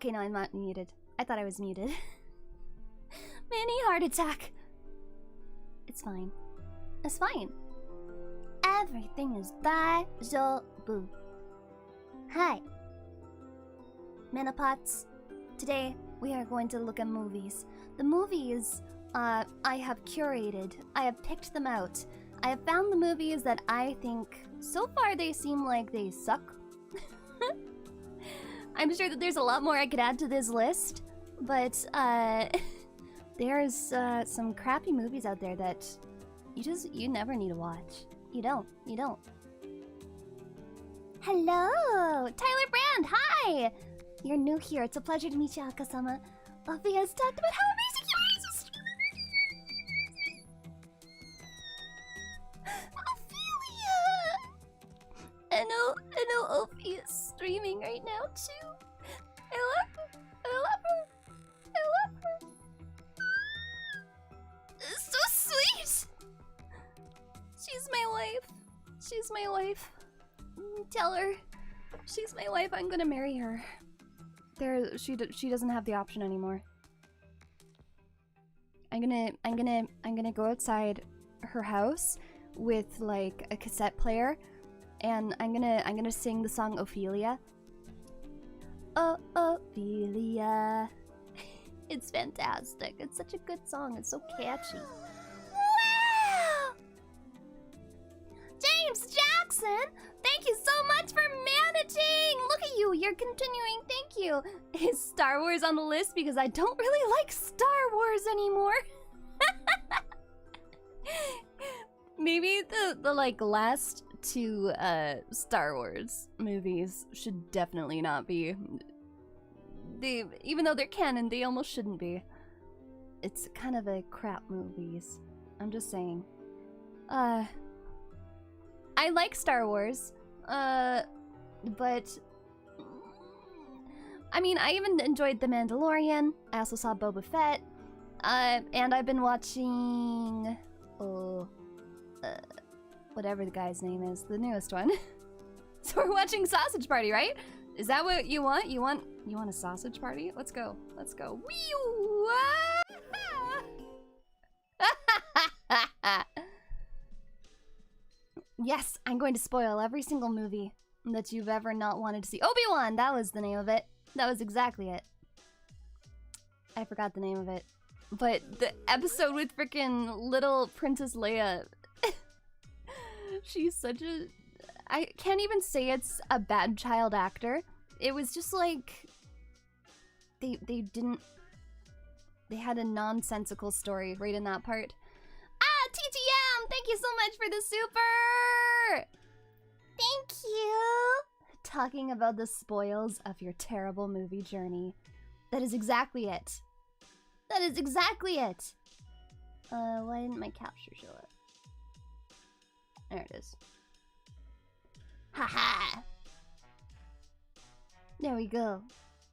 Okay, no, I'm not muted. I thought I was muted. Mini heart attack. It's fine. It's fine. Everything is daijoubu. Hi. Menopots. Today, we are going to look at movies. The movies, I have curated. I have picked them out. I have found the movies that I think, so far they seem like they suck. I'm sure that there's a lot more I could add to this list, but there's some crappy movies out there that you never need to watch. You don't. Hello! Tyler Brand, hi! You're new here. It's a pleasure to meet you, Akasama. Ophi has talked about how amazing you are. Ophelia! I know Ophi is streaming right now, too. I love her. It's so sweet! She's my wife. Tell her. She's my wife. I'm gonna marry her. She doesn't have the option anymore. I'm gonna go outside her house with like a cassette player, and I'm gonna sing the song Ophelia. Oh, Ophelia. It's fantastic. It's such a good song. It's so catchy. Wow! James Jackson, thank you so much for managing. Look at you. You're continuing. Thank you. Is Star Wars on the list because I don't really like Star Wars anymore? Maybe the like last two Star Wars movies should definitely not be. Even though they're canon, they almost shouldn't be. It's kind of a crap movies. I'm just saying. I like Star Wars, but I mean, I even enjoyed The Mandalorian. I also saw Boba Fett, and I've been watching whatever the guy's name is, the newest one. So we're watching Sausage Party, right? Is that what you want? You want a sausage party? Let's go. Wee-oo! Yes, I'm going to spoil every single movie that you've ever not wanted to see. Obi-Wan! That was the name of it. That was exactly it. I forgot the name of it. But the episode with frickin' little Princess Leia. She's such a... I can't even say it's a bad child actor. It was just like... They had a nonsensical story right in that part. Ah, TTM! Thank you so much for the super! Thank you! Talking about the spoils of your terrible movie journey. That is exactly it. That is exactly it! Why didn't my capture show up? There it is. Haha! There we go.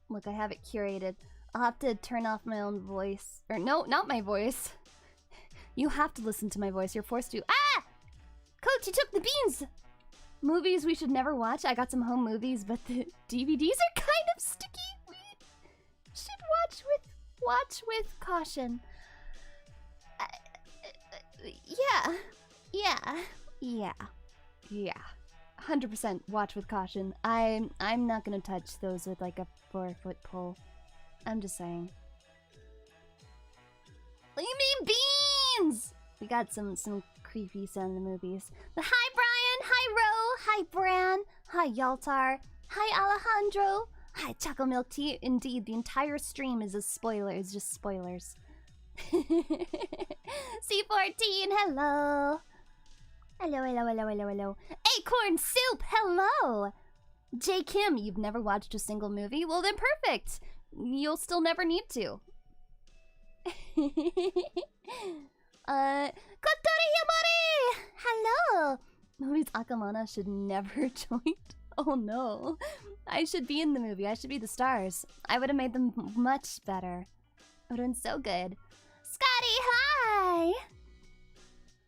Look, I have it curated. I'll have to turn off my own voice. Or no, not my voice. You have to listen to my voice. You're forced to. Ah! Coach, you took the beans! Movies we should never watch. I got some home movies, but the DVDs are kind of sticky. We should watch with caution. Yeah. 100% watch with caution. I'm not gonna touch those with like a 4-foot pole. I'm just saying. What do you mean beans? We got some creepy sounding movies. But hi Brian, hi Ro, hi Bran, hi Yaltar, hi Alejandro, hi Choco Milk Tea. Indeed, the entire stream is a spoiler. It's just spoilers. C14, hello. Hello. Acorn Soup, hello! J. Kim, you've never watched a single movie? Well then perfect! You'll still never need to. Kotori Himori! Hello! Movies Akamana should never join. Oh no. I should be in the movie. I should be the stars. I would have made them much better. It would have been so good. Scotty, hi!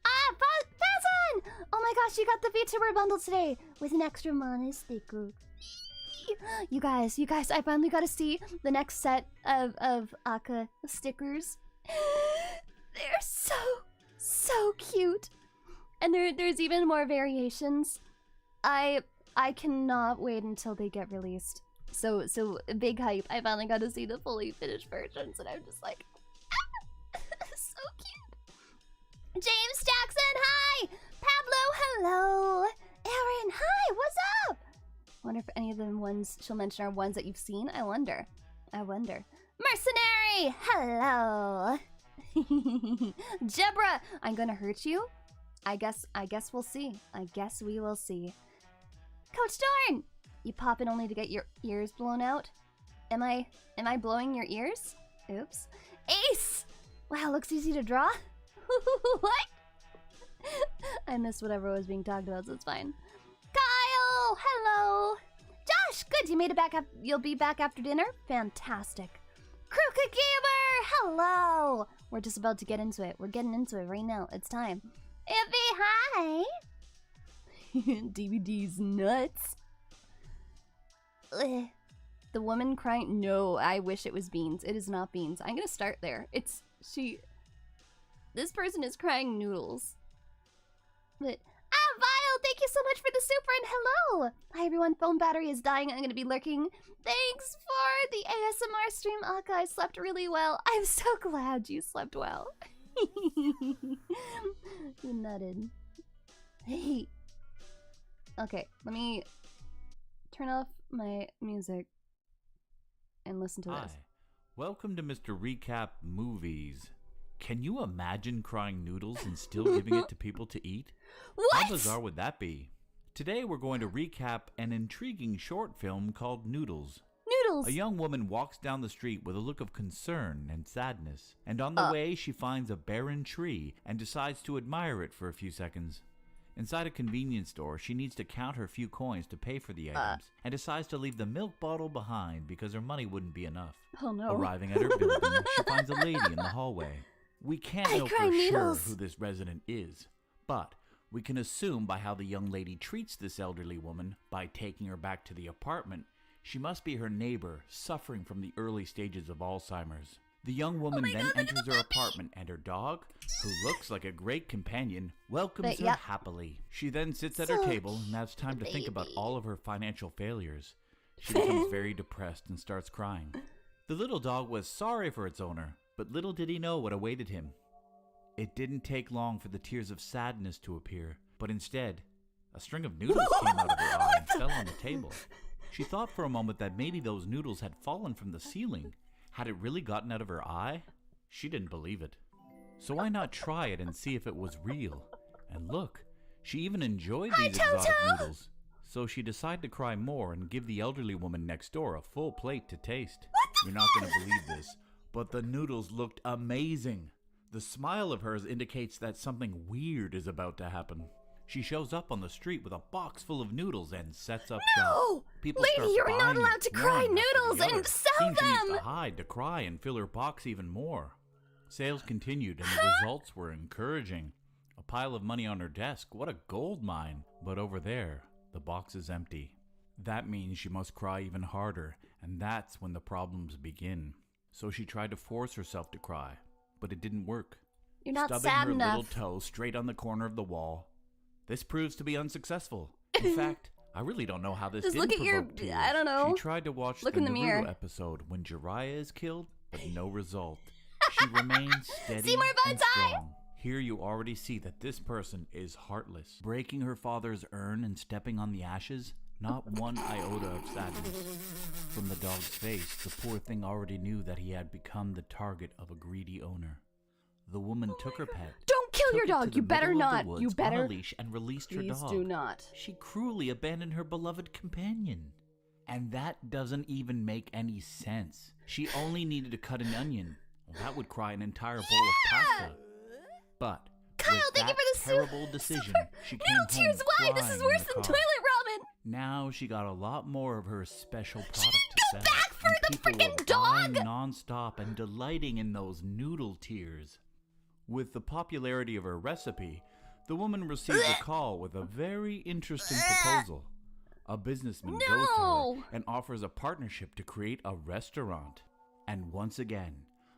Ah, Bazan! Oh my gosh, you got the VTuber bundle today with an extra mono sticker. You guys, I finally got to see the next set of Aka stickers. They're so cute. And there's even more variations. I cannot wait until they get released. So big hype. I finally got to see the fully finished versions and I'm just like so cute. James Jackson, hi! Pablo, hello! Aaron, hi, what's up? Wonder if any of the ones she'll mention are ones that you've seen. I wonder. Mercenary, hello. Jebra, I'm gonna hurt you. I guess we'll see. I guess we will see. Coach Dorn, you pop in only to get your ears blown out? Am I blowing your ears? Oops. Ace, wow, looks easy to draw. What? I missed whatever was being talked about, so it's fine. Kyle, hello. Josh, good, you made it back up. You'll be back after dinner? Fantastic. Crooked Gamer, hello. We're just about to get into it. We're getting into it right now. It's time. Iffy, hi. DVD's nuts. Ugh. The woman crying. No, I wish it was Beans. It is not Beans. I'm gonna start there. This person is crying noodles. But Vile, thank you so much for the super and hello. Hi everyone, phone battery is dying. I'm gonna be lurking. Thanks for the ASMR stream, Aka. I slept really well. I'm so glad you slept well. You nutted. Hey. Okay, let me turn off my music and listen to this. Hi, welcome to Mr. Recap Movies. Can you imagine crying noodles and still giving it to people to eat? What? How bizarre would that be? Today we're going to recap an intriguing short film called Noodles. Noodles! A young woman walks down the street with a look of concern and sadness, and on the way she finds a barren tree and decides to admire it for a few seconds. Inside a convenience store, she needs to count her few coins to pay for the items, and decides to leave the milk bottle behind because her money wouldn't be enough. Oh no. Arriving at her building, she finds a lady in the hallway. We can't know for sure who this resident is, but we can assume by how the young lady treats this elderly woman by taking her back to the apartment, she must be her neighbor suffering from the early stages of Alzheimer's. The young woman then enters her apartment and her dog, who looks like a great companion, welcomes her happily. She then sits at her table and has time to think about all of her financial failures. She becomes very depressed and starts crying. The little dog was sorry for its owner, but little did he know what awaited him. It didn't take long for the tears of sadness to appear, but instead, a string of noodles came out of her eye and fell on the table. She thought for a moment that maybe those noodles had fallen from the ceiling. Had it really gotten out of her eye? She didn't believe it. So why not try it and see if it was real? And look, she even enjoyed these exotic noodles. So she decided to cry more and give the elderly woman next door a full plate to taste. You're not going to believe this, but the noodles looked amazing. The smile of hers indicates that something weird is about to happen. She shows up on the street with a box full of noodles and sets up shop. People Lady, you're not allowed to cry noodles and sell them! She needs to hide to cry and fill her box even more. Sales continued and the results were encouraging. A pile of money on her desk, what a gold mine. But over there, the box is empty. That means she must cry even harder, and that's when the problems begin. So she tried to force herself to cry, but it didn't work. You're not Stubbing sad her enough. little toe straight on the corner of the wall. This proves to be unsuccessful. In fact, I really don't know how this Just didn't look at your, provoke tears. I don't know. She tried to watch Look the in the mirror. Naruto episode when Jiraiya is killed, but no result. She remains steady Seymour and Buds, strong. Here you already see that this person is heartless. Breaking her father's urn and stepping on the ashes, not one iota of sadness. From the dog's face, the poor thing already knew that he had become the target of a greedy owner. The woman took her pet. Don't kill your dog. You better not. You better. On a leash and released her dog. Please do not. She cruelly abandoned her beloved companion. And that doesn't even make any sense. She only needed to cut an onion. Well, that would cry an entire bowl of pasta. But Kyle, with thank you that for the terrible decision, she came No tears. home Why? This is crying worse in the than car. toilet ramen. Now she got a lot more of her special product to sell. back for and the people frickin' were dog! buying non-stop and delighting in those noodle tears. With the popularity of her recipe, the woman received a call with a very interesting proposal. A businessman goes to her and offers a partnership to create a restaurant. And once again,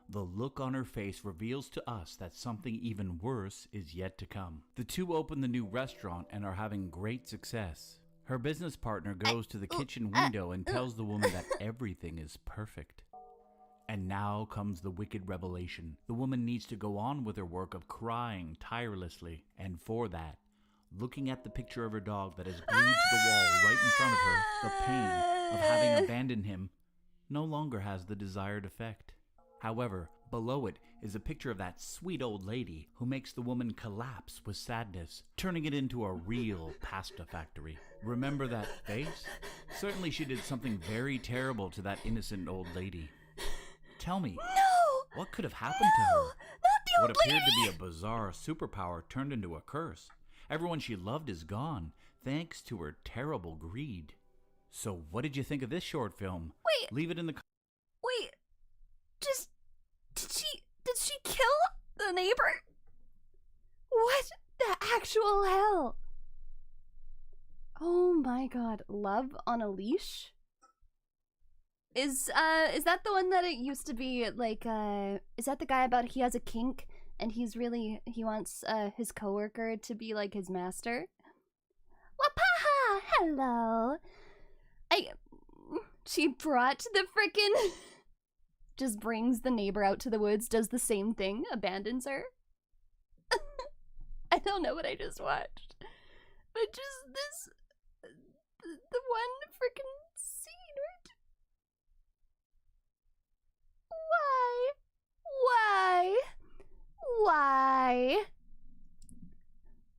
the look on her face reveals to us that something even worse is yet to come. The two open the new restaurant and are having great success. Her business partner goes to the kitchen window and tells the woman that everything is perfect. And now comes the wicked revelation. The woman needs to go on with her work of crying tirelessly. And for that, looking at the picture of her dog that is glued to the wall right in front of her, the pain of having abandoned him no longer has the desired effect. However, below it is a picture of that sweet old lady who makes the woman collapse with sadness, turning it into a real pasta factory. Remember that face? Certainly she did something very terrible to that innocent old lady. Tell me, what could have happened to her? Not the old What appeared lady. to be a bizarre superpower turned into a curse. Everyone she loved is gone, thanks to her terrible greed. So what did you think of this short film? Wait. Leave it in the... Wait. Did she kill the neighbor? What the actual hell? Oh my god. Love on a Leash? Is that the one that it used to be like, is that the guy about he has a kink and he wants his coworker to be like his master? Wapaha! Hello! She brought the frickin' just brings the neighbor out to the woods, does the same thing, abandons her. I don't know what I just watched. But just this, the one frickin' scene, right? Why?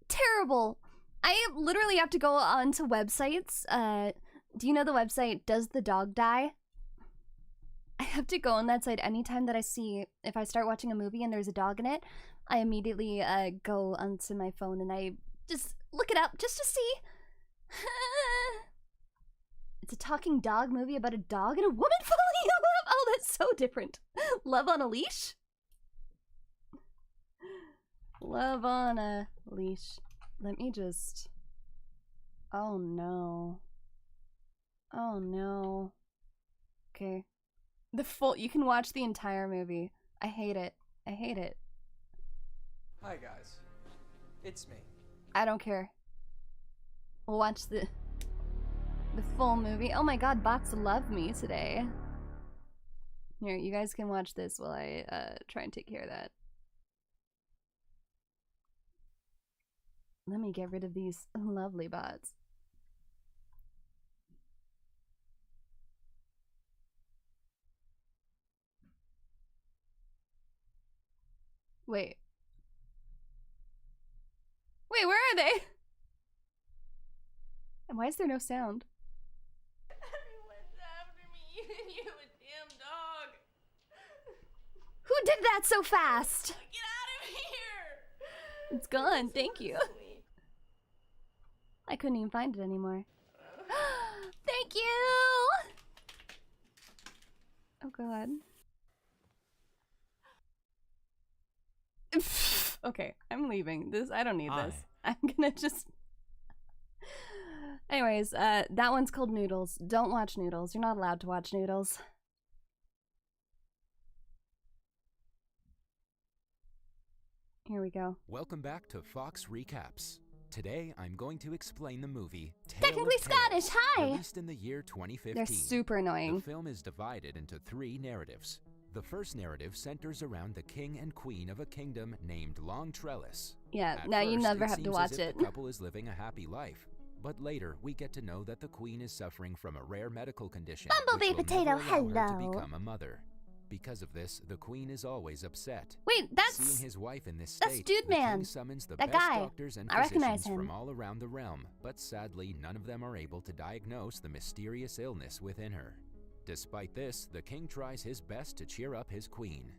Terrible. I literally have to go onto websites. Do you know the website Does the Dog Die? I have to go on that site anytime that I see, if I start watching a movie and there's a dog in it, I immediately go onto my phone and I just look it up just to see. It's a talking dog movie about a dog and a woman falling in love. Oh, that's so different. Love on a Leash? Love on a Leash. Let me just... Oh no. Oh no. Okay. You can watch the entire movie. I hate it. I hate it. Hi guys. It's me. I don't care. We'll watch the full movie. Oh my god, bots love me today. Here, you guys can watch this while I try and take care of that. Let me get rid of these lovely bots. Wait, where are they? And why is there no sound? Everyone's after me, even you, a damn dog. Who did that so fast? Get out of here! It's gone, thank you. I couldn't even find it anymore. Thank you! Oh god. Okay, I'm leaving. I don't need this. I'm gonna just... Anyways, that one's called Noodles. Don't watch Noodles. You're not allowed to watch Noodles. Here we go. Welcome back to Fox Recaps. Today, I'm going to explain the movie Tale Technically of Tales, Scottish, hi! released in the year 2015. They're super annoying. The film is divided into 3 narratives. The first narrative centers around the king and queen of a kingdom named Long Trellis. Yeah, At now you first, never it have to seems watch as if it. The couple is living a happy life. But later, we get to know that the queen is suffering from a rare medical condition Bumblebee which will potato, never allow her to hello. become a mother. Because of this, the queen is always upset. Wait, that's... Seeing his wife in this that's state, Dude the Man. king summons the That best guy. doctors and I recognize physicians him. from all around the realm, but sadly, none of them are able to diagnose the mysterious illness within her. Despite this, the king tries his best to cheer up his queen.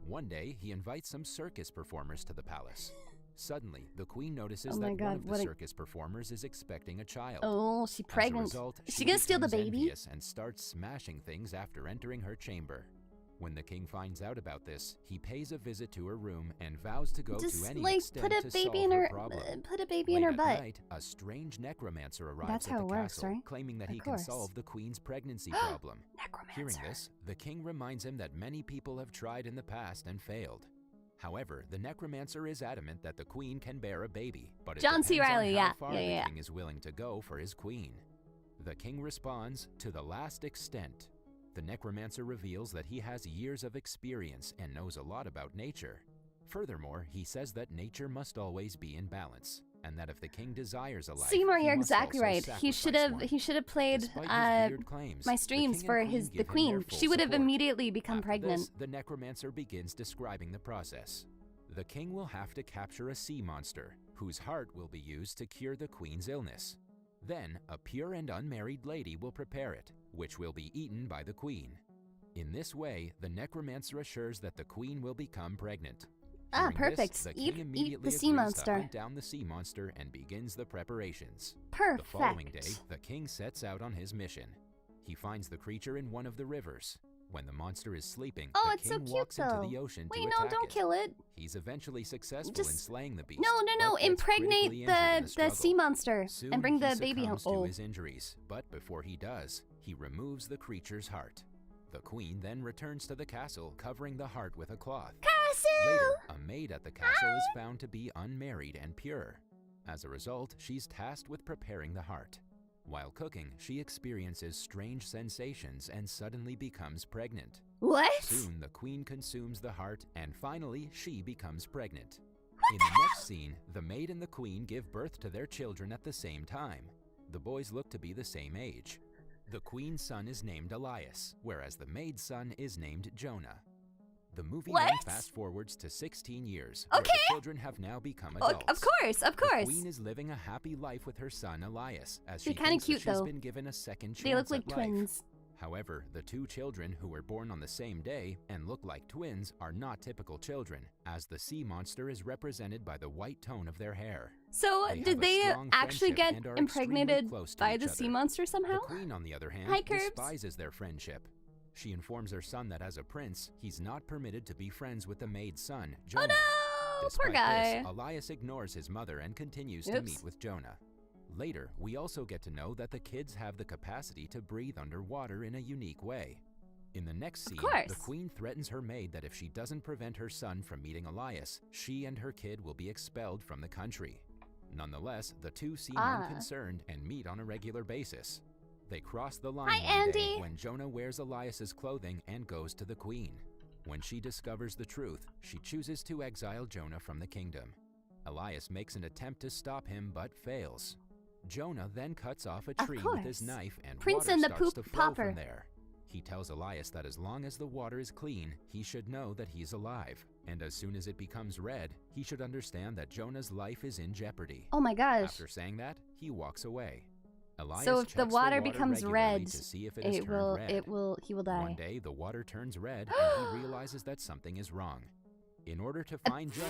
One day, he invites some circus performers to the palace. Suddenly, the queen notices Oh my that God, one of the what a- circus performers is expecting a child. Oh, she As a pregnant. result, Is she gonna steal the becomes baby? envious and starts smashing things after entering her chamber. When the king finds out about this, he pays a visit to her room and vows to go Just, to any like, extent put a to baby solve in her her problem. put a baby Late in her at butt. night, a strange necromancer arrives That's at how the it works, castle, right? claiming that Of he can course. solve the queen's pregnancy problem. Hearing Necromancer. this, the king reminds him that many people have tried in the past and failed. However, the necromancer is adamant that the queen can bear a baby, but it John C. depends Reilly, on yeah. how far Yeah, the yeah. king is willing to go for his queen. The king responds, "To the last extent." The necromancer reveals that he has years of experience and knows a lot about nature. Furthermore, he says that nature must always be in balance, and that if the king desires a life, Seymour, he you're must exactly also right. He sacrifice should have one. played Despite his weird claims, my the streams king for and queen the give him their queen. full She would have support. immediately become After pregnant. this, the necromancer begins describing the process. The king will have to capture a sea monster, whose heart will be used to cure the queen's illness. Then, a pure and unmarried lady will prepare it, which will be eaten by the queen. In this way, the necromancer assures that the queen will become pregnant. Hearing Perfect. This, the Eat king immediately the sea agrees monster. to hunt down the sea monster and begins the preparations. Perfect. The following day, the king sets out on his mission. He finds the creature in one of the rivers. When the monster is sleeping, Oh, the it's so king cute, walks though. into the ocean Wait, to no, attack don't it. kill it. He's eventually successful Just- in slaying the beast. No, but gets impregnate critically injured in the struggle. sea monster Soon, and bring the he baby home. succumbs to Oh, his injuries, but before he does, he removes the creature's heart. The queen then returns to the castle, covering the heart with a cloth. Later, a maid at the castle is found to be unmarried and pure. As a result, she's tasked with preparing the heart. While cooking, she experiences strange sensations and suddenly becomes pregnant. what? Soon, the queen consumes the heart, and finally, she becomes pregnant. In the next scene, the maid and the queen give birth to their children at the same time. The boys look to be the same age. The queen's son is named Elias, whereas the maid's son is named Jonah. The movie then What? fast forwards to 16 years, where Okay. the children have now become Oh, adults. of course, of The course. queen is living a happy life with her son Elias, as They're she kinda thinks cute, that she's though. been given a second chance They look like at life. twins. However, the two children who were born on the same day and look like twins are not typical children, as the sea monster is represented by the white tone of their hair. So, They have did a they strong actually friendship get and are impregnated extremely close to by each the sea other. monster somehow? The queen, on the other hand, Hi, Curbs. despises their friendship. She informs her son that as a prince, he's not permitted to be friends with the maid's son, Jonah. Oh no, Despite poor guy. this, Elias ignores his mother and continues to Oops. meet with Jonah. Later, we also get to know that the kids have the capacity to breathe underwater in a unique way. In the next scene, course. the queen threatens her maid that if she doesn't prevent her son from meeting Elias, she and her kid will be expelled from the country. Nonetheless, the two seem unconcerned and meet on a regular basis. They cross the line Hi, one day Andy. when Jonah wears Elias's clothing and goes to the queen. When she discovers the truth, she chooses to exile Jonah from the kingdom. Elias makes an attempt to stop him but fails. Jonah then cuts off a Of tree with his course. knife and Prince water and the starts poop to flow popper. from there. He tells Elias that as long as the water is clean, he should know that he's alive. And as soon as it becomes red, he should understand that Jonah's life is in jeopardy. Oh my gosh. After saying that, he walks away. Elias So if the checks water becomes regularly red, to see if it has turned red. he will die. One day, the water turns red and he realizes that something is wrong. In order to find Jonah,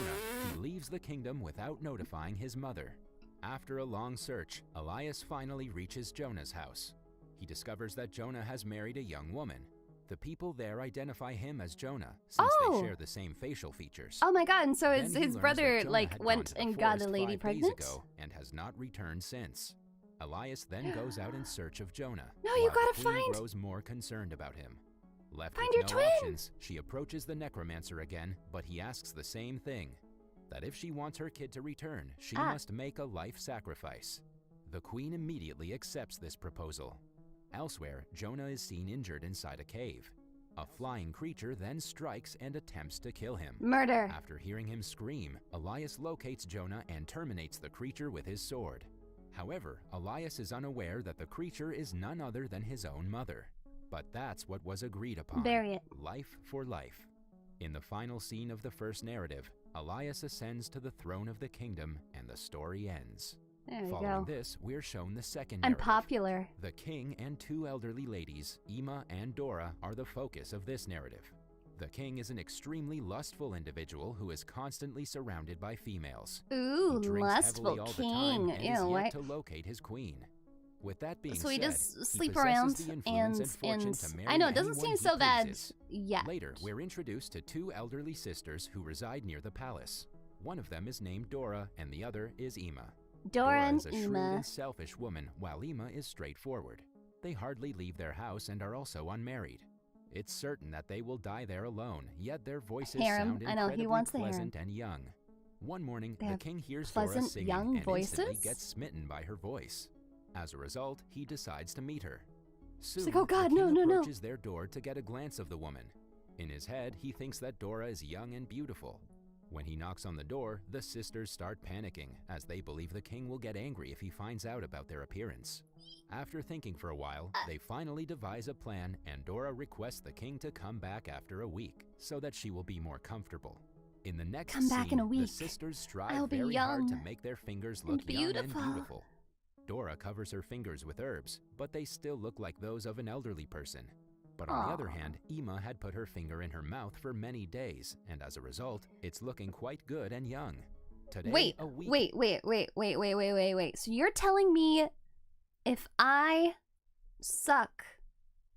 he leaves the kingdom without notifying his mother. After a long search, Elias finally reaches Jonah's house. He discovers that Jonah has married a young woman. The people there identify him as Jonah, since Oh. they share the same facial features. Oh my god, and so Then his, he his learns brother that Jonah like had gone went to the and got a forest lady 5 pregnant? days ago and has not returned since. Elias then goes out in search of Jonah. No, you while gotta the queen find- grows more concerned about him. Left Find with your no twin! options, she approaches the necromancer again, but he asks the same thing: that if she wants her kid to return, she must make a life sacrifice. The queen immediately accepts this proposal. Elsewhere, Jonah is seen injured inside a cave. A flying creature then strikes and attempts to kill him. Murder. After hearing him scream, Elias locates Jonah and terminates the creature with his sword. However, Elias is unaware that the creature is none other than his own mother. But that's what was agreed upon. Bury it. Life for life. In the final scene of the first narrative, Elias ascends to the throne of the kingdom and the story ends. There we Following go. this, we're shown the second I'm narrative. popular. The king and two elderly ladies, Ima and Dora, are the focus of this narrative. The king is an extremely lustful individual who is constantly surrounded by females. Ooh, He drinks lustful heavily all the time king. and Ew, is why? yet to locate his queen. With that being So he said, does he sleep possesses around the influence and fortune to marry I know it doesn't anyone seem he so bad pleases. yet. Later, we're introduced to two elderly sisters who reside near the palace. One of them is named Dora, and the other is Ima. Dora and is a shrewd Ima. and selfish woman, while Ima is straightforward. They hardly leave their house and are also unmarried. It's certain that they will die there alone, yet their voices Harem. sound I know, he incredibly wants the harem. pleasant and young. One morning, They the have king hears pleasant, Dora singing young and instantly voices? gets smitten by her voice. As a result, he decides to meet her. Soon, like, "Oh God, the no, king no, no." approaches their door to get a glance of the woman. In his head, he thinks that Dora is young and beautiful. When he knocks on the door, the sisters start panicking, as they believe the king will get angry if he finds out about their appearance. After thinking for a while, they finally devise a plan, and Dora requests the king to come back after a week, so that she will be more comfortable. In the next Come back scene, in a the week. sisters I'll strive be very hard to young make their fingers and look young and beautiful. beautiful. Dora covers her fingers with herbs, but they still look like those of an elderly person. But on the other Aw. hand, Ima had put her finger in her mouth for many days, and as a result, it's looking quite good and young. Today, Wait, a week wait. So you're telling me if I suck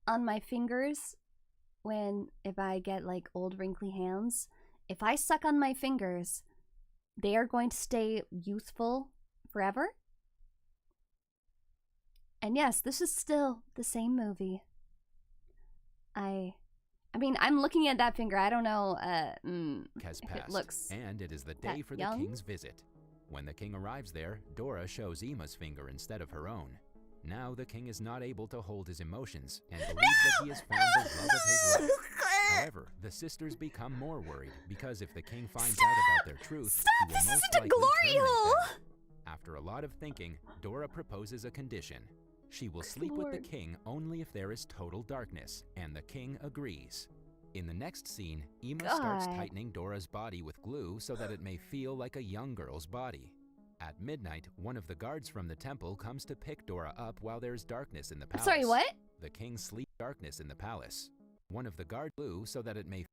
on my fingers if I get like old wrinkly hands, if I suck on my fingers, they are going to stay youthful forever? And yes, this is still the same movie. I mean, I'm looking at that finger. I don't know has if passed, it looks and it is the that day for young. the king's visit. When the king arrives there, Dora shows Ima's finger instead of her own. Now the king is not able to hold his emotions and believes that he has found the love of his life. However, the sisters become more worried because if the king finds out about their truth, he will This most isn't a likely glory terminate hole! them. After a lot of thinking, Dora proposes a condition. She will sleep with the Lord. king only if there is total darkness, and the king agrees. In the next scene, Ima starts God. tightening Dora's body with glue so that it may feel like a young girl's body. At midnight, one of the guards from the temple comes to pick Dora up while there's darkness in the palace. Sorry, what? The king sleeps in darkness in the palace. One of the guards glue so that it may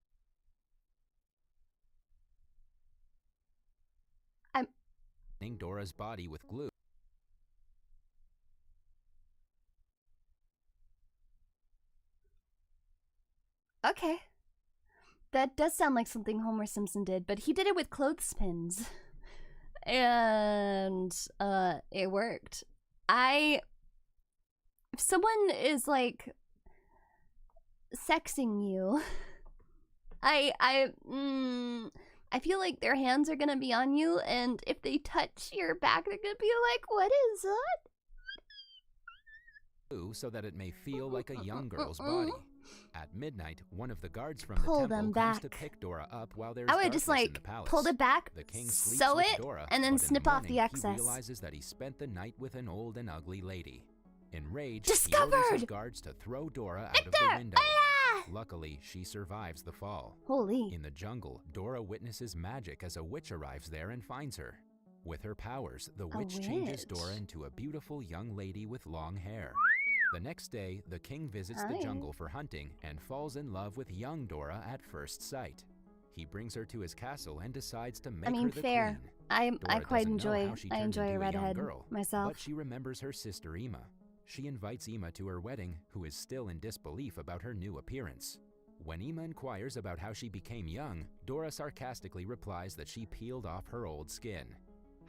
I'm tightening Dora's body with glue. Okay. That does sound like something Homer Simpson did, but he did it with clothespins. And it worked. If someone is like sexing you, I feel like their hands are gonna be on you, and if they touch your back, they're gonna be like, "What is that?" So that it may feel like a young girl's body. At midnight, one of the guards from Pull the them temple comes to back. pick Dora up while there's I would darkness just in like the palace. pull it back, The king sleeps sew with it, Dora, and then but in snip off the morning, excess. He realizes that he spent the night with an old and ugly lady. Enraged, he Discovered! orders his guards to throw Dora out of the window. Ah! Luckily, she survives the fall. Holy. In the jungle, Dora witnesses magic as a witch arrives there and finds her. With her powers, the witch changes witch. Dora into a beautiful young lady with long hair. The next day, the king visits the Hi. jungle for hunting and falls in love with young Dora at first sight. He brings her to his castle and decides to make I mean, her the fair. queen. I Dora quite doesn't know enjoy how she I turned enjoy into a young redhead girl, myself. But she remembers her sister Ima. She invites Ima to her wedding, who is still in disbelief about her new appearance. When Ima inquires about how she became young, Dora sarcastically replies that she peeled off her old skin.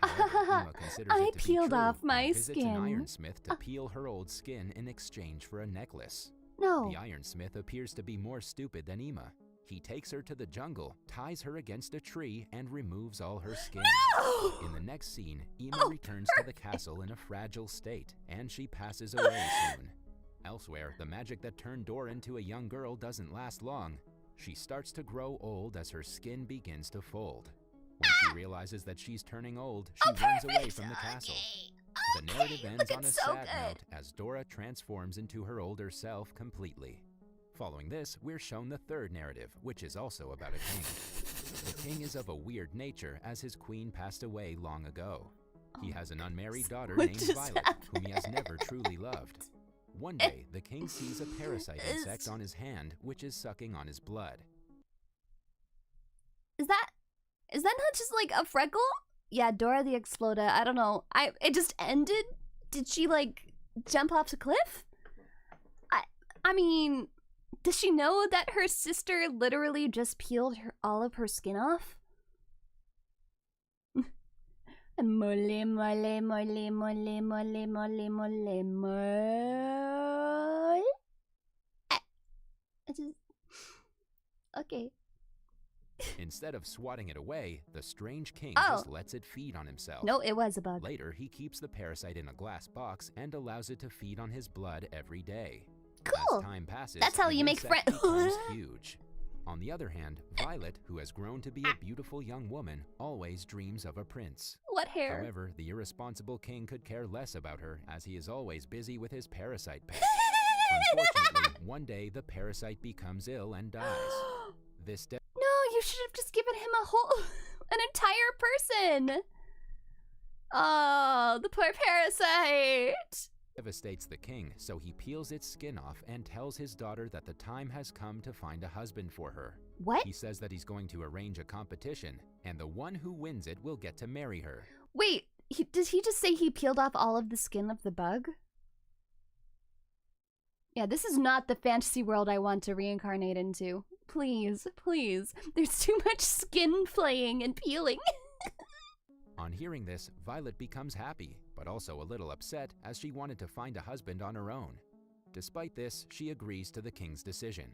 However, Ima considers I it to be peeled true off my and visits skin. an ironsmith to peel her old skin in exchange for a necklace. No. The ironsmith appears to be more stupid than Ima. He takes her to the jungle, ties her against a tree, and removes all her skin. No! In the next scene, Ima Oh, returns to the castle in a fragile state, and she passes away soon. Elsewhere, the magic that turned Dora into a young girl doesn't last long. She starts to grow old as her skin begins to fold. When she realizes that she's turning old, she runs away from the castle. The narrative ends on a sad note as Dora transforms into her older self completely. Following this, we're shown the third narrative, which is also about a king. The king is of a weird nature as his queen passed away long ago. He has an unmarried daughter What named just Violet, whom he has never truly loved. One day, the king sees a parasite Is- insect on his hand, which is sucking on his blood. Is that not just like a freckle? Yeah, Dora the Exploder. I don't know. It just ended? Did she like jump off the cliff? I mean, does she know that her sister literally just peeled all of her skin off? Mole, mole, mole, mole, mole, mole, mole, mole. I just... Okay. Instead of swatting it away, the strange king just lets it feed on himself. No, it was a bug. Later, he keeps the parasite in a glass box and allows it to feed on his blood every day. Cool. As time passes, that's how the you make insect friends. becomes huge. On the other hand, Violet, who has grown to be a beautiful young woman, always dreams of a prince. What hair? However, the irresponsible king could care less about her, as he is always busy with his parasite pet. Unfortunately, one day the parasite becomes ill and dies. This No, you should have just given him an entire person. Oh, the poor parasite. devastates the king, so he peels its skin off and tells his daughter that the time has come to find a husband for her. What? He says that he's going to arrange a competition, and the one who wins it will get to marry her. Wait, did he just say he peeled off all of the skin of the bug? Yeah, this is not the fantasy world I want to reincarnate into. Please, please. There's too much skin flaying and peeling. On hearing this, Violet becomes happy, but also a little upset as she wanted to find a husband on her own. Despite this, she agrees to the king's decision.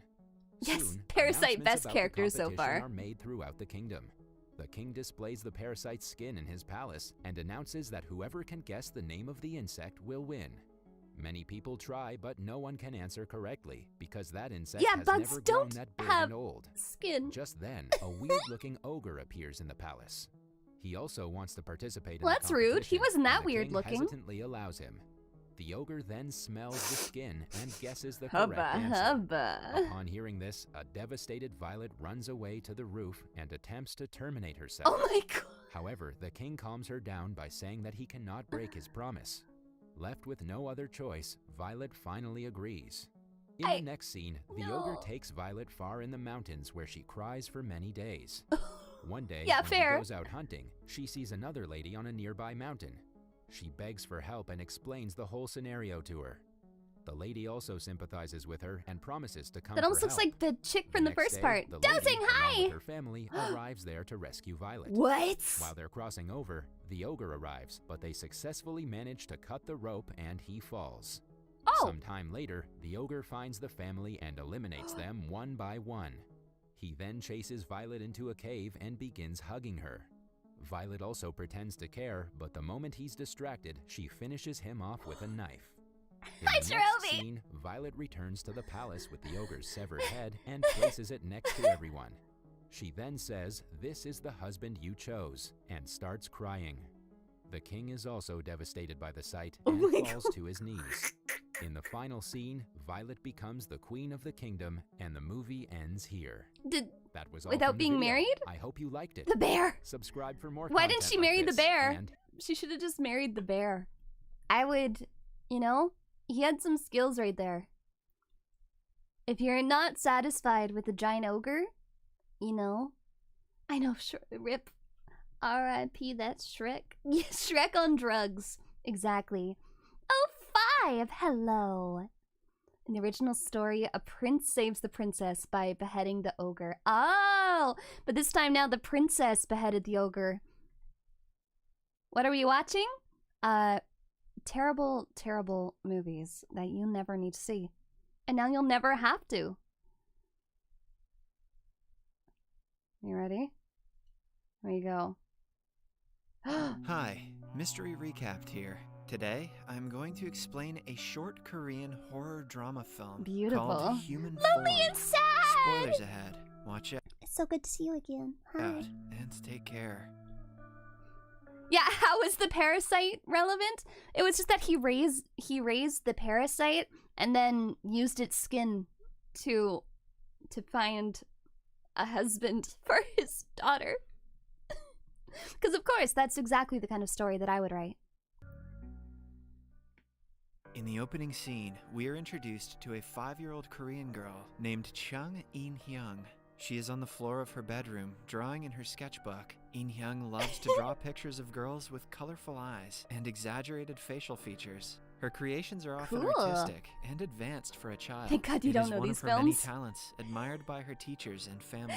Yes, Soon, Parasite best announcements about the character so competition far. are made throughout the kingdom. The king displays the parasite's skin in his palace and announces that whoever can guess the name of the insect will win. Many people try, but no one can answer correctly because that insect has bugs never grown don't that big have and old. skin. Just then, a weird-looking ogre appears in the palace. He also wants to participate in Well, the that's rude. He competition, wasn't that and the king weird-looking. hesitantly allows him. The ogre then smells the skin and guesses the correct answer. Hubba. Upon hearing this, a devastated Violet runs away to the roof and attempts to terminate herself. Oh my god. However, the king calms her down by saying that he cannot break his promise. Left with no other choice, Violet finally agrees. In the next scene, the ogre takes Violet far in the mountains where she cries for many days. One day, when she goes out hunting, she sees another lady on a nearby mountain. She begs for help and explains the whole scenario to her. The lady also sympathizes with her and promises to come That almost for looks help. like the chick from the next first day, part. the Dowsing, lady, along hi! with her family, arrives there to rescue Violet. What? While they're crossing over, the ogre arrives, but they successfully manage to cut the rope and he falls. Oh! Some time later, the ogre finds the family and eliminates them one by one. He then chases Violet into a cave and begins hugging her. Violet also pretends to care, but the moment he's distracted, she finishes him off with a knife. In Hi, the next Trophy! scene, Violet returns to the palace with the ogre's severed head and places it next to everyone. She then says, "This is the husband you chose," and starts crying. The king is also devastated by the sight and falls to his knees. In the final scene, Violet becomes the queen of the kingdom, and the movie ends here. That was all without from the being video. married? I hope you liked it. The bear! Subscribe for more Why content didn't she like marry the this, bear? and She should have just married the bear. I would, you know, he had some skills right there. If you're not satisfied with the giant ogre, you know, I know, rip, R.I.P. that's Shrek. Yeah, Shrek on drugs. Exactly. Oh, 5! Hello. In the original story, a prince saves the princess by beheading the ogre. Oh! But this time now the princess beheaded the ogre. What are we watching? Terrible, terrible movies that you never need to see. And now you'll never have to. You ready? Here you go. Hi, Mystery Recapped here. Today, I'm going to explain a short Korean horror drama film Beautiful. called Human Lonely Form. and sad! Spoilers ahead. Watch out It's so good to see you again. Hi. and take care. Yeah, how is the parasite relevant? It was just that he raised the parasite and then used its skin to find a husband for his daughter. Because of course, that's exactly the kind of story that I would write. In the opening scene, we are introduced to a 5-year-old Korean girl named Chung In-hyung. She is on the floor of her bedroom, drawing in her sketchbook. In-hyung loves to draw pictures of girls with colorful eyes and exaggerated facial features. Her creations are often Cool. artistic and advanced for a child. Thank God you It don't is know one these of her many films. talents, admired by her teachers and family.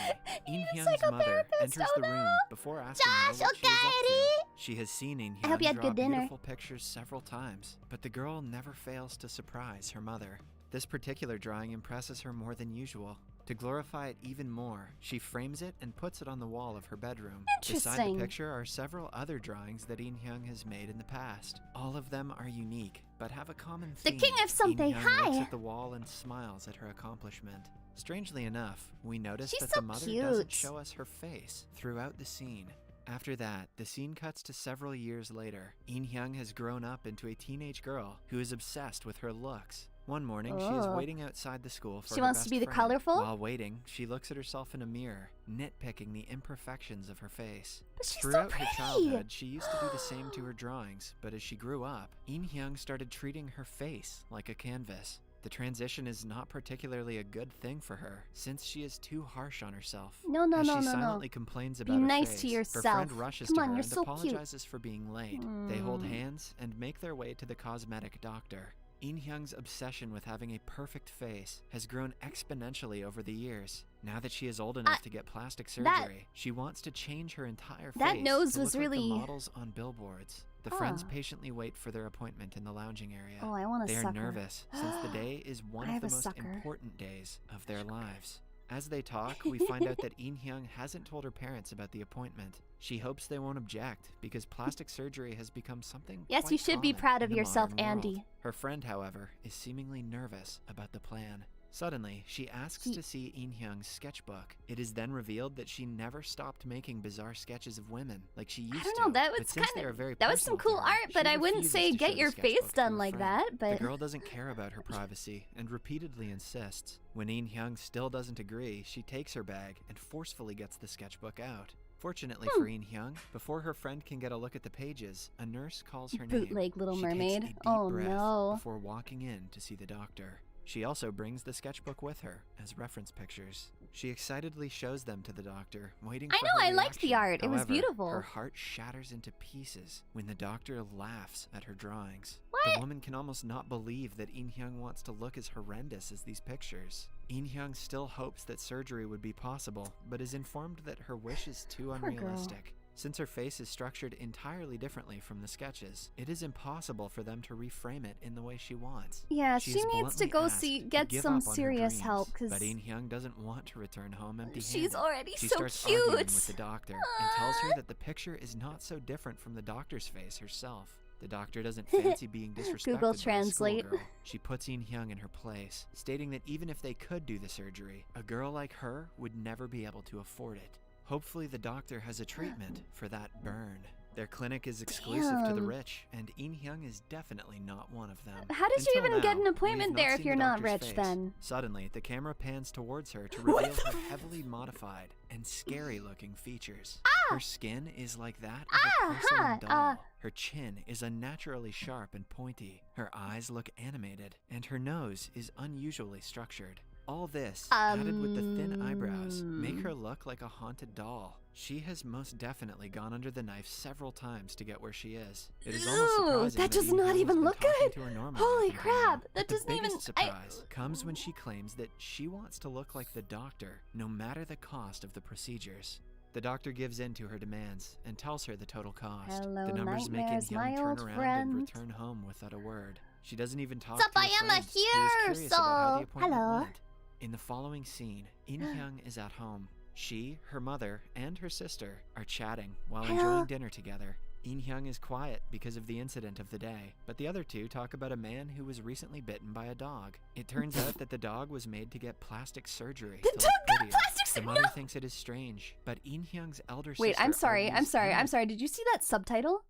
You're In a Hyung's mother psychotherapist, enters oh the no! room before asking her Josh, what she is up to. okay? She has seen In I hope you Hyung had draw good dinner. beautiful pictures several times, but the girl never fails to surprise her mother. This particular drawing impresses her more than usual. To glorify it even more, she frames it and puts it on the wall of her bedroom. Beside Interesting. the picture are several other drawings that In Hyung has made in the past. All of them are unique, but have a common The theme. king of something, In Hyung looks hi! at the wall and smiles at her accomplishment. Strangely enough, we notice She's that so the mother cute. doesn't show us her face throughout the scene. After that, the scene cuts to several years later. In Hyung has grown up into a teenage girl who is obsessed with her looks. One morning, she is Oh. waiting outside the school for She her wants to best be the friend. colorful? While waiting, she looks at herself in a mirror, nitpicking the imperfections of her face. But she's Throughout so her pretty! childhood, she used to do the same to her drawings, but as she grew up, In Hyung started treating her face like a canvas. The transition is not particularly a good thing for her, since she is too harsh on herself. No, no, As no, she no, no. silently complains Be about her nice face, to her yourself. friend rushes Come to on, her you're and so cute. apologizes for being late. They hold hands and make their way to the cosmetic doctor. In Hyung's obsession with having a perfect face has grown exponentially over the years. Now that she is old enough to get plastic surgery, she wants to change her entire face That nose to was look like really- the models on billboards. The friends patiently wait for their appointment in the lounging area. Oh, I want a They are sucker. nervous since the day is one I of have the a most sucker. important days of their lives. As they talk, we find out that In Hyung hasn't told her parents about the appointment. She hopes they won't object because plastic surgery has become something Yes, quite you should be common proud in of the yourself, modern world. Andy. Her friend, however, is seemingly nervous about the plan. Suddenly, she asks to see In Hyung's sketchbook. It is then revealed that she never stopped making bizarre sketches of women like she used to. I don't know, that but was since they kind are very of... That was some personal cool to her, art, but she I wouldn't refuses say to get show the your sketchbook face to done her like friend. that, but... The girl doesn't care about her privacy and repeatedly insists. When In Hyung still doesn't agree, she takes her bag and forcefully gets the sketchbook out. Fortunately for In Hyung, before her friend can get a look at the pages, a nurse calls her name. Bootleg Little She Mermaid. takes a deep Oh, breath no. before walking in to see the doctor. She also brings the sketchbook with her as reference pictures. She excitedly shows them to the doctor, waiting for I know, her I liked the reaction. art. It was However, beautiful. Her heart shatters into pieces when the doctor laughs at her drawings. What? The woman can almost not believe that In Hyung wants to look as horrendous as these pictures. In Hyung still hopes that surgery would be possible, but is informed that her wish is too Poor girl. unrealistic. Since her face is structured entirely differently from the sketches, it is impossible for them to reframe it in the way she wants. Yeah, She she is needs to bluntly go asked see, to get give some up on her serious dreams, help, because but In Hyung doesn't want to return home empty-handed. she's already She so starts cute. arguing with the doctor and tells her that the picture is not so different from the doctor's face herself. The doctor doesn't fancy being disrespected Google by a Translate. schoolgirl. She puts In Hyung in her place, stating that even if they could do the surgery, a girl like her would never be able to afford it. Hopefully the doctor has a treatment for that burn. Their clinic is exclusive to the Damn. rich, and In Hyung is definitely not one of them. How did you Until even get now, an appointment we've there if seen you're the not doctor's rich face. then? Suddenly, the camera pans towards her to What reveal the her heavily modified and scary-looking features. Ah! Her skin is like that of a porcelain doll. Her chin is unnaturally sharp and pointy. Her eyes look animated, and her nose is unusually structured. All this, added with the thin eyebrows, make her look like a haunted doll. She has most definitely gone under the knife several times to get where she is. It is almost Ooh, surprising that does In not Hyung has even been look talking good. to her normally Holy up until crap, now. that But doesn't the even- biggest surprise comes when she claims that she wants to look like the doctor, no matter the cost of the procedures. The doctor gives in to her demands and tells her the total cost. Hello, The numbers make In nightmares, my Hyung turn old around friend. and return home without a word. She doesn't even talk What's up, to her I am a friend, who is here, curious about how the so- appointment hello. went. In the following scene, In Hyung is at home. She, her mother, and her sister are chatting while Hello. enjoying dinner together. In Hyung is quiet because of the incident of the day, but the other two talk about a man who was recently bitten by a dog. It turns out that the dog was made to get plastic surgery. The to dog look got prettier. plastic The surgery? mother No! thinks it is strange, but In Hyung's elder Wait, sister I'm sorry, I'm argues sorry, I'm and- sorry. Did you see that subtitle?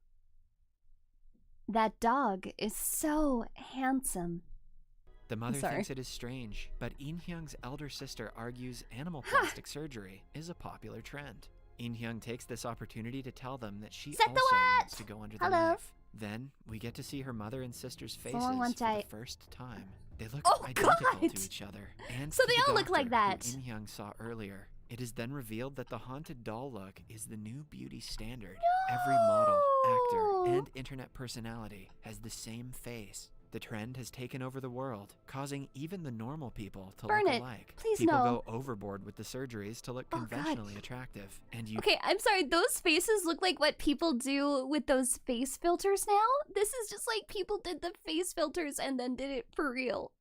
That dog is so handsome. The mother sorry. thinks it is strange, but In Hyung's elder sister argues animal plastic surgery is a popular trend. In Hyung takes this opportunity to tell them that she Set the also what? wants to go under the Hello. knife. Then we get to see her mother and sister's faces long for one the tight. first time. They look Oh, identical God! to each other, and So to they the all look like doctor that. who In Hyung saw earlier. It is then revealed that the haunted doll look is the new beauty standard. Every model, actor, No! and internet personality has the same face. The trend has taken over the world, causing even the normal people to Burn look it. alike. Please people no. go overboard with the surgeries to look Oh, God. conventionally attractive. And you Okay, I'm sorry, those faces look like what people do with those face filters now? This is just like people did the face filters and then did it for real.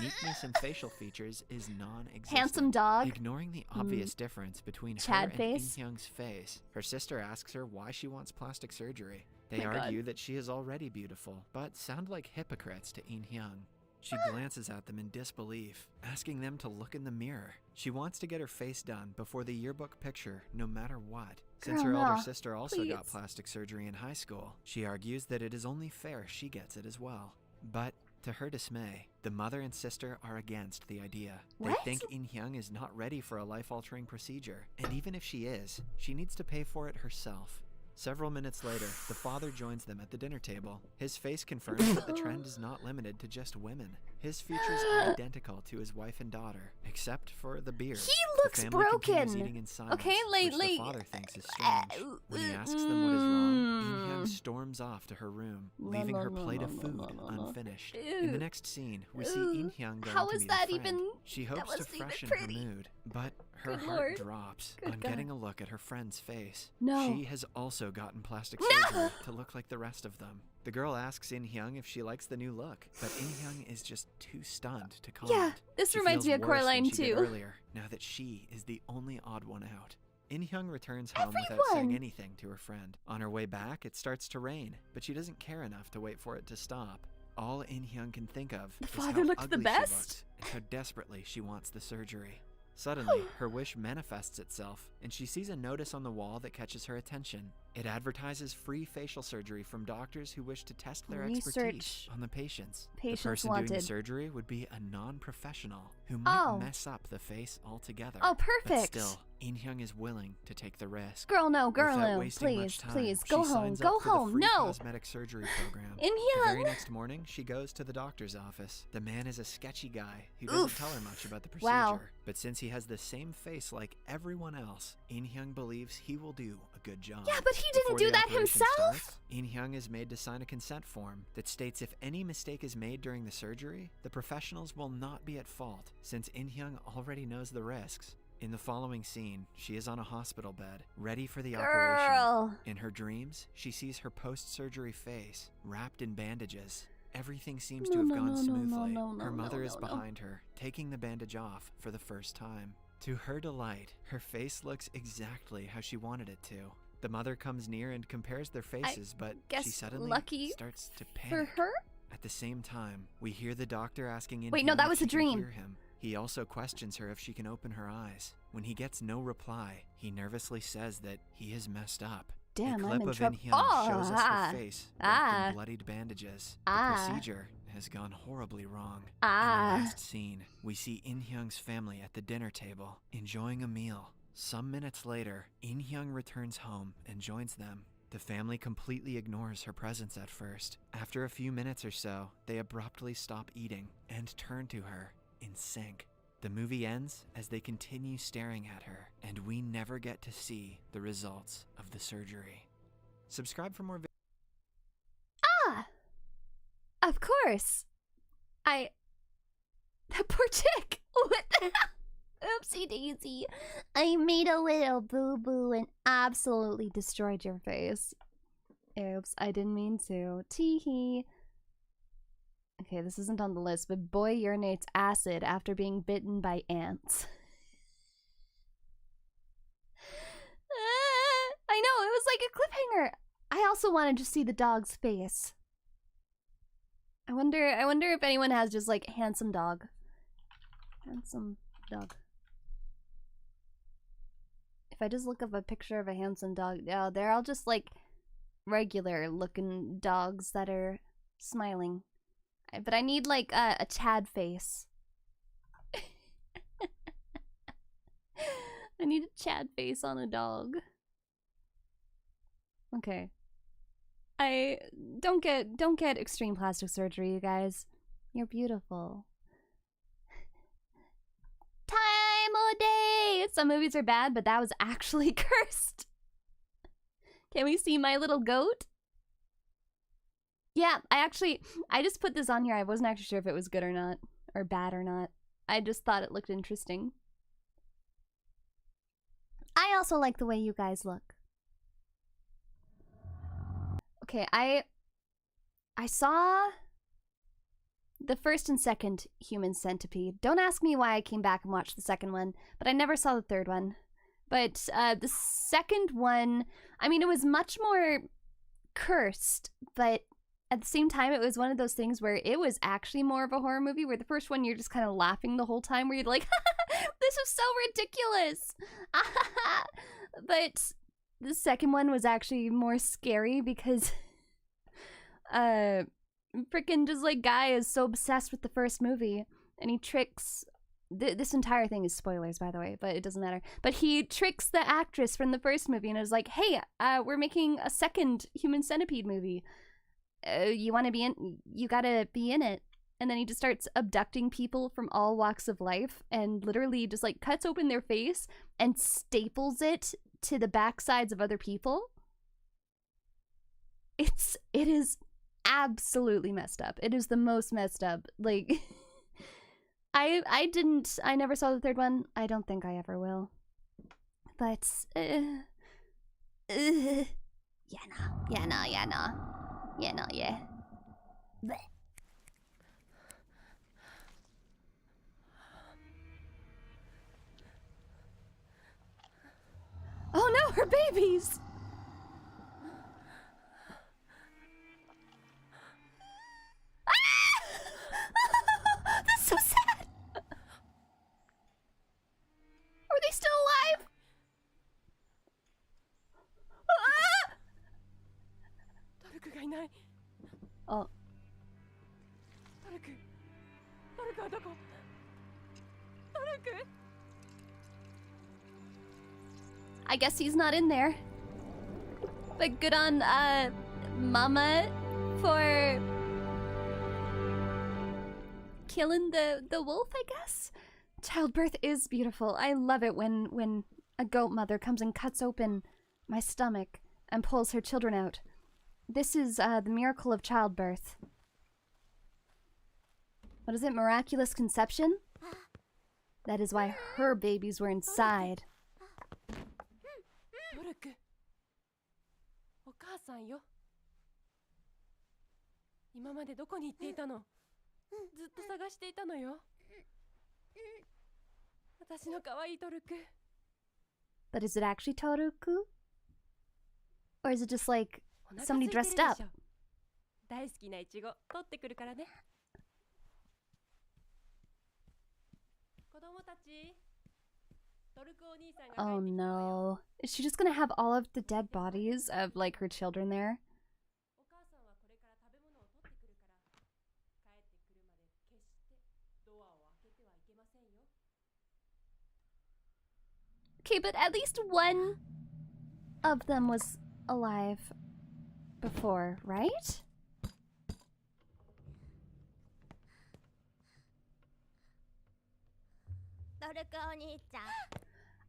neatness in facial features is non-existent. Handsome dog. Ignoring the obvious difference between Chad her face. and In Hyung's face, her sister asks her why she wants plastic surgery. They My God. argue that she is already beautiful, but sound like hypocrites to In Hyung. She glances at them in disbelief, asking them to look in the mirror. She wants to get her face done before the yearbook picture, no matter what. Since her Girl, elder no. sister also Please. got plastic surgery in high school, she argues that it is only fair she gets it as well. But to her dismay, the mother and sister are against the idea. What? They think In Hyung is not ready for a life-altering procedure, and even if she is, she needs to pay for it herself. Several minutes later, the father joins them at the dinner table. His face confirms that the trend is not limited to just women. His features are identical to his wife and daughter, except for the beard. He looks the family continues broken. eating in silence, Okay, which the father thinks is strange. When he asks them what is wrong, In Hyung storms off to her room, leaving her plate of food unfinished. In the next scene, we see In Hyung going How to is meet that a friend. even- She that hopes to wasn't even freshen her pretty. mood, but her Good heart Lord. drops Good on God. getting a look at her friend's face. No. She has also gotten plastic No! surgery to look like the rest of them. The girl asks In Hyung if she likes the new look, but In Hyung is just too stunned to comment. Yeah, this She reminds feels me of worse than Coraline she did too. earlier, now that she is the only odd one out. In Hyung returns home without saying Everyone! anything to her friend. On her way back, it starts to rain, but she doesn't care enough to wait for it to stop. All In Hyung can think of The is father how looked the ugly best? she looks and how desperately she wants the surgery. Suddenly, her wish manifests itself, and she sees a notice on the wall that catches her attention. It advertises free facial surgery from doctors who wish to test their expertise Research on the patients. patients the person doing wanted. the surgery would be a non-professional who might Oh. mess up the face altogether. Oh, But perfect. still, In Hyung is willing to take the risk. Girl, no, girl, Without no. wasting Please, much time, please, she go home, signs go up for the home. free No. cosmetic surgery program. In The very Hyung. next morning, she goes to the doctor's office. The man is a sketchy guy who doesn't Oof. tell her much about the procedure. Wow. But since he has the same face like everyone else, In Hyung believes he will do a good job. Yeah, but he didn't Before do the that operation himself. starts, In Hyung is made to sign a consent form that states if any mistake is made during the surgery, the professionals will not be at fault, since In Hyung already knows the risks. In the following scene, she is on a hospital bed, ready for the operation. Girl. In her dreams, she sees her post-surgery face, wrapped in bandages. Everything seems to have gone smoothly. Her mother is behind her, taking the bandage off for the first time. To her delight, her face looks exactly how she wanted it to. The mother comes near and compares their faces, but guess she suddenly lucky starts to panic. For her? At the same time, we hear the doctor asking In Wait, no, Hyun that if was she a can dream. hear him. He also questions her if she can open her eyes. When he gets no reply, he nervously says that he has messed up. Damn, a I'm clip in of trouble. In Hyun Oh, shows us her face wrapped in bloodied bandages. The Ah. procedure has gone horribly wrong. Ah. In the last scene, we see In Hyung's family at the dinner table, enjoying a meal. Some minutes later, In Hyung returns home and joins them. The family completely ignores her presence at first. After a few minutes or so, they abruptly stop eating and turn to her in sync. The movie ends as they continue staring at her, and we never get to see the results of the surgery. Subscribe for more videos. Ah! Of course. That poor chick. What the hell? Oopsie daisy. I made a little boo-boo and absolutely destroyed your face. Oops, I didn't mean to. Teehee. Okay, this isn't on the list, but boy urinates acid after being bitten by ants. I know, it was like a cliffhanger. I also wanted to see the dog's face. I wonder if anyone has just like handsome dog. Handsome dog. If I just look up a picture of a handsome dog, yeah, they're all just like regular looking dogs that are smiling. But I need like a Chad face. I need a Chad face on a dog. Okay. I don't get extreme plastic surgery, you guys. You're beautiful. Time of day. Some movies are bad, but that was actually cursed. Can we see my little goat? Yeah, I just put this on here. I wasn't actually sure if it was good or not, or bad or not. I just thought it looked interesting. I also like the way you guys look. Okay, I saw the first and second Human Centipede. Don't ask me why I came back and watched the second one, but I never saw the third one. But the second one, I mean, it was much more cursed, but at the same time, it was one of those things where it was actually more of a horror movie, where the first one, you're just kind of laughing the whole time, where you're like, this is so ridiculous. But the second one was actually more scary because freaking just like guy is so obsessed with the first movie, and he tricks this entire thing is spoilers, by the way, but it doesn't matter. But he tricks the actress from the first movie and is like, hey, we're making a second Human Centipede movie. You want to be in? You gotta be in it. And then he just starts abducting people from all walks of life and literally just like cuts open their face and staples it to the backsides of other people. It is absolutely messed up. It is the most messed up. Like, I never saw the third one. I don't think I ever will. But, yeah, yeah. Blech. Oh no, her babies! That's so sad! Are they still alive? Oh. I guess he's not in there. But good on, Mama for killing the wolf, I guess? Childbirth is beautiful. I love it when a goat mother comes and cuts open my stomach and pulls her children out. This is, the miracle of childbirth. What is it? Miraculous conception? That is why her babies were inside. But is it actually Toruku? Or is it just like somebody dressed up? Oh no. Is she just gonna have all of the dead bodies of like her children there? Okay, but at least one of them was alive before, right?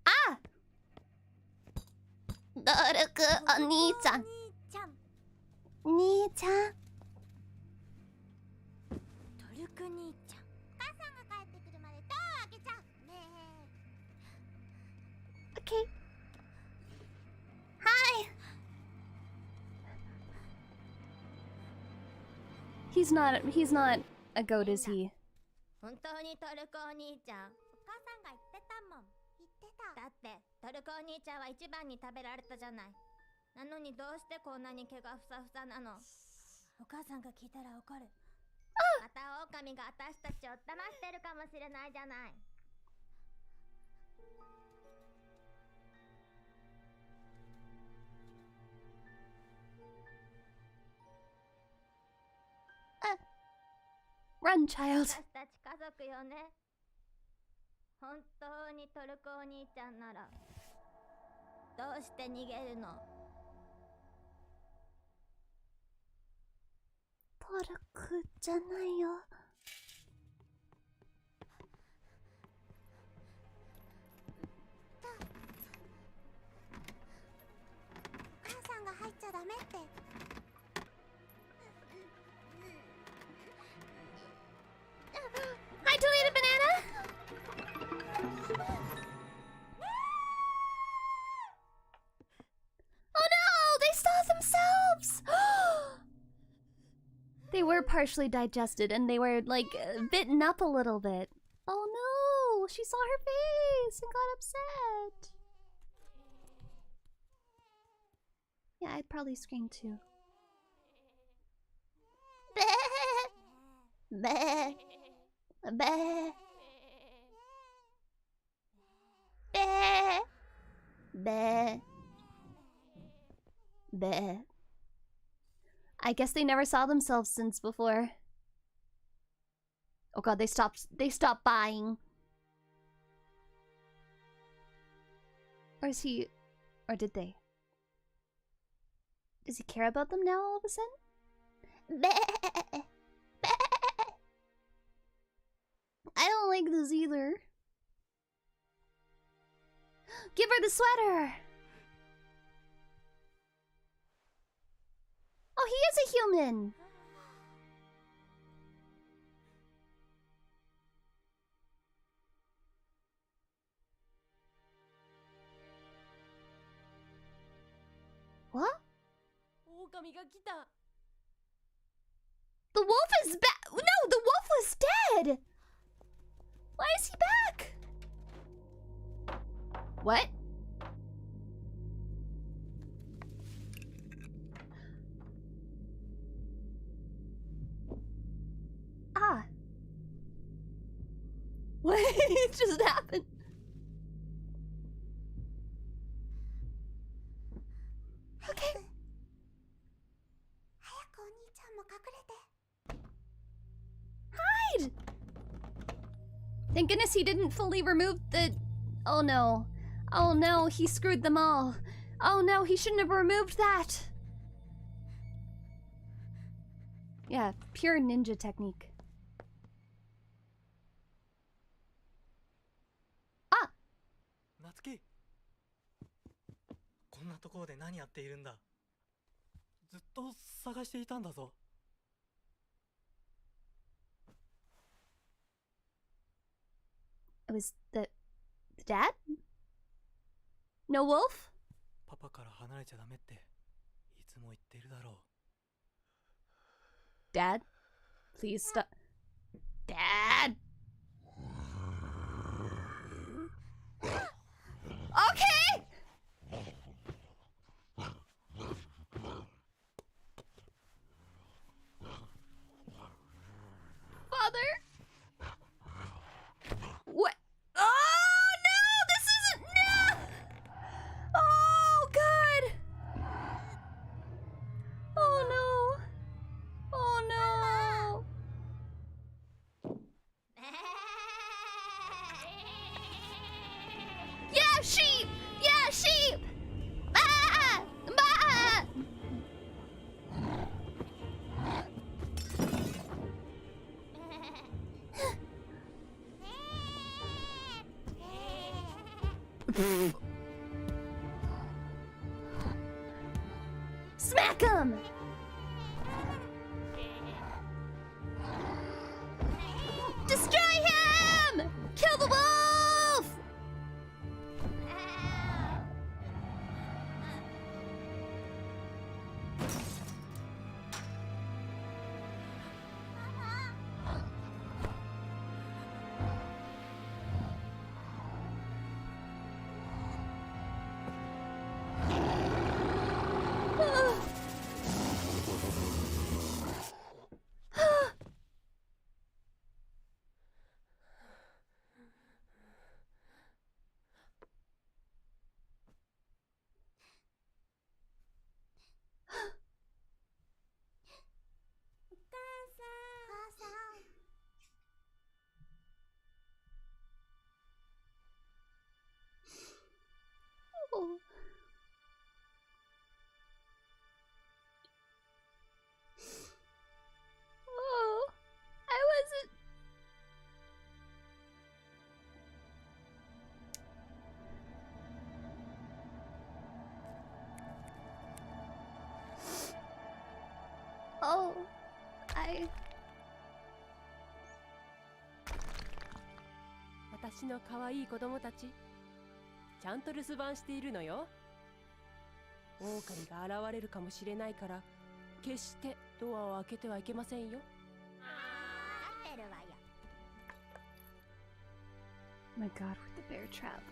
Ah! Doruku Oni-chan. Ni-chan. Okay. Hi. He's not a goat, is he? 本当にトルコお兄ちゃん、お母さんが言ってたもん。言ってた。だってトルコお兄ちゃんは一番に食べられたじゃない。なのにどうしてこんなに毛がふさふさなの？お母さんが聞いたら怒る。また狼が私たちを騙してるかもしれないじゃない。Run, child. 私たち家族よね。本当にトルコお兄ちゃんならどうして逃げるの？トルクじゃないよ。お母さんが入っちゃダメって。were partially digested and they were like bitten up a little bit. Oh no! She saw her face and got upset. Yeah, I'd probably scream too. Bleh. Bleh. Bleh. Bleh. Bleh. I guess they never saw themselves since before. Oh god, they stopped buying. Or is he, or did they? Does he care about them now all of a sudden? Bleh. Bleh. I don't like this either. Give her the sweater! Oh, he is a human! What? The wolf is back! No, the wolf was dead! Why is he back? What? Ah. What just happened? Okay. Hide! Thank goodness he didn't fully remove the... Oh no. Oh no, he screwed them all. Oh no, he shouldn't have removed that. Yeah, pure ninja technique. Ah! Natsuki! こんなところで何やっているんだ? ずっと探していたんだぞ. It was the dad? No wolf? パパから離れちゃダメっていつも言ってるだろう. Dad? Please stop. Dad! Okay! Father? What? Oh no! This isn't... No! Oh god! Oh no! Oh no! Yeah, sheep! Yeah, sheep! Ah! Ah! Smack him! Destroy him! Kill the wolf! Oh. Oh, I wasn't. Oh, I. 私の可愛い子供たち、ちゃんと留守番しているのよ。狼が現れるかもしれないから決してドアを開けてはいけませんよ。待ってるわよ。 My God, with the bear trap.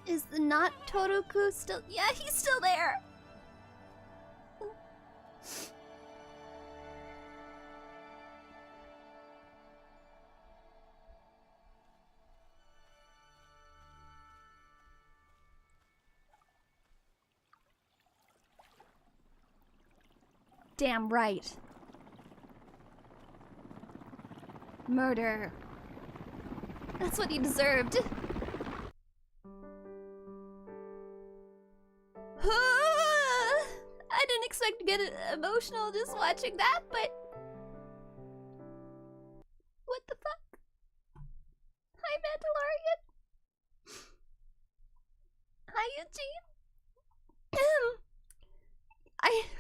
Is the not Toroku still? Yeah, he's still there. Damn right. Murder. That's what he deserved. I didn't expect to get emotional just watching that, but... What the fuck? Hi, Mandalorian. Hi, Eugene.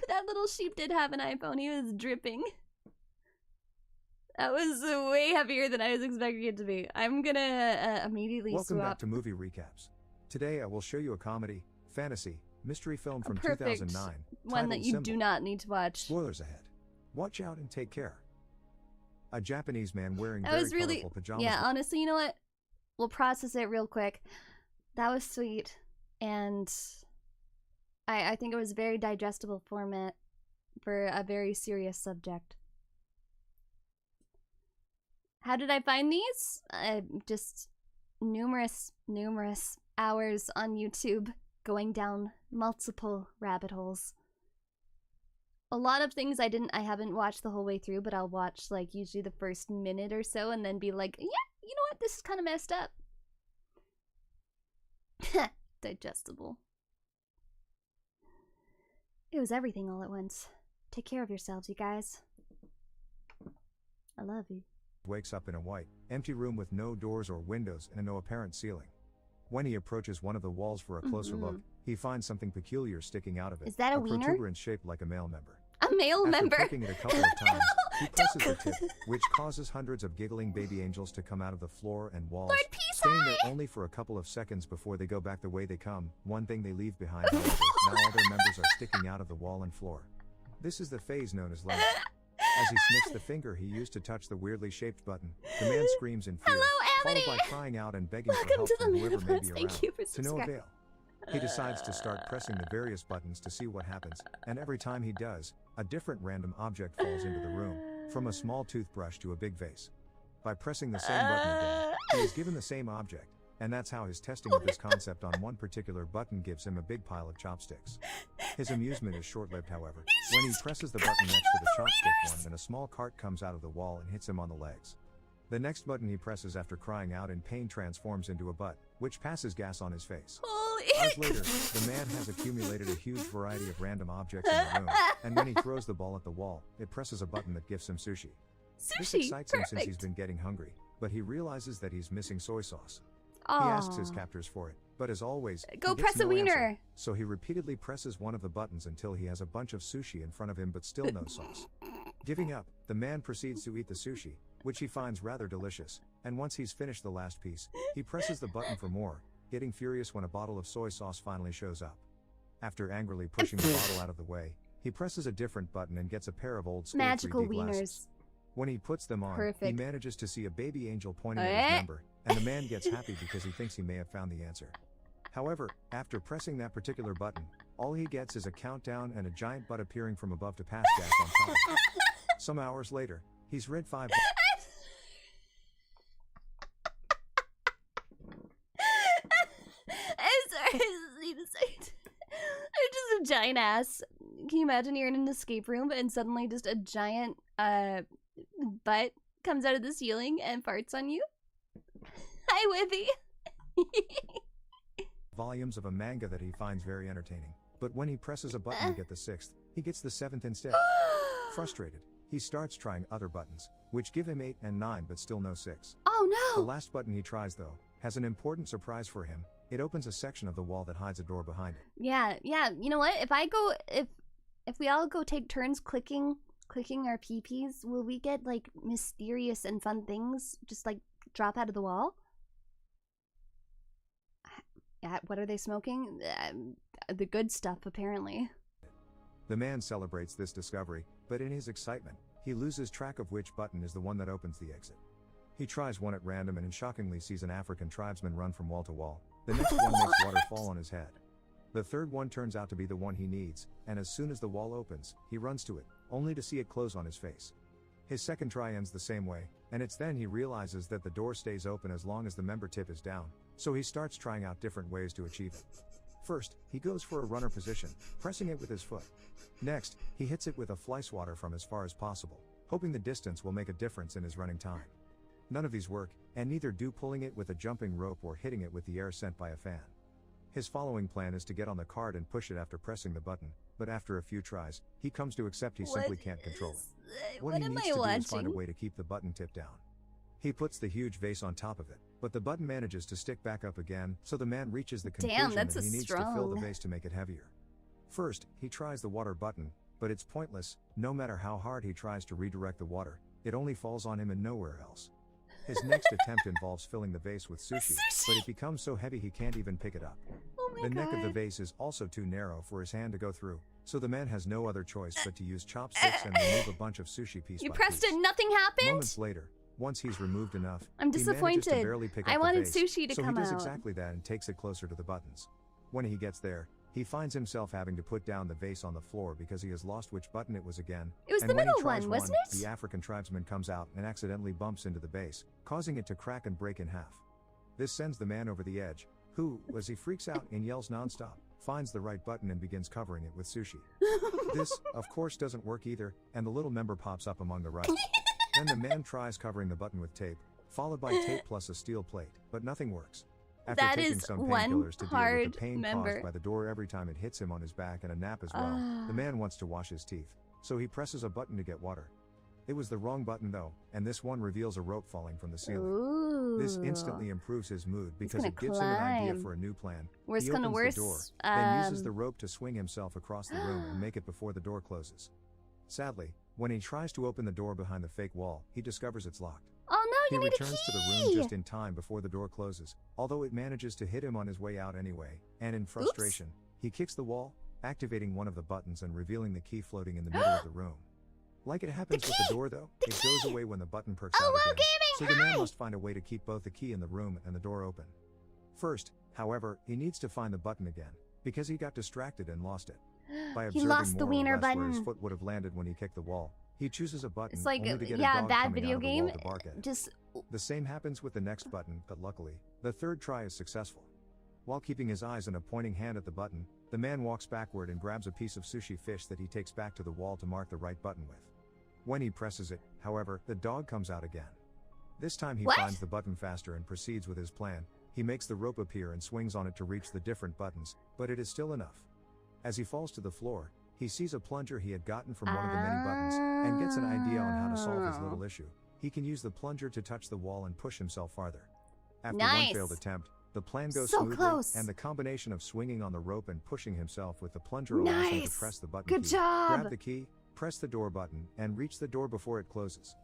That little sheep did have an iPhone. He was dripping. That was way heavier than I was expecting it to be. I'm gonna immediately Welcome swap. back to Movie Recaps. Today I will show you a comedy, fantasy, mystery film from Perfect 2009. one that titled you Symbol. do not need to watch. Spoilers ahead. Watch out and take care. A Japanese man wearing That very was really, colorful pajamas. yeah, honestly, you know what? We'll process it real quick. That was sweet, and I think it was a very digestible format for a very serious subject. How did I find these? Just numerous hours on YouTube going down multiple rabbit holes. A lot of things I haven't watched the whole way through, but I'll watch like usually the first minute or so and then be like, yeah, you know what? This is kind of messed up. Digestible. It was everything all at once. Take care of yourselves, you guys. I love you. Wakes up in a white, empty room with no doors or windows and no apparent ceiling. When he approaches one of the walls for a closer look, he finds something peculiar sticking out of it. Is that a wiener? Protuberance shaped like a male member. A male After member? poking it a couple of times, he presses the tip, which causes hundreds of giggling baby angels to come out of the floor and walls, Lord Peace, staying there only for a couple of seconds before they go back the way they come. One thing they leave behind, however, now all their members are sticking out of the wall and floor. This is the phase known as lemon. As he snicks the finger he used to touch the weirdly shaped button, the man screams in fear, followed by crying out and begging for help from whoever may be around. To no avail. He decides to start pressing the various buttons to see what happens, and every time he does, a different random object falls into the room, from a small toothbrush to a big vase. By pressing the same button again, he is given the same object, and that's how his testing of his concept on one particular button gives him a big pile of chopsticks. His amusement is short-lived, however. When he presses the button next to the chopstick one, then a small cart comes out of the wall and hits him on the legs. The next button he presses after crying out in pain transforms into a butt, which passes gas on his face. Hours later, the man has accumulated a huge variety of random objects in the room, and when he throws the ball at the wall, it presses a button that gives him sushi. This excites him since he's been getting hungry, but he realizes that he's missing soy sauce. He asks his captors for it, but as always, go he press gets a no wiener. Answer, so he repeatedly presses one of the buttons until he has a bunch of sushi in front of him but still no sauce. Giving up, the man proceeds to eat the sushi, which he finds rather delicious, and once he's finished the last piece, he presses the button for more, getting furious when a bottle of soy sauce finally shows up. After angrily pushing the bottle out of the way, he presses a different button and gets a pair of old school magical 3D wieners. Glasses. When he puts them on, Perfect. he manages to see a baby angel pointing at his member, and the man gets happy because he thinks he may have found the answer. However, after pressing that particular button, all he gets is a countdown and a giant butt appearing from above to pass gas on top of it. Some hours later, he's read 5 I'm sorry, I need to say it. There's just a giant ass. Can you imagine you're in an escape room and suddenly just a giant butt comes out of the ceiling and farts on you? Hi, Withy. volumes of a manga that he finds very entertaining. But when he presses a button to get the 6th, he gets the 7th instead. Frustrated, he starts trying other buttons, which give him 8 and 9 but still no 6. Oh no! The last button he tries, though, has an important surprise for him. It opens a section of the wall that hides a door behind it. Yeah, you know what? If we all go take turns clicking our PPs, will we get like mysterious and fun things just like drop out of the wall? What are they smoking? The good stuff, apparently. The man celebrates this discovery, but in his excitement, he loses track of which button is the one that opens the exit. He tries one at random and shockingly sees an African tribesman run from wall to wall. The next one makes water fall on his head. The third one turns out to be the one he needs, and as soon as the wall opens, he runs to it, only to see it close on his face. His second try ends the same way, and it's then he realizes that the door stays open as long as the member tip is down, so he starts trying out different ways to achieve it. First, he goes for a runner position, pressing it with his foot. Next, he hits it with a fly swatter from as far as possible, hoping the distance will make a difference in his running time. None of these work, and neither do pulling it with a jumping rope or hitting it with the air sent by a fan. His following plan is to get on the cart and push it after pressing the button, but after a few tries, he comes to accept he simply can't control it. What he needs to do is find a way to keep the button tipped down. He puts the huge vase on top of it, but the button manages to stick back up again, so the man reaches the conclusion that he needs to fill the vase to make it heavier. First, he tries the water button, but it's pointless. No matter how hard he tries to redirect the water, it only falls on him and nowhere else. His next attempt involves filling the vase with sushi, but it becomes so heavy he can't even pick it up. The neck of the vase is also too narrow for his hand to go through, so the man has no other choice but to use chopsticks and remove a bunch of sushi piece You by pressed piece. it, nothing happened? Moments later, once he's removed enough, I'm he manages to disappointed. barely pick up I wanted the vase, sushi to so come he does out. exactly that and takes it closer to the buttons. When he gets there, he finds himself having to put down the vase on the floor because he has lost which button it was again. It was and the when he middle tries one, wasn't it? The African tribesman comes out and accidentally bumps into the base, causing it to crack and break in half. This sends the man over the edge, who, as he freaks out and yells nonstop, finds the right button and begins covering it with sushi. This, of course, doesn't work either, and the little member pops up among the right. Then the man tries covering the button with tape, followed by tape plus a steel plate, but nothing works. After That taking is some one painkillers to deal with hard the pain member. caused by the door every time it hits him on his back and a nap as well, the man wants to wash his teeth, so he presses a button to get water. It was the wrong button though, and this one reveals a rope falling from the ceiling. Ooh. This instantly improves his mood because gonna it gives him an idea climb. for a new plan. Worse He gonna opens worse, the door, then uses the rope to swing himself across the room and make it before the door closes. Sadly, when he tries to open the door behind the fake wall, he discovers it's locked. Oh no, you He need a returns key! to the room just in time before the door closes, although it manages to hit him on his way out anyway, and in frustration, he kicks the wall, activating one of the buttons and revealing the key floating in the middle of the room. Like it happens with the door though, it goes away when the button perks out again, so the man must find a way to keep both the key in the room and the door open. First, however, he needs to find the button again, because he got distracted and lost it. By He observing lost the more or wiener less where his button. foot would have landed when he kicked the wall, he chooses a button It's like, only to get yeah, a dog bad coming video out of the game. wall to bark at it. Just The same happens with the next button, but luckily, the third try is successful. While keeping his eyes and a pointing hand at the button, the man walks backward and grabs a piece of sushi fish that he takes back to the wall to mark the right button with. When he presses it, however, the dog comes out again. This time he finds the button faster and proceeds with his plan. He makes the rope appear and swings on it to reach the different buttons, but it is still enough. As he falls to the floor, he sees a plunger he had gotten from one of the many buttons, and gets an idea on how to solve his little issue. He can use the plunger to touch the wall and push himself farther. After one failed attempt, the plan goes So smoothly, close. and the combination of swinging on the rope and pushing himself with the plunger allows him to press the button Good key, job. grab the key, press the door button, and reach the door before it closes.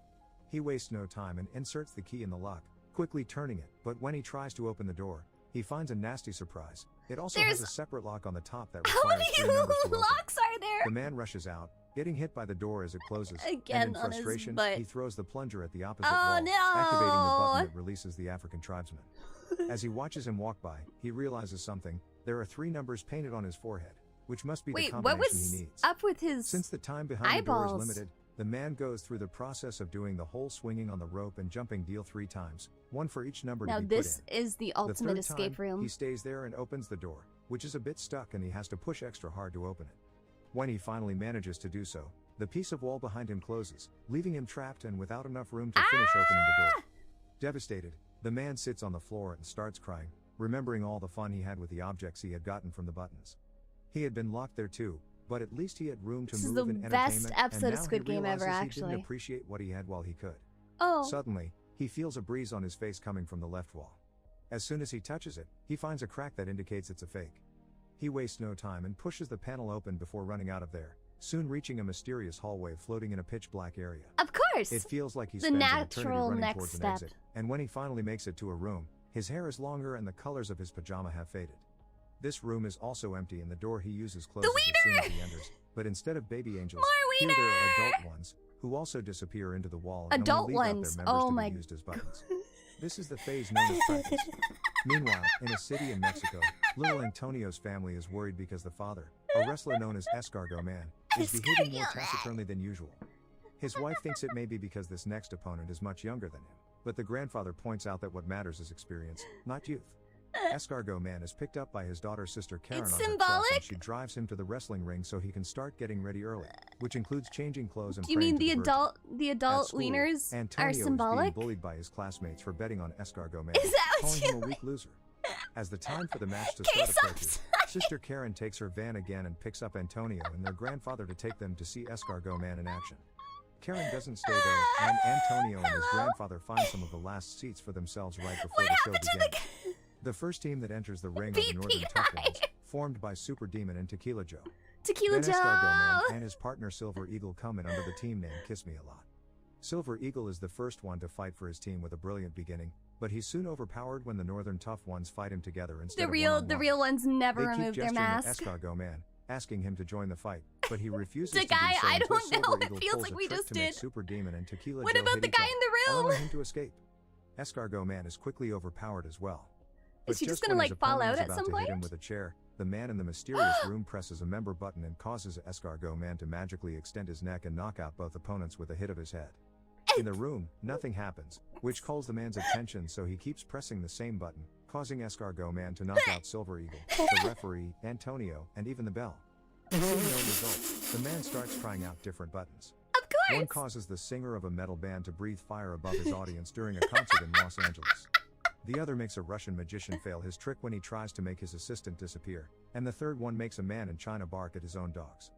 He wastes no time and inserts the key in the lock, quickly turning it, but when he tries to open the door, he finds a nasty surprise. It also has a separate lock on the top that how requires many 3 numbers to open. locks are there? The man rushes out, getting hit by the door as it closes, Again and in on his frustration, butt. he throws the plunger at the opposite Oh, wall, no. activating the button that releases the African tribesman. As he watches him walk by, he realizes something. There are 3 numbers painted on his forehead, which must be the Wait, what combination was he needs. up with his Since the time behind the door is eyeballs? limited, the man goes through the process of doing the whole swinging on the rope and jumping deal 3 times, one for each number Now to be this put in. is the The ultimate third escape time, room. He stays there and opens the door, which is a bit stuck and he has to push extra hard to open it. When he finally manages to do so, the piece of wall behind him closes, leaving him trapped and without enough room to finish opening the door. Devastated, the man sits on the floor and starts crying, remembering all the fun he had with the objects he had gotten from the buttons. He had been locked there too, but at least he had room to This is move the and best entertainment, episode and of now Squid he Game ever, realizes he actually. didn't appreciate what he had while he could. Oh. Suddenly, he feels a breeze on his face coming from the left wall. As soon as he touches it, he finds a crack that indicates it's a fake. He wastes no time and pushes the panel open before running out of there, soon reaching a mysterious hallway floating in a pitch-black area. Of course! It feels like he The spends an eternity natural running next towards an step. exit, and when he finally makes it to a room, his hair is longer and the colors of his pajama have faded. This room is also empty and the door he uses closes as soon as he enters. But instead of baby angels, here there are adult ones who also disappear into the wall and only leave out their members to be used as buttons. This is the phase known as practice. Meanwhile, in a city in Mexico, little Antonio's family is worried because the father, a wrestler known as Escargot Man, is behaving more taciturnly than usual. His wife thinks it may be because this next opponent is much younger than him, but the grandfather points out that what matters is experience, not youth. Escargot Man is picked up by his daughter's sister Karen on her cross, and she drives him to the wrestling ring so he can start getting ready early, which includes changing clothes and Do you mean the adult wieners are symbolic? Is being bullied by his classmates for betting on Escargot Man, Is that what calling him a weak loser. As the time for the match to start approaches, Sister Karen takes her van again and picks up Antonio and their grandfather to take them to see Escargot Man in action. Karen doesn't stay though, and Antonio and his grandfather find some of the last seats for themselves right before the show begins. The first team that enters the ring are the Northern Tough Ones, formed by Super Demon and Tequila Joe. Tequila then Joe! Escargot Man and his partner Silver Eagle come in under the team name Kiss Me A Lot. Silver Eagle is the first one to fight for his team with a brilliant beginning, but he's soon overpowered when the Northern Tough Ones fight him together instead of one-on-one. The real ones never they remove keep their mask. At Escargot Man, asking him to join the fight, but he refuses The to guy, do so I until don't know, Silver it Eagle feels pulls like a we trick just to make did. Super Demon and Tequila What Joe about hit the each guy other, in the room? allowing him to escape. Escargot Man is quickly overpowered as well. Is he just when gonna his like fall opponent out is at about some to point? hit him with a chair, the man in the mysterious room presses a member button and causes Escargot Man to magically extend his neck and knock out both opponents with a hit of his head. In the room, nothing happens, which calls the man's attention, so he keeps pressing the same button, causing Escargot Man to knock out Silver Eagle, the referee, Antonio, and even the bell. Seeing no result, the man starts trying out different buttons. Of course! One causes the singer of a metal band to breathe fire above his audience during a concert in Los Angeles. The other makes a Russian magician fail his trick when he tries to make his assistant disappear, and the third one makes a man in China bark at his own dogs.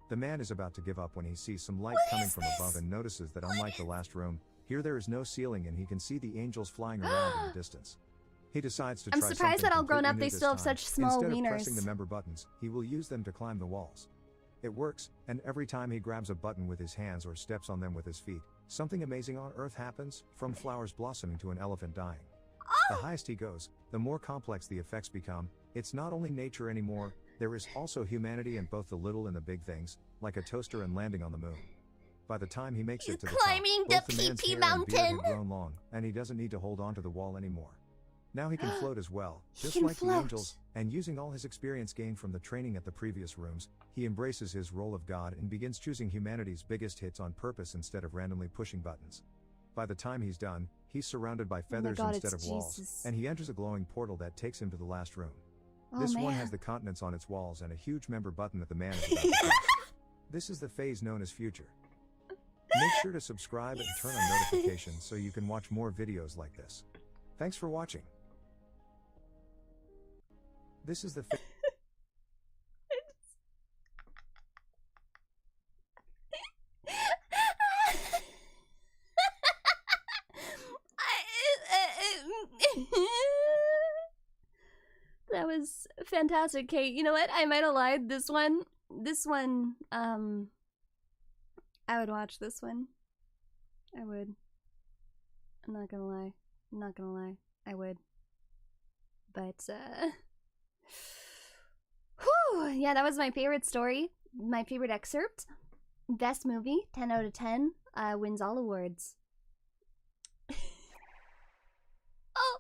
The man is about to give up when he sees some light coming from above and notices that unlike the last room, here there is no ceiling and he can see the angels flying around in the distance. He decides to try I'm surprised something that all grown up completely they new still have this time. such small Instead wieners. of pressing the member buttons, he will use them to climb the walls. It works, and every time he grabs a button with his hands or steps on them with his feet, something amazing on Earth happens, from flowers blossoming to an elephant dying. The highest he goes, the more complex the effects become. It's not only nature anymore, there is also humanity in both the little and the big things, like a toaster and landing on the moon. By the time he makes it to the top, Climbing both the the man's PP hair and mountain. beard have grown long, and he doesn't need to hold on to the wall anymore. Now he can float as well, He just can like the float. angels, and using all his experience gained from the training at the previous rooms, he embraces his role of God and begins choosing humanity's biggest hits on purpose instead of randomly pushing buttons. By the time he's done, he's surrounded by feathers God, instead of it's walls, Jesus. and he enters a glowing portal that takes him to the last room. Oh, This one man. has the continents on its walls and a huge member button that the man is about to press. This is the phase known as future. Make sure to subscribe and turn on notifications so you can watch more videos like this. Thanks for watching. This is the That was fantastic, Kate. You know what? I might have lied. This one, I would watch this one. I would. I'm not gonna lie. I would. But, whew, yeah, that was my favorite story. My favorite excerpt. Best movie, 10 out of 10. Wins all awards. Oh,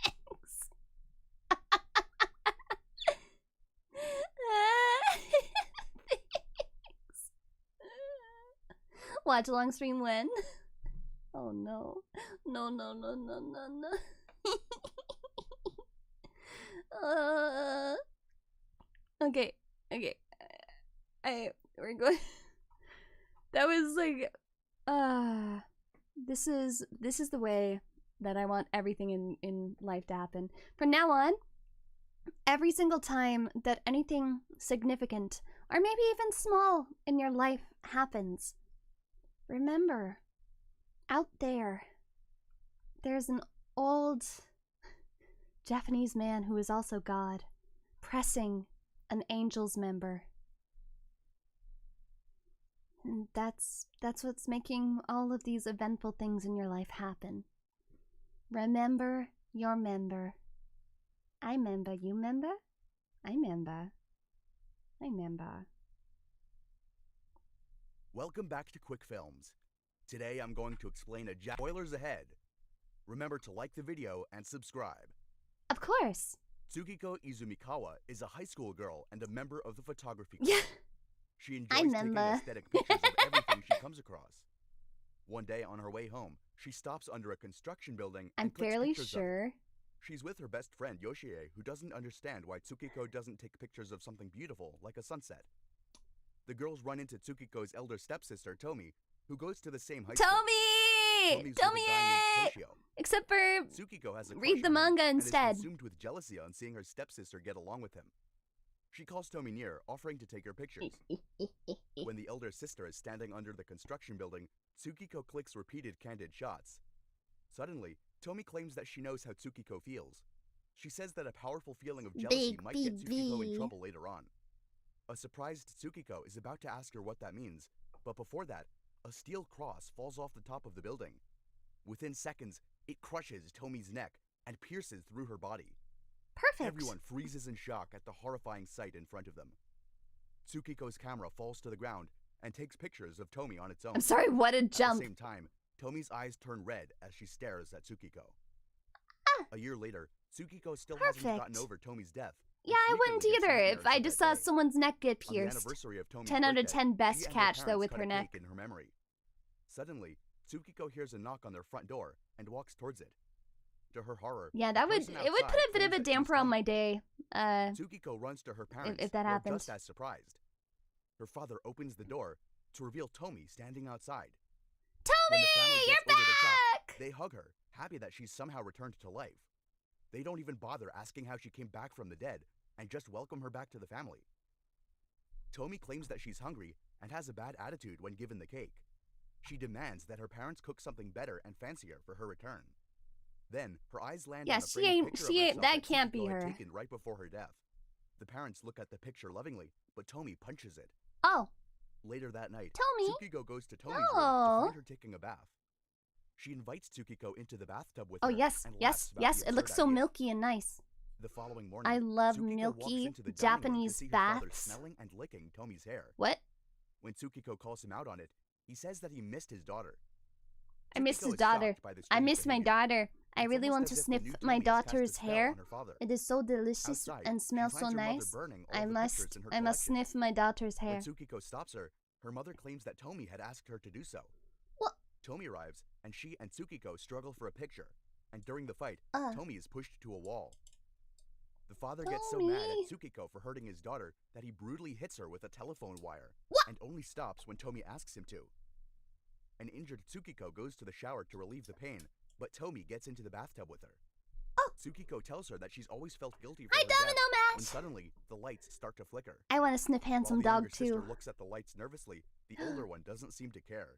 thanks. Thanks. Watch along stream when? Oh no. No. Okay. We're going. That was like, this is the way that I want everything in life to happen. From now on, every single time that anything significant, or maybe even small in your life happens, remember, out there's an old Japanese man who is also God, pressing an angel's member. And that's what's making all of these eventful things in your life happen. Remember your member. I member, you member? I remember. I remember. Welcome back to Quick Films. Today I'm going to explain spoilers ahead. Remember to like the video and subscribe. Of course. Tsukiko Izumikawa is a high school girl and a member of the photography club. Yeah. She enjoys taking aesthetic pictures of everything she comes across. One day on her way home, she stops under a construction building and clicks fairly pictures sure. of it. She's with her best friend Yoshie, who doesn't understand why Tsukiko doesn't take pictures of something beautiful like a sunset. The girls run into Tsukiko's elder stepsister Tomi, who goes to the same high school. Tomi! Except for Tsukiko has a read the manga instead. And is consumed with jealousy on seeing her stepsister get along with him. She calls Tomi near, offering to take her pictures. When the elder sister is standing under the construction building, Tsukiko clicks repeated candid shots. Suddenly, Tomi claims that she knows how Tsukiko feels. She says that a powerful feeling of jealousy might get Tsukiko in trouble later on. A surprised Tsukiko is about to ask her what that means, but before that, a steel cross falls off the top of the building. Within seconds, it crushes Tomi's neck and pierces through her body. Perfect. Everyone freezes in shock at the horrifying sight in front of them. Tsukiko's camera falls to the ground and takes pictures of Tomi on its own. I'm sorry, what a jump. At the same time, Tomi's eyes turn red as she stares at Tsukiko. A year later, Tsukiko still hasn't gotten over Tomi's death. Yeah, I wouldn't either if I just saw someone's neck get pierced. 10 out of 10 best catch, though, with her neck. In her memory. Suddenly, Tsukiko hears a knock on their front door and walks towards it. To her horror, yeah, it would put a bit of a damper on my day. Tsukiko runs to her parents, if that happened. Just as surprised. Her father opens the door to reveal Tomi standing outside. Tomi, you're back! They hug her, happy that she's somehow returned to life. They don't even bother asking how she came back from the dead, and just welcome her back to the family. Tomi claims that she's hungry and has a bad attitude when given the cake. She demands that her parents cook something better and fancier for her return. Then, her eyes land on a framed picture of herself that can't be her. Taken right before her death. The parents look at the picture lovingly, but Tomi punches it. Oh. Later that night, Tomi? Tsukiko goes to Tomi's room to find her taking a bath. She invites Tsukiko into the bathtub with her. Oh, yes, it looks so milky and nice. The following morning, I love Tsukiko milky the Japanese baths. Smelling and licking Tomi's hair. What? When Tsukiko calls him out on it, he says that he missed his daughter. I missed his daughter. I miss my daughter. I really want to sniff my daughter's hair. It is so delicious and smells so nice. I must sniff my daughter's hair. When Tsukiko stops her, her mother claims that Tomi had asked her to do so. What? Tomi arrives, and she and Tsukiko struggle for a picture. And during the fight, Tomi is pushed to a wall. The father gets so mad at Tsukiko for hurting his daughter that he brutally hits her with a telephone wire. And only stops when Tomi asks him to. An injured Tsukiko goes to the shower to relieve the pain, but Tomi gets into the bathtub with her. Tsukiko tells her that she's always felt guilty for her death, when suddenly the lights start to flicker. I want to sniff handsome dog too. While the younger sister looks at the lights nervously, the older one doesn't seem to care.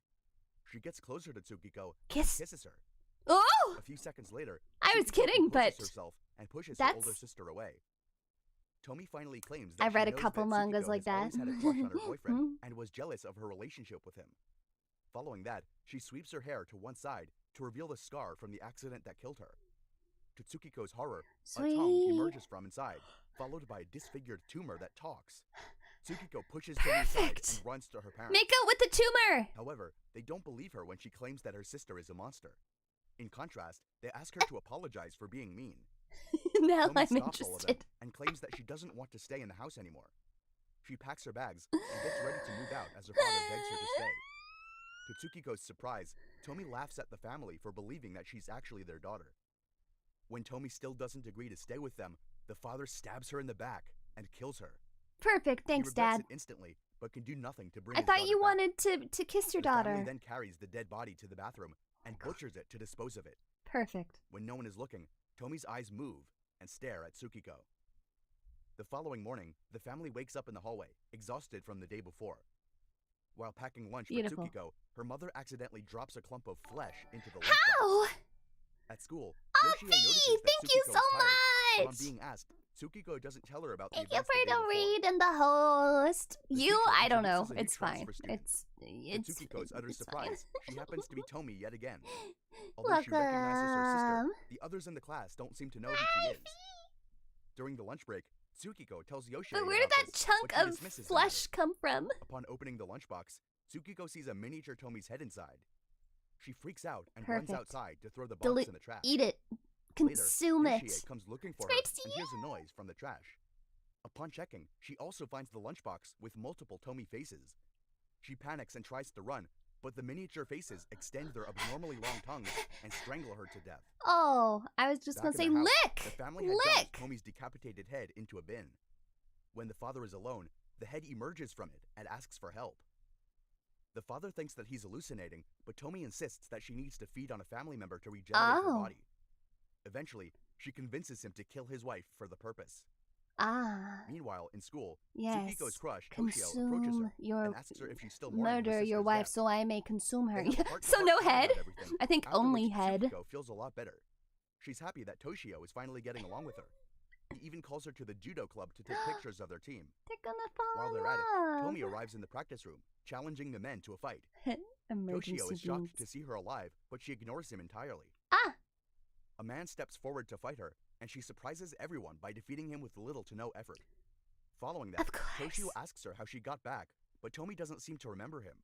She gets closer to Tsukiko and kisses her. Oh! A few seconds later, I was kidding, but herself and pushes her older sister away. Tomi finally claims that I've read a knows couple that mangas Tsukiko like has that. always had a crush on her boyfriend and was jealous of her relationship with him. Following that, she sweeps her hair to one side to reveal the scar from the accident that killed her. To Tsukiko's horror, a tongue emerges from inside, followed by a disfigured tumor that talks. Tsukiko pushes Tomi aside and runs to her parents. Make out with the tumor! However, they don't believe her when she claims that her sister is a monster. In contrast, they ask her to apologize for being mean. Now Tomi I'm stops all of them interested. and claims that she doesn't want to stay in the house anymore. She packs her bags and gets ready to move out as her father begs her to stay. To Tsukiko's surprise, Tomi laughs at the family for believing that she's actually their daughter. When Tomi still doesn't agree to stay with them, the father stabs her in the back and kills her. Perfect, thanks, he regrets Dad. it instantly, but can do nothing to bring I his thought daughter you back. wanted to kiss your daughter. The family then carries the dead body to the bathroom and butchers it to dispose of it. Perfect. When no one is looking, Tomi's eyes move and stare at Tsukiko. The following morning, the family wakes up in the hallway, exhausted from the day before. While packing lunch for Tsukiko, her mother accidentally drops a clump of flesh into the lunchbox. How? At school, Oh, Yoshie notices that thank you Tsukiko so is tired, much! but on being asked, Tsukiko doesn't tell her about the Thank you events for the day the before. read and the host. The I don't know. introduces a new It's fine. transfer student. It's To Tsukiko's utter surprise, she happens to be Tomi yet again. Although Welcome. she recognizes her sister, the others in the class don't seem to know who she is. During the lunch break, Tsukiko tells Yoshie But where did about that this, chunk but she of dismisses the flesh matter. come from? Upon opening the lunchbox, Tsukiko sees a miniature Tomi's head inside. She freaks out and Perfect. runs outside to throw the box in the trash. Eat it. Consume Later, it. Yoshie comes looking for It's her great to see and hears a noise from the trash. Upon checking, she also finds the lunchbox with multiple Tomi faces. She panics and tries to run, but the miniature faces extend their abnormally long tongues and strangle her to death. Oh, I was just Back gonna say in the house, lick! The family had dumped Lick! Tomi's decapitated head into a bin. When the father is alone, the head emerges from it and asks for help. The father thinks that he's hallucinating, but Tomi insists that she needs to feed on a family member to regenerate her body. Eventually, she convinces him to kill his wife for the purpose. Meanwhile, in school, Tsukiko's crush, Toshio, approaches her and asks her if she's still mourning her murder sister's your wife death. so I may consume her. They have a heart-to-heart So no chat head? about everything, I think after only which head. Tsukiko feels a lot better. She's happy that Toshio is finally getting along with her. He even calls her to the judo club to take pictures of their team. They're gonna fall While in they're at it, love. Tomi arrives in the practice room, challenging the men to a fight. Emergency Toshio is shocked beams. to see her alive, but she ignores him entirely. A man steps forward to fight her, and she surprises everyone by defeating him with little to no effort. Following that, Toshio asks her how she got back, but Tomi doesn't seem to remember him.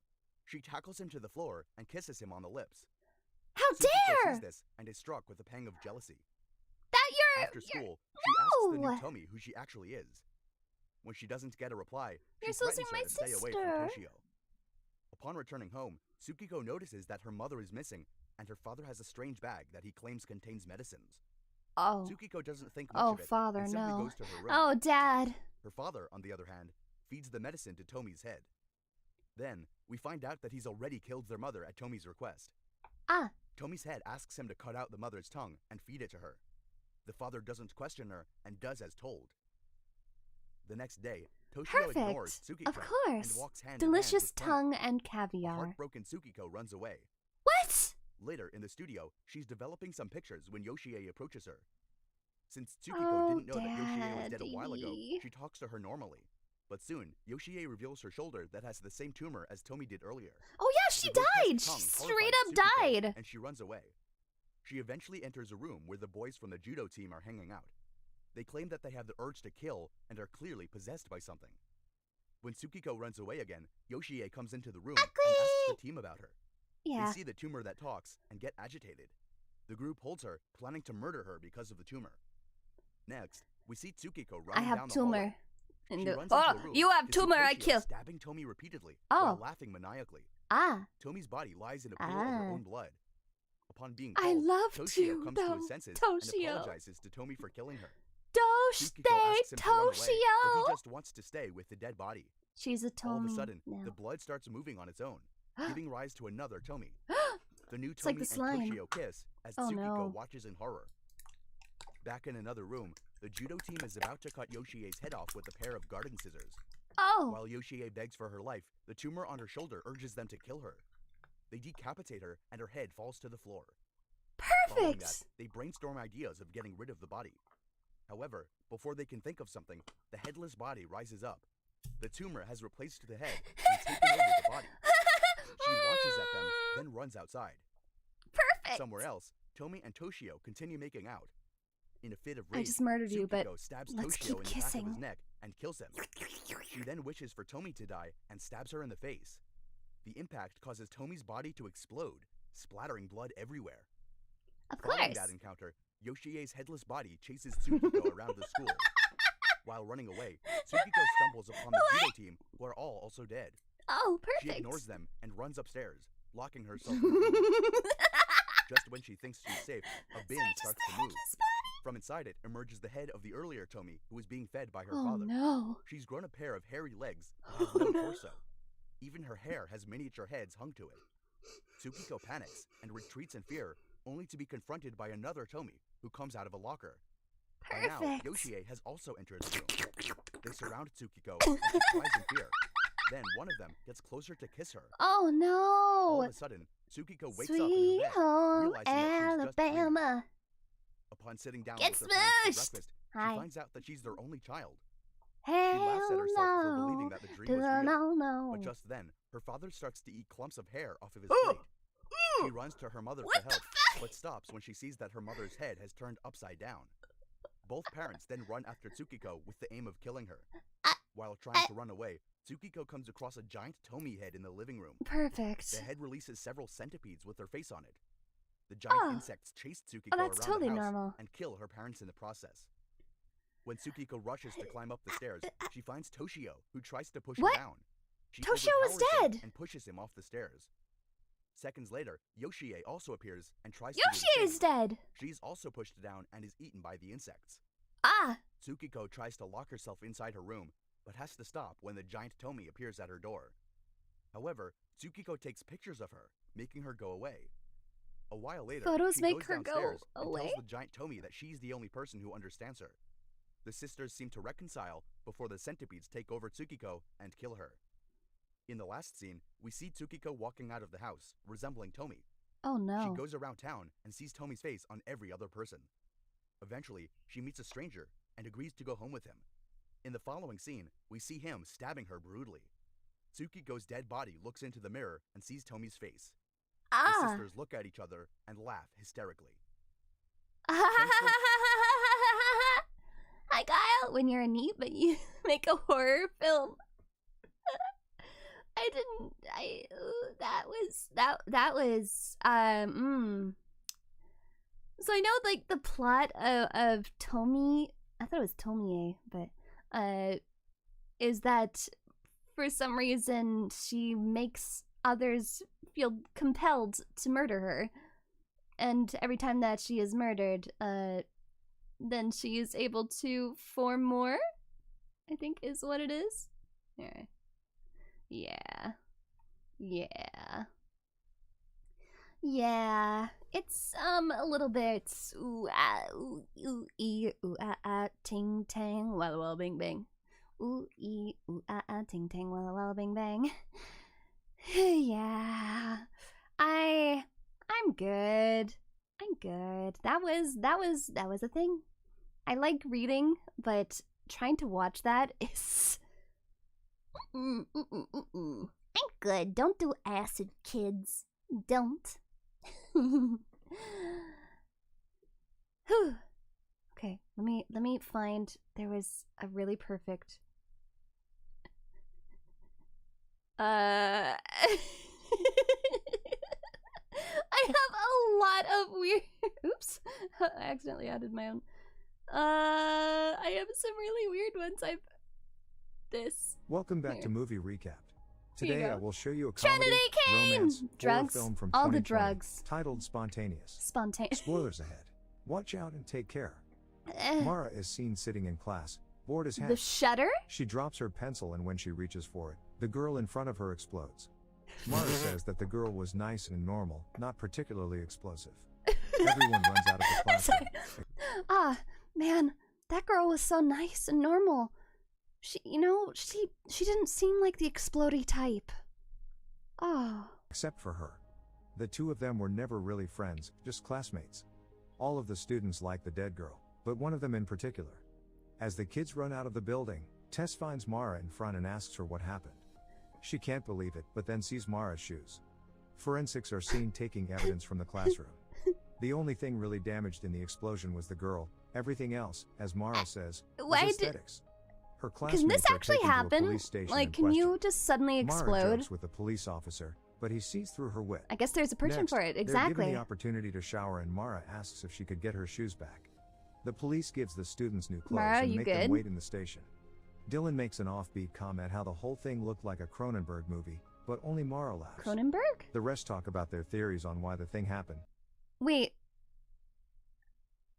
She tackles him to the floor and kisses him on the lips. How Tsukiko dare! sees this and is struck with a pang of jealousy. That you're... After school, she asks the new Tomi who she actually is. When she doesn't get a reply, she threatens her to stay away from Toshio. Upon returning home, Tsukiko notices that her mother is missing, and her father has a strange bag that he claims contains medicines. Tsukiko doesn't think much of it father, and simply no. goes to her room. Oh, Dad. Her father, on the other hand, feeds the medicine to Tomi's head. Then, we find out that he's already killed their mother at Tomi's request. Tomi's head asks him to cut out the mother's tongue and feed it to her. The father doesn't question her and does as told. The next day, Toshio ignores Perfect. Tsukiko Of course. and walks hand Delicious in hand with Tomi. tongue and caviar. Heartbroken Tsukiko runs away. What? Later in the studio, she's developing some pictures when Yoshie approaches her. Since Tsukiko didn't know that Yoshie was dead a while ago, she talks to her normally. But soon, Yoshie reveals her shoulder that has the same tumor as Tomi did earlier. Oh yeah, she died! She straight up died! And she runs away. She eventually enters a room where the boys from the judo team are hanging out. They claim that they have the urge to kill and are clearly possessed by something. When Tsukiko runs away again, Yoshie comes into the room and asks the team about her. They see the tumor that talks and get agitated. The group holds her, planning to murder her because of the tumor. Next, we see Tsukiko running down the hallway. She runs into the room you have to see tumor, I Toshio kill. stabbing Tomi repeatedly while laughing maniacally. Tomi's body lies in a pool of her own blood. Upon being I called, love Toshio comes to though. his senses Toshio. and apologizes to Tomi for killing her. Tsukiko asks him to run away, but Toshio! he just wants to stay with the dead body. She's a Tomi. All of a sudden, now. the blood starts moving on its own, giving rise to another Tomi. The new It's like Tomi the slime. and Toshio kiss as Oh, Tsukiko no. watches in horror. Back in another room, the judo team is about to cut Yoshie's head off with a pair of garden scissors. While Yoshie begs for her life, the tumor on her shoulder urges them to kill her. They decapitate her, and her head falls to the floor. Following that, Perfect! they brainstorm ideas of getting rid of the body. However, before they can think of something, the headless body rises up. The tumor has replaced the head and taken over the body. She launches at them, then runs outside. Perfect! Somewhere else, Tomi and Toshio continue making out. In a fit of rage, I just murdered you, but Tsukiko stabs let's Toshio keep in the back of kissing. his neck and kills him. She then wishes for Tomi to die and stabs her in the face. The impact causes Tomi's body to explode, splattering blood everywhere. Following that encounter, Yoshie's headless body chases Tsukiko around the school. While running away, Tsukiko stumbles upon the judo team, who are all also dead. Oh, perfect! She ignores them and runs upstairs, locking herself in the room. Just when she thinks she's safe, a bin starts to move. From inside it emerges the head of the earlier Tomi, who was being fed by her father. No. She's grown a pair of hairy legs, but has no torso. Even her hair has miniature heads hung to it. Tsukiko panics and retreats in fear, only to be confronted by another Tomi, who comes out of a locker. By now, Yoshie has also entered the room. They surround Tsukiko and she cries in fear. Then one of them gets closer to kiss her. Oh no! All of a sudden, Tsukiko wakes up in Sweet her bed, home realizing that she's just dreaming. Alabama. Upon sitting down Get with her parents for smooshed! breakfast, Hi. she finds out that she's their only child. Hell She laughs at herself for no. believing that the dream was real. No. But just then, her father starts to eat clumps of hair off of his plate. She runs to her mother for help, but stops when she sees that her mother's head has turned upside down. Both parents then run after Tsukiko with the aim of killing her. While trying to run away, Tsukiko comes across a giant Tomy head in the living room. Perfect. The head releases several centipedes with her face on it. The giant insects chase Tsukiko around totally the house normal. and kill her parents in the process. When Tsukiko rushes to climb up the stairs, she finds Toshio, who tries to push her down. She Toshio was overpowers him dead! And pushes him off the stairs. Seconds later, Yoshie also appears and tries to Yoshie is dead! She's also pushed down and is eaten by the insects. Tsukiko tries to lock herself inside her room, but has to stop when the giant Tomy appears at her door. However, Tsukiko takes pictures of her, making her go away. A while later, she make goes her go downstairs away? and tells the giant Tomy that she's the only person who understands her. The sisters seem to reconcile before the centipedes take over Tsukiko and kill her. In the last scene, we see Tsukiko walking out of the house, resembling Tomy. Oh no. She goes around town and sees Tomy's face on every other person. Eventually, she meets a stranger and agrees to go home with him. In the following scene, we see him stabbing her brutally. Tsukiko's dead body looks into the mirror and sees Tomy's face. The sisters look at each other and laugh hysterically. Hi Kyle, when you're a neat but you make a horror film. That was So I know like the plot of Tomy, I thought it was Tomie, but is that for some reason she makes others feel compelled to murder her. And every time that she is murdered, then she is able to form more, I think is what it is. Yeah. It's a little bit ting tang walla walla bing bang. Ting tang walla walla bing bang. Yeah. I'm good. That was a thing. I like reading, but trying to watch that is I'm good. Don't do acid, kids. Don't. Okay, let me find. There was a really perfect I have a lot of weird oops. I accidentally added my own. I have some really weird ones. Welcome back to Movie Recap. Today I will show you a Trinity comedy, Kane! romance, Drugs, horror film from all the 2020 drugs. titled Spontaneous. Spontaneous. Spoilers ahead. Watch out and take care. Mara is seen sitting in class, bored as heck. The shutter? She drops her pencil and when she reaches for it, the girl in front of her explodes. Mara says that the girl was nice and normal, not particularly explosive. Everyone runs out of the classroom. Man, that girl was so nice and normal. She didn't seem like the explodey type. Except for her. The two of them were never really friends, just classmates. All of the students like the dead girl, but one of them in particular. As the kids run out of the building, Tess finds Mara in front and asks her what happened. She can't believe it, but then sees Mara's shoes. Forensics are seen taking evidence from the classroom. The only thing really damaged in the explosion was the girl. Everything else, as Mara says, was aesthetics. Her classmates can this actually are taken to a happen? police station Like, and can you questioned. just suddenly Mara explode? jokes with the police officer, but he sees through her wit. I guess there's a person Next, for it. they're Exactly. given the opportunity to shower and Mara asks if she could get her shoes back. The police gives the students new clothes Mara, and you make good? them wait in the station. Dylan makes an offbeat comment how the whole thing looked like a Cronenberg movie, but only Mara laughs. Cronenberg? The rest talk about their theories on why the thing happened. Wait.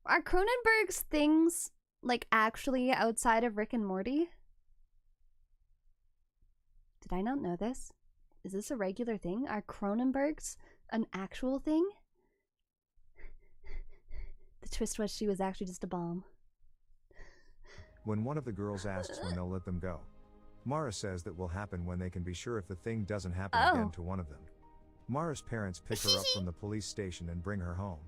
Are Cronenberg's things, like, actually outside of Rick and Morty? Did I not know this? Is this a regular thing? Are Cronenberg's an actual thing? The twist was she was actually just a bomb. When one of the girls asks when they'll let them go, Mara says that will happen when they can be sure if the thing doesn't happen again to one of them. Mara's parents pick her up from the police station and bring her home.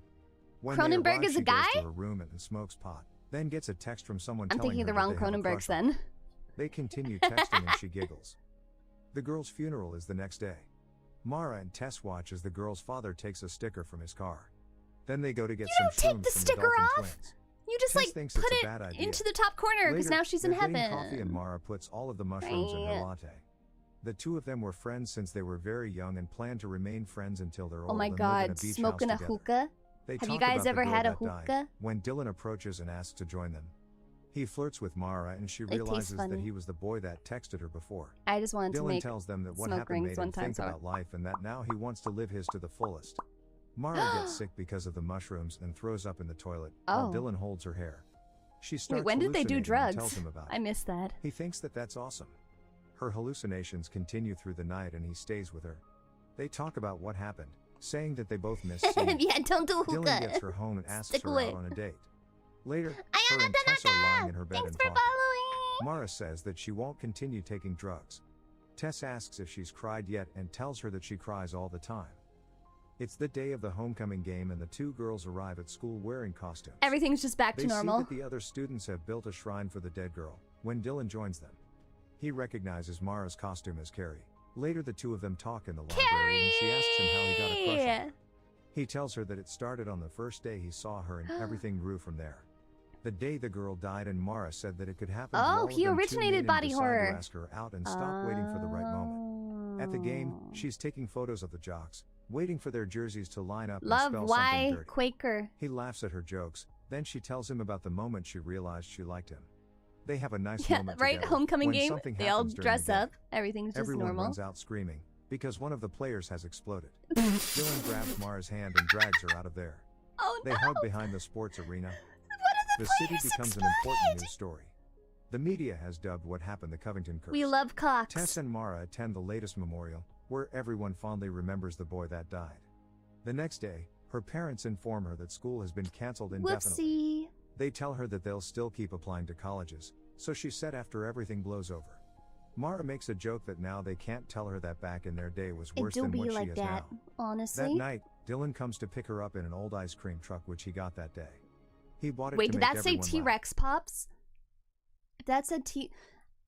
When Cronenberg they arrive, is a she guy? goes to her room and smokes pot, then gets a text from someone I'm telling thinking her of the wrong that they have a Cronenbergs crush on her. then. They continue texting and she giggles. The girl's funeral is the next day. Mara and Tess watch as the girl's father takes a sticker from his car. Then they go to get some You don't take shrooms the from sticker Dolphin off! Twins. You just just like put it into the top corner because now she's in heaven. Coffee and Mara puts all of the mushrooms in her latte. The two of them were friends since they were very young and plan to remain friends until they're old. Oh my god, smoking a hookah? Have you guys ever had a hookah? When Dylan approaches and asks to join them, he flirts with Mara and she realizes that he was the boy that texted her before. I just wanted to make Dylan tells them that what happened made him think about life and that now he wants to live his to the fullest. Mara gets sick because of the mushrooms and throws up in the toilet while Dylan holds her hair. She starts Wait, when did they do drugs? Tells him about I missed that. He thinks that that's awesome. Her hallucinations continue through the night and he stays with her. They talk about what happened, saying that they both missed seeing. Yeah, don't do hookah. Dylan gets her home and asks her out on a date. Later, her and Tess are lying in her bed and talking. Mara says that she won't continue taking drugs. Tess asks if she's cried yet and tells her that she cries all the time. It's the day of the homecoming game and the two girls arrive at school wearing costumes. Everything's just back to normal. They see that the other students have built a shrine for the dead girl when Dylan joins them. He recognizes Mara's costume as Carrie. Later the two of them talk in the library and she asks him how he got a crush on her. He tells her that it started on the first day he saw her and everything grew from there. The day the girl died and Mara said that it could happen to all of them. He originated body horror. To ask her out and stop waiting for the right moment. At the game, she's taking photos of the jocks, waiting for their jerseys to line up and spell something dirty. Quaker. He laughs at her jokes, then she tells him about the moment she realized she liked him. They have a nice moment together. Homecoming game. They all dress up. Everything's just Everyone normal. runs out screaming because one of the players has exploded. Dylan grabs Mara's hand and drags her out of there. They hug behind the sports arena. The city becomes an important news story. The media has dubbed what happened the Covington curse. We love cocks. Tess and Mara attend the latest memorial, where everyone fondly remembers the boy that died. The next day, her parents inform her that school has been canceled indefinitely. Whoopsie. They tell her that they'll still keep applying to colleges, so she's set after everything blows over. Mara makes a joke that now they can't tell her that back in their day was worse than what she is now. Honestly. That night, Dylan comes to pick her up in an old ice cream truck which he got that day. He bought it Wait, to did make that say everyone T-Rex Pops? If that said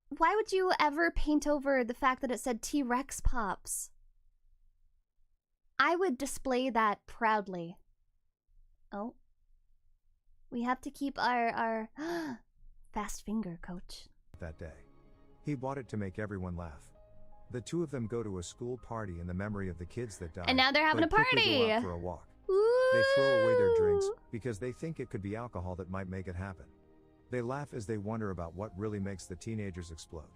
why would you ever paint over the fact that it said T-Rex Pops? I would display that proudly. Oh. We have to keep our fast finger, coach. That day. He bought it to make everyone laugh. The two of them go to a school party in the memory of the kids that died. And now they're having a party. Go out for a walk. Ooh. They throw away their drinks because they think it could be alcohol that might make it happen. They laugh as they wonder about what really makes the teenagers explode.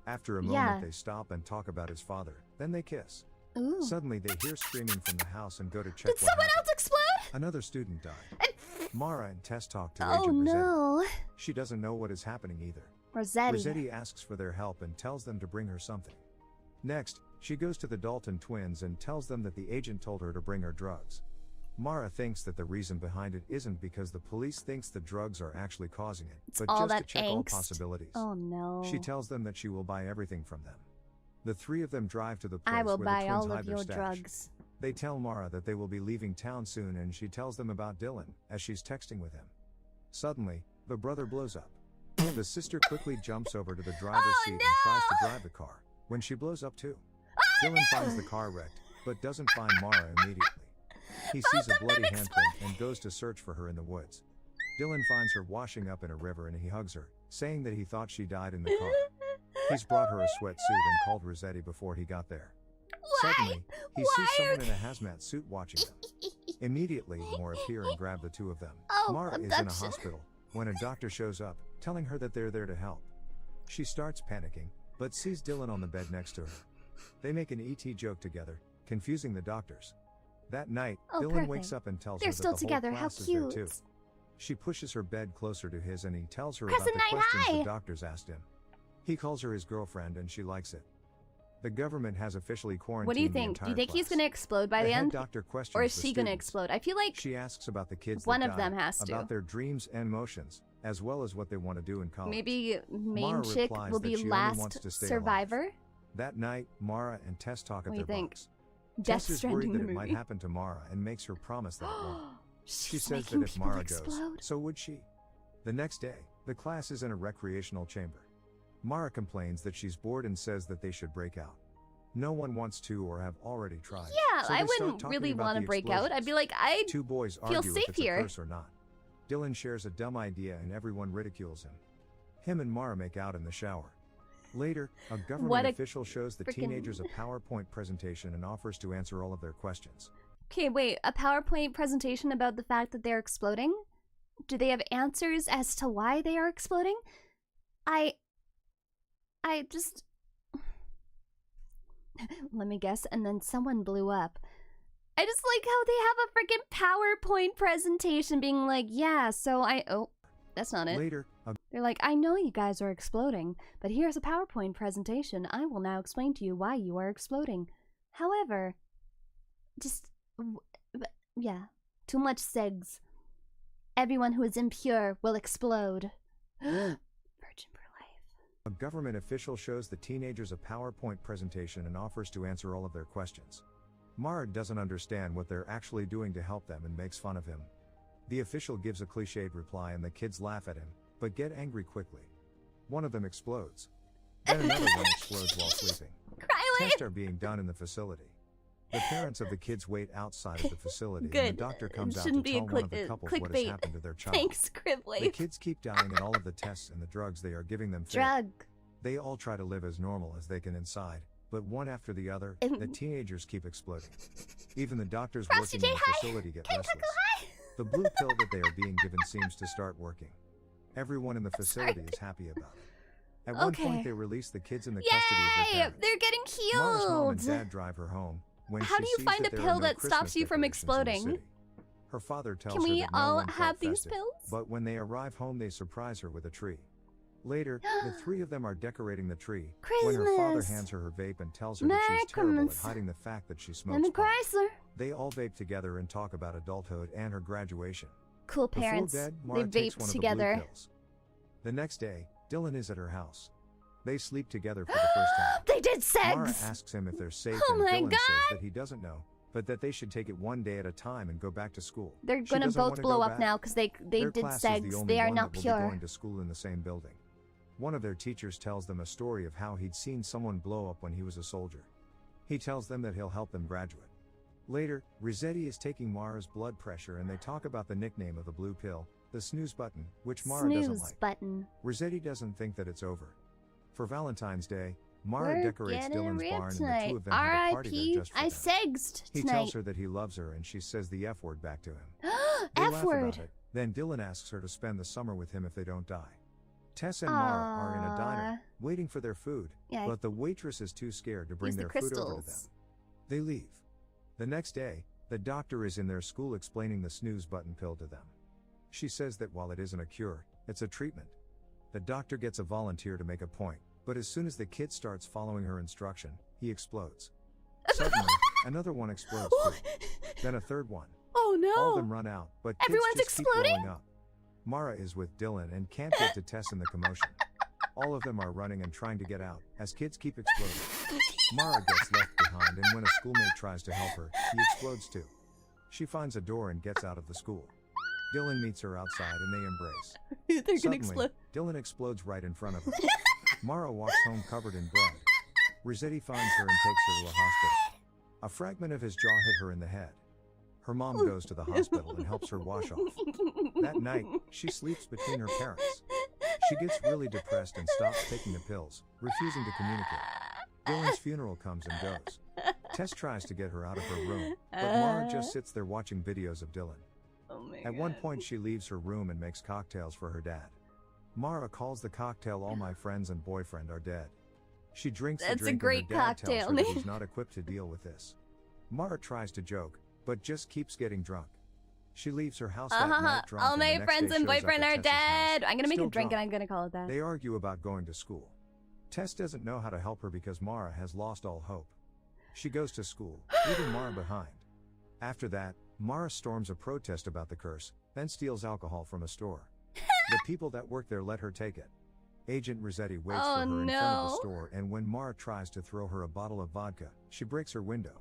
After a moment, they stop and talk about his father. Then they kiss. Ooh. Suddenly, they hear screaming from the house and go to check. Did someone else explode? Another student died. Mara and Tess talk to Agent Rossetti. No. She doesn't know what is happening either. Rossetti asks for their help and tells them to bring her something. Next, she goes to the Dalton twins and tells them that the agent told her to bring her drugs. Mara thinks that the reason behind it isn't because the police thinks the drugs are actually causing it, but just to check all possibilities. Oh no. She tells them that she will buy everything from them. The three of them drive to the place I will where buy the twins all hide of their your stash. drugs. They tell Mara that they will be leaving town soon and she tells them about Dylan as she's texting with him. Suddenly, the brother blows up. The sister quickly jumps over to the driver's seat and tries to drive the car, when she blows up too. Dylan finds the car wrecked, but doesn't find Mara immediately. He sees a bloody handprint and goes to search for her in the woods. Dylan finds her washing up in a river and he hugs her, saying that he thought she died in the car. He's brought her a sweatsuit and called Rossetti before he got there. Suddenly, he sees someone in a hazmat suit watching them. Immediately, more appear and grab the two of them. Mara is in a hospital when a doctor shows up, telling her that they're there to help. She starts panicking, but sees Dylan on the bed next to her. They make an ET joke together, confusing the doctors. That night, Dylan wakes up and tells her that the whole class is there too. She pushes her bed closer to his and he tells her about the questions the doctors asked him. He calls her his girlfriend and she likes it. The government has officially quarantined. What do you think? Do you think he's going to explode by the end? Doctor questions or is she going to explode? I feel like she asks about the kids one that of them died, has to. About their dreams and emotions, as well as what they want to do in college. Maybe main Mara chick will be last survivor. Alive. That night, Mara and Tess talk at their bunks. Death Tess is worried that it might happen to Mara and makes her promise that it won't. She says that if Mara goes, so would she. The next day, the class is in a recreational chamber. Mara complains that she's bored and says that they should break out. No one wants to or have already tried. Yeah, so I wouldn't really want to break out. I'd be like, I two boys feel argue safe if it's here. a curse or not. Dylan shares a dumb idea and everyone ridicules him. Him and Mara make out in the shower. Later, a government official shows the teenagers a PowerPoint presentation and offers to answer all of their questions. Okay, wait, a PowerPoint presentation about the fact that they're exploding? Do they have answers as to why they are exploding? I just... Let me guess, and then someone blew up. I just like how they have a freaking PowerPoint presentation being like, yeah, so oh, that's not it. Later, they're like, I know you guys are exploding, but here's a PowerPoint presentation. I will now explain to you why you are exploding. However, just, yeah, too much segs. Everyone who is impure will explode. Virgin for life. A government official shows the teenagers a PowerPoint presentation and offers to answer all of their questions. Mara doesn't understand what they're actually doing to help them and makes fun of him. The official gives a cliched reply and the kids laugh at him, but get angry quickly. One of them explodes. Then another one explodes while sleeping. Tests are being done in the facility. The parents of the kids wait outside of the facility and the doctor comes out to tell one of the couples what has happened to their child. Thanks, Cribwave. The kids keep dying and all of the tests and the drugs they are giving them fail. They all try to live as normal as they can inside, but one after the other, the teenagers keep exploding. Even the doctors working in the facility get restless. The blue pill that they are being given seems to start working. Everyone in the facility is happy about it. At one point, they release the kids in the custody of their parents. They're getting healed! Mara's mom and dad drive her home. How do you find a pill that stops you from exploding? Her father tells her that we all have these pills? But when they arrive home, they surprise her with a tree. Later, the three of them are decorating the tree when her father hands her vape and tells her that she's terrible at hiding the fact that she smokes pot. They all vape together and talk about adulthood and her graduation. Cool parents. Before bed, Mara takes one of the blue pills. The next day, Dylan is at her house. They sleep together for the first time. They did sex! Mara asks him if they're safe and Dylan says that he doesn't know, but that they should take it one day at a time and go back to school. They're gonna both blow up now because they did sex. They are not pure. Be going to school in the same building. One of their teachers tells them a story of how he'd seen someone blow up when he was a soldier. He tells them that he'll help them graduate. Later, Rossetti is taking Mara's blood pressure and they talk about the nickname of the blue pill, the snooze button, which Mara doesn't like. Rossetti doesn't think that it's over. For Valentine's Day, Mara decorates Dylan's barn and the two of them have a party there just for them. He tells her that he loves her and she says the F word back to him. They laugh about it. Then Dylan asks her to spend the summer with him if they don't die. Tess and Mara are in a diner, waiting for their food, but the waitress is too scared to bring their food over to them. They leave. The next day, the doctor is in their school explaining the snooze button pill to them. She says that while it isn't a cure, it's a treatment. The doctor gets a volunteer to make a point, but as soon as the kid starts following her instruction, he explodes. Suddenly, another one explodes too. Then a third one. Oh no! All of them run out, but kids everyone's just exploding? keep blowing up. Mara is with Dylan and can't get to Tess in the commotion. All of them are running and trying to get out, as kids keep exploding. Mara gets left behind, and when a schoolmate tries to help her, he explodes too. She finds a door and gets out of the school. Dylan meets her outside and they embrace. They're Suddenly, gonna explode. Dylan explodes right in front of her. Mara walks home covered in blood. Rossetti finds her and takes her to a hospital. A fragment of his jaw hit her in the head. Her mom goes to the hospital and helps her wash off. That night, she sleeps between her parents. She gets really depressed and stops taking the pills, refusing to communicate. Dylan's funeral comes and goes. Tess tries to get her out of her room, but Mara just sits there watching videos of Dylan. At one point, she leaves her room and makes cocktails for her dad. Mara calls the cocktail "All My Friends and Boyfriend Are Dead." She drinks the drink and her dad tells her that he's not equipped to deal with this. Mara tries to joke, but just keeps getting drunk. She leaves her house that night drunk. All my friends and boyfriend are dead. I'm gonna make a drink and I'm gonna call it that. They argue about going to school. Tess doesn't know how to help her because Mara has lost all hope. She goes to school, leaving Mara behind. After that, Mara storms a protest about the curse, then steals alcohol from a store. The people that work there let her take it. Agent Rossetti waits for her in front of the store, and when Mara tries to throw her a bottle of vodka, she breaks her window.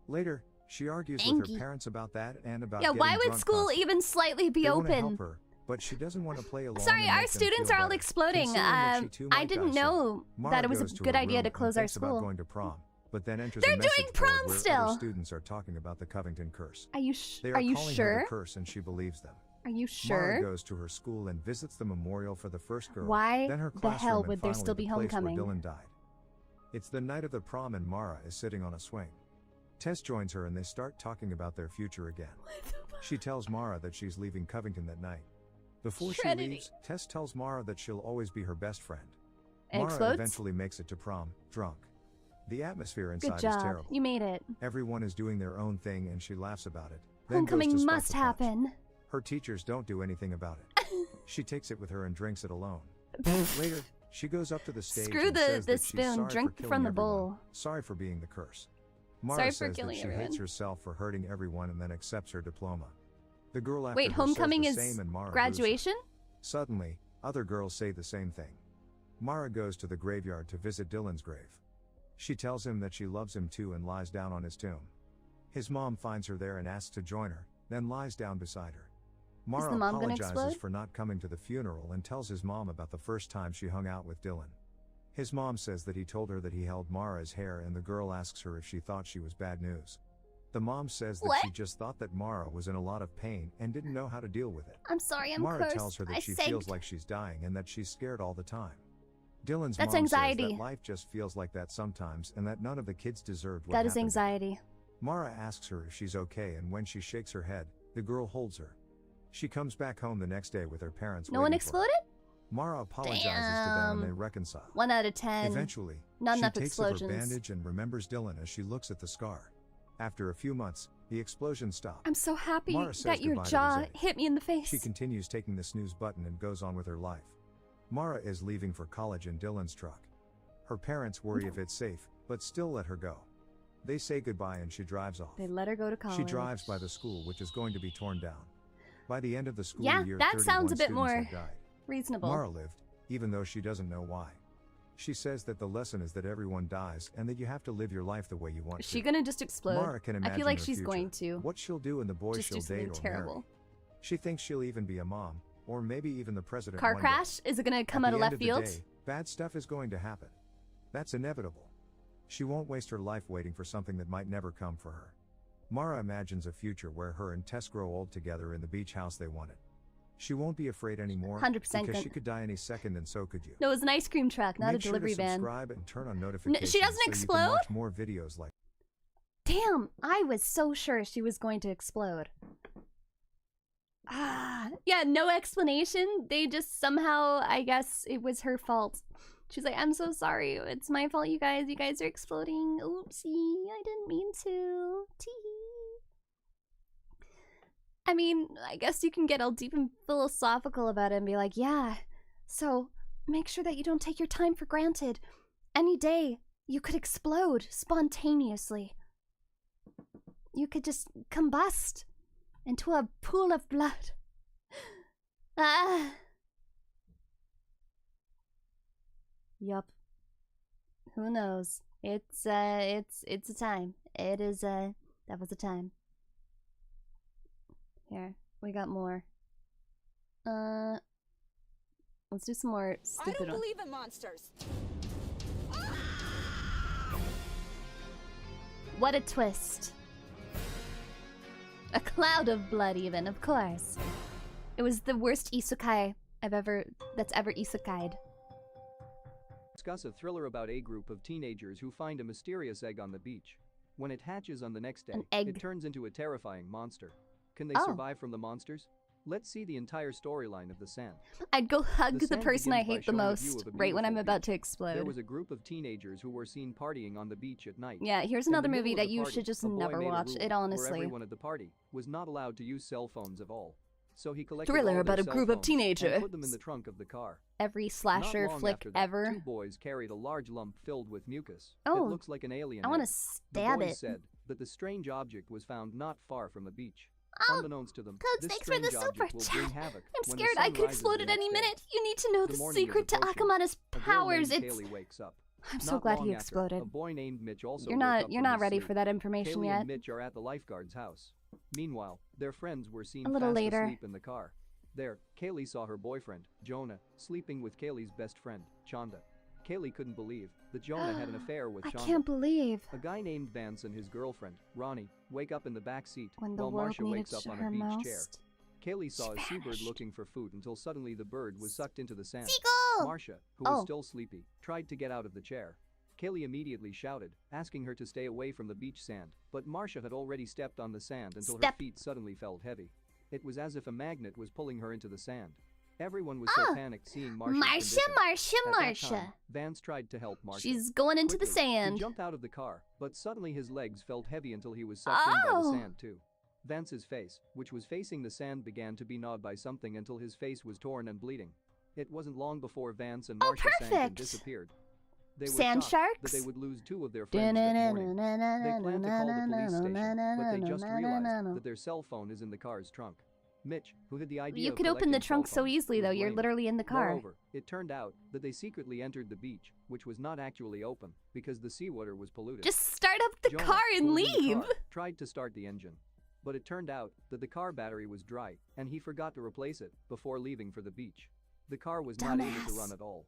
Later, she argues with her parents about that and about getting why would drunk school constantly. even slightly be They open? want to help her, but she doesn't want to play along. Sorry, and our make them students feel are all better. exploding. Considering that she too I might didn't die know soon. that it was Mara a goes good her idea room to close and our thinks about school. going to prom, but then enters They're a message doing board prom where still. other students are talking about the Covington curse. Are you They are are you calling her sure? the curse, and she believes them. Are you Mara sure? goes to her school and visits the memorial for the first girl. Why then her the classroom, hell and would there finally still be the place where homecoming? Dylan died. It's the night of the prom and Mara is sitting on a swing. Tess joins her and they start talking about their future again. She tells Mara that she's leaving Covington that night. Before she leaves, Tess tells Mara that she'll always be her best friend. And Mara explodes? eventually makes it to prom, drunk. The atmosphere Good inside job. is terrible. You made it. Everyone is doing their own thing and she laughs about it. Then Homecoming goes to spike must the punch. happen. Her teachers don't do anything about it. She takes it with her and drinks it alone. Later, she goes up to the stage Screw and the says that she's spoon. sorry Drink for killing from the everyone. bowl. Sorry for being the curse. Mara Sorry for says that killing she everyone. hates herself for hurting everyone and then accepts her diploma. The girl after Wait, her homecoming says the is same and Mara boos her. graduation? Suddenly, other girls say the same thing. Mara goes to the graveyard to visit Dylan's grave. She tells him that she loves him too and lies down on his tomb. His mom finds her there and asks to join her, then lies down beside her. Mara the mom gonna apologizes explode? for not coming to the funeral and tells his mom about the first time she hung out with Dylan. His mom says that he told her that he held Mara's hair and the girl asks her if she thought she was bad news. The mom says that she just thought that Mara was in a lot of pain and didn't know how to deal with it. I'm sorry, I'm Mara cursed. tells her that I she sagged. feels like she's dying and that she's scared all the time. Dylan's That's mom anxiety. says that life just feels like that sometimes and that none of the kids deserved what That is happened to them. anxiety. Mara asks her if she's okay and when she shakes her head, the girl holds her. She comes back home the next day with her parents No one waiting for her. exploded? Mara apologizes to them and they reconcile. 1 out of 10. Eventually, Not she enough takes off her explosions. bandage and remembers Dylan as she looks at the scar. After a few months, the explosion stops. I'm so happy Mara says that your goodbye to jaw Rosé. hit me in the face. She continues taking the snooze button and goes on with her life. Mara is leaving for college in Dylan's truck. Her parents worry if it's safe, but still let her go. They say goodbye and she drives off. They let her go to college. She drives by the school, which is going to be torn down. By the end of the school Yeah, year, that 31 sounds a bit students more had died. reasonable. Mara lived, even though she doesn't know why. She says that the lesson is that everyone dies and that you have to live your life the way you want Is to. she gonna just explode? Mara can I imagine feel like her she's future, going to. what she'll do and the boys Just do she'll something date or terrible. marry. She thinks she'll even be a mom, or maybe even the president Car one day. crash? Is it gonna come At out of the left end the field? day, bad stuff is going to happen. That's inevitable. She won't waste her life waiting for something that might never come for her. Mara imagines a future where her and Tess grow old together in the beach house they wanted. She won't be afraid anymore 100% because gon- she could die any second and so could you. No, it was an ice cream truck, not Make a delivery sure to van. subscribe and turn on notifications she doesn't so you explode? can watch more videos like Damn, I was so sure she was going to explode. Ah, yeah, no explanation. They just somehow, I guess it was her fault. She's like, I'm so sorry. It's my fault, you guys. You guys are exploding. Oopsie, I didn't mean to. Tee. I mean, I guess you can get all deep and philosophical about it and be like, yeah, so make sure that you don't take your time for granted. Any day, you could explode spontaneously. You could just combust into a pool of blood. Ah. Yup. Who knows? It's a time. It is that was a time. Here, we got more. Let's do some more stupid I don't one. believe in monsters. What a twist. A cloud of blood even, of course. It was the worst isekai that's ever isekai'd. Discuss a thriller about a group of teenagers who find a mysterious egg on the beach. When it hatches on the next day, An egg. it turns into a terrifying monster. Can they Oh. survive from the monsters? Let's see the entire storyline of The Sand. I'd go hug the Sand person I begins by hate the showing a view most of a right when I'm beautiful about to beach. explode. There was a group of teenagers who were seen partying on the beach at night. Yeah, here's In the another middle movie of that the you party, should just a boy never made a watch. rule It where honestly. everyone at the party was not allowed to use cell phones at all. So he collected Thriller all their about a cell group of phones and teenagers. put them in the trunk of the car. Every Not slasher long flick after that, ever. Two boys carried a large lump filled with mucus. Oh, It looks like an alien I wanna egg. stab the boys it. said that the strange object was found not far from the beach. Oh, Unbeknownst to them, Coach, this thanks for the strange super object will chat. bring havoc I'm when the scared I sun could rises explode the at any next day. minute. You need to know the morning is secret to approaching. Akamana's A girl powers. named It's. Kaylee wakes up. I'm so Not glad long he after, exploded. A boy named Mitch also You're woke not. up You're from not his ready sleep. for that information Kaylee yet. and Mitch are at the lifeguard's house. Meanwhile, their friends were seen A little fast later. asleep in the car. There, Kaylee saw her boyfriend, Jonah, sleeping with Kaylee's best friend, Chanda. Kaylee couldn't believe that Jonah had an affair with I Chanda. can't believe. A guy named Vance and his girlfriend, Ronnie, wake up in the back seat When the while world Marcia wakes needed up on her a beach chair. most. Kaylee saw a seabird looking for food until suddenly the bird was sucked into the sand. Seagull! Marcia, who was still sleepy, tried to get out of the chair. Kaylee immediately shouted, asking her to stay away from the beach sand, but Marcia had already stepped on the sand until her feet suddenly felt heavy. It was as if a magnet was pulling her into the sand. Everyone was so panicked seeing Marcia. Marcia. Vance tried to help Marcia. She's going into the sand. He jumped out of the car, but suddenly his legs felt heavy until he was sucked in by the sand too. Vance's face, which was facing the sand, began to be gnawed by something until his face was torn and bleeding. It wasn't long before Vance and Marcia sank and disappeared. They were sand sharks? that they would lose 2 of their friends that morning. They planned to call the police station, but they just realized that their cell phone is in the car's trunk. Mitch, who had the idea You of could open the collecting trunk cell so phones, easily though, was you're blamed. literally in the car. Moreover, it turned out that they secretly entered the beach, which was not actually open, because the seawater was polluted. Just start up the Jonah, car and who was in the leave! car, tried to start the engine. But it turned out that the car battery was dry, and he forgot to replace it before leaving for the beach. The car was not able to run at all.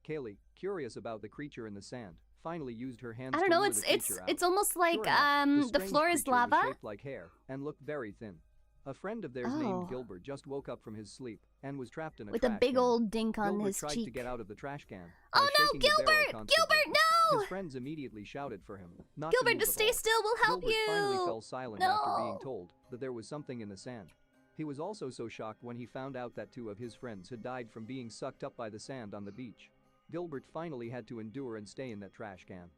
Kaylee, curious about the creature in the sand, finally used her hands I don't to know, lure the creature out. it's almost like Sure enough, the strange floor is creature was lava. shaped like hair and looked very thin. A friend of theirs named Gilbert just woke up from his sleep and was trapped in a with a trash big can. old dink on Gilbert his tried cheek. to get out of the trash can. Oh by no, shaking the barrel Gilbert! constantly. Gilbert, no! His friends immediately shouted for him. Not Gilbert, to move just at stay all. still, we'll help Gilbert finally you! fell silent No! after being told that there was something in the sand. He was also so shocked when he found out that 2 of his friends had died from being sucked up by the sand on the beach. Gilbert finally had to endure and stay in that trash can.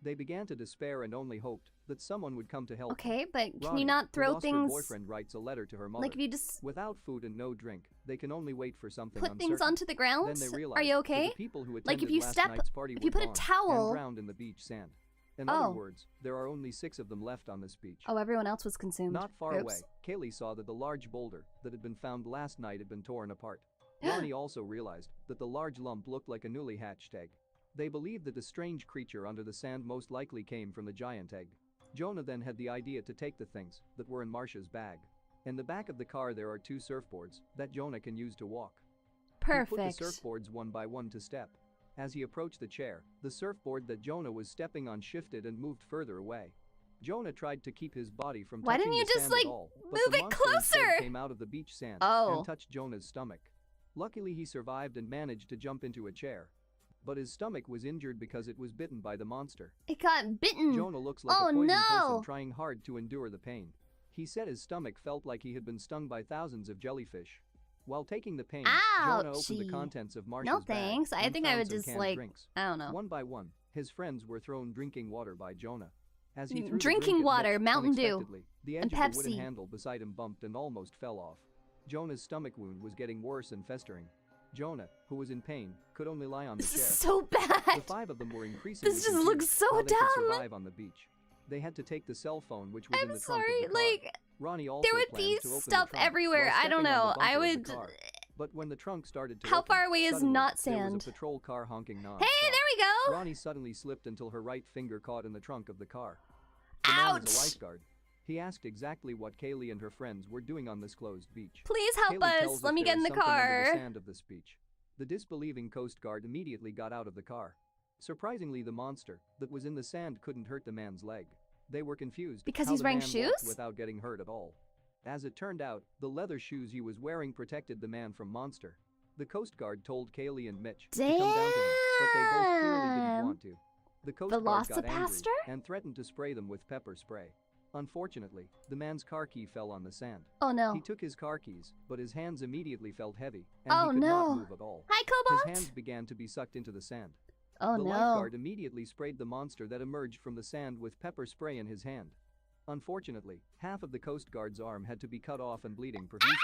They began to despair and only hoped that someone would come to help. Okay, but can Ronnie, you not who throw lost things? Her boyfriend writes a letter to her mother. Like if you just Without food and no drink, they can only wait for something put uncertain. things onto the ground? Then they realized Are you okay? that the people who Like if attended you last step, night's party if were you put a gone towel. and drowned in the beach sand. In Oh. other words, there are only 6 of them left on this beach. Oh, everyone else was consumed. Not far Oops. away, Kaylee saw that the large boulder that had been found last night had been torn apart. Ronnie also realized that the large lump looked like a newly hatched egg. They believed that the strange creature under the sand most likely came from the giant egg. Jonah then had the idea to take the things that were in Marcia's bag. In the back of the car there are 2 surfboards that Jonah can use to walk. Perfect. He put the surfboards one by one to step. As he approached the chair, the surfboard that Jonah was stepping on shifted and moved further away. Jonah tried to keep his body from Why touching didn't you the just, sand like, at all, but move the it monster instead closer? came out of the beach sand Oh. and touched Jonah's stomach. Luckily he survived and managed to jump into a chair. But his stomach was injured because it was bitten by the monster. It got bitten. Jonah looks like Oh a poisoned no! person trying hard to endure the pain. He said his stomach felt like he had been stung by thousands of jellyfish. While taking the pain, Jonah opened the Ouchie. contents of Marcia's No bag thanks. I and think I found would some just canned like drinks. I don't know. One by one, his friends were thrown drinking water by Jonah. As he threw the Drinking drink at water, Mitch, Mountain Dew, unexpectedly, the edge and of the wooden Pepsi. handle beside him bumped and almost fell off. Jonah's stomach wound was getting worse and festering. Jonah, who was in pain, could only lie on the This chair. is so bad. The 5 of them were increasingly This just confused looks so how they dumb. could survive on the beach. They had to take the cell phone which was in I'm the trunk sorry, of the car. like Ronnie also there would planned be to open the stuff trunk everywhere. while I don't stepping on know. the I bumper of the would. car. But when the trunk started to How open, far away is suddenly, not there was sand? a patrol car honking non-stop. Hey, there we go. Ronnie suddenly slipped until her right finger caught in the trunk of the car. The man was a Ouch! lifeguard. He asked exactly what Kaylee and her friends were doing on this closed beach. Please help Kaylee us. tells Let me there get in is the something under car. the sand of this beach. The disbelieving Coast Guard immediately got out of the car. Surprisingly, the monster that was in the sand couldn't hurt the man's leg. They were confused Because how he's the wearing man shoes? walked without getting hurt at all. As it turned out, the leather shoes he was wearing protected the man from monster. The Coast Guard told Kaylee and Mitch to come down to him, but they both clearly didn't want to. The Coast Guard got angry Velocipaster? and threatened to spray them with pepper spray. Unfortunately, the man's car key fell on the sand. Oh no. He took his car keys, but his hands immediately felt heavy, and Oh he could no. not move at all. Hi, His Cobalt. hands began to be sucked into the sand. Oh The no. lifeguard immediately sprayed the monster that emerged from the sand with pepper spray in his hand. Unfortunately, half of the Coast Guard's arm had to be cut off and bleeding profusely.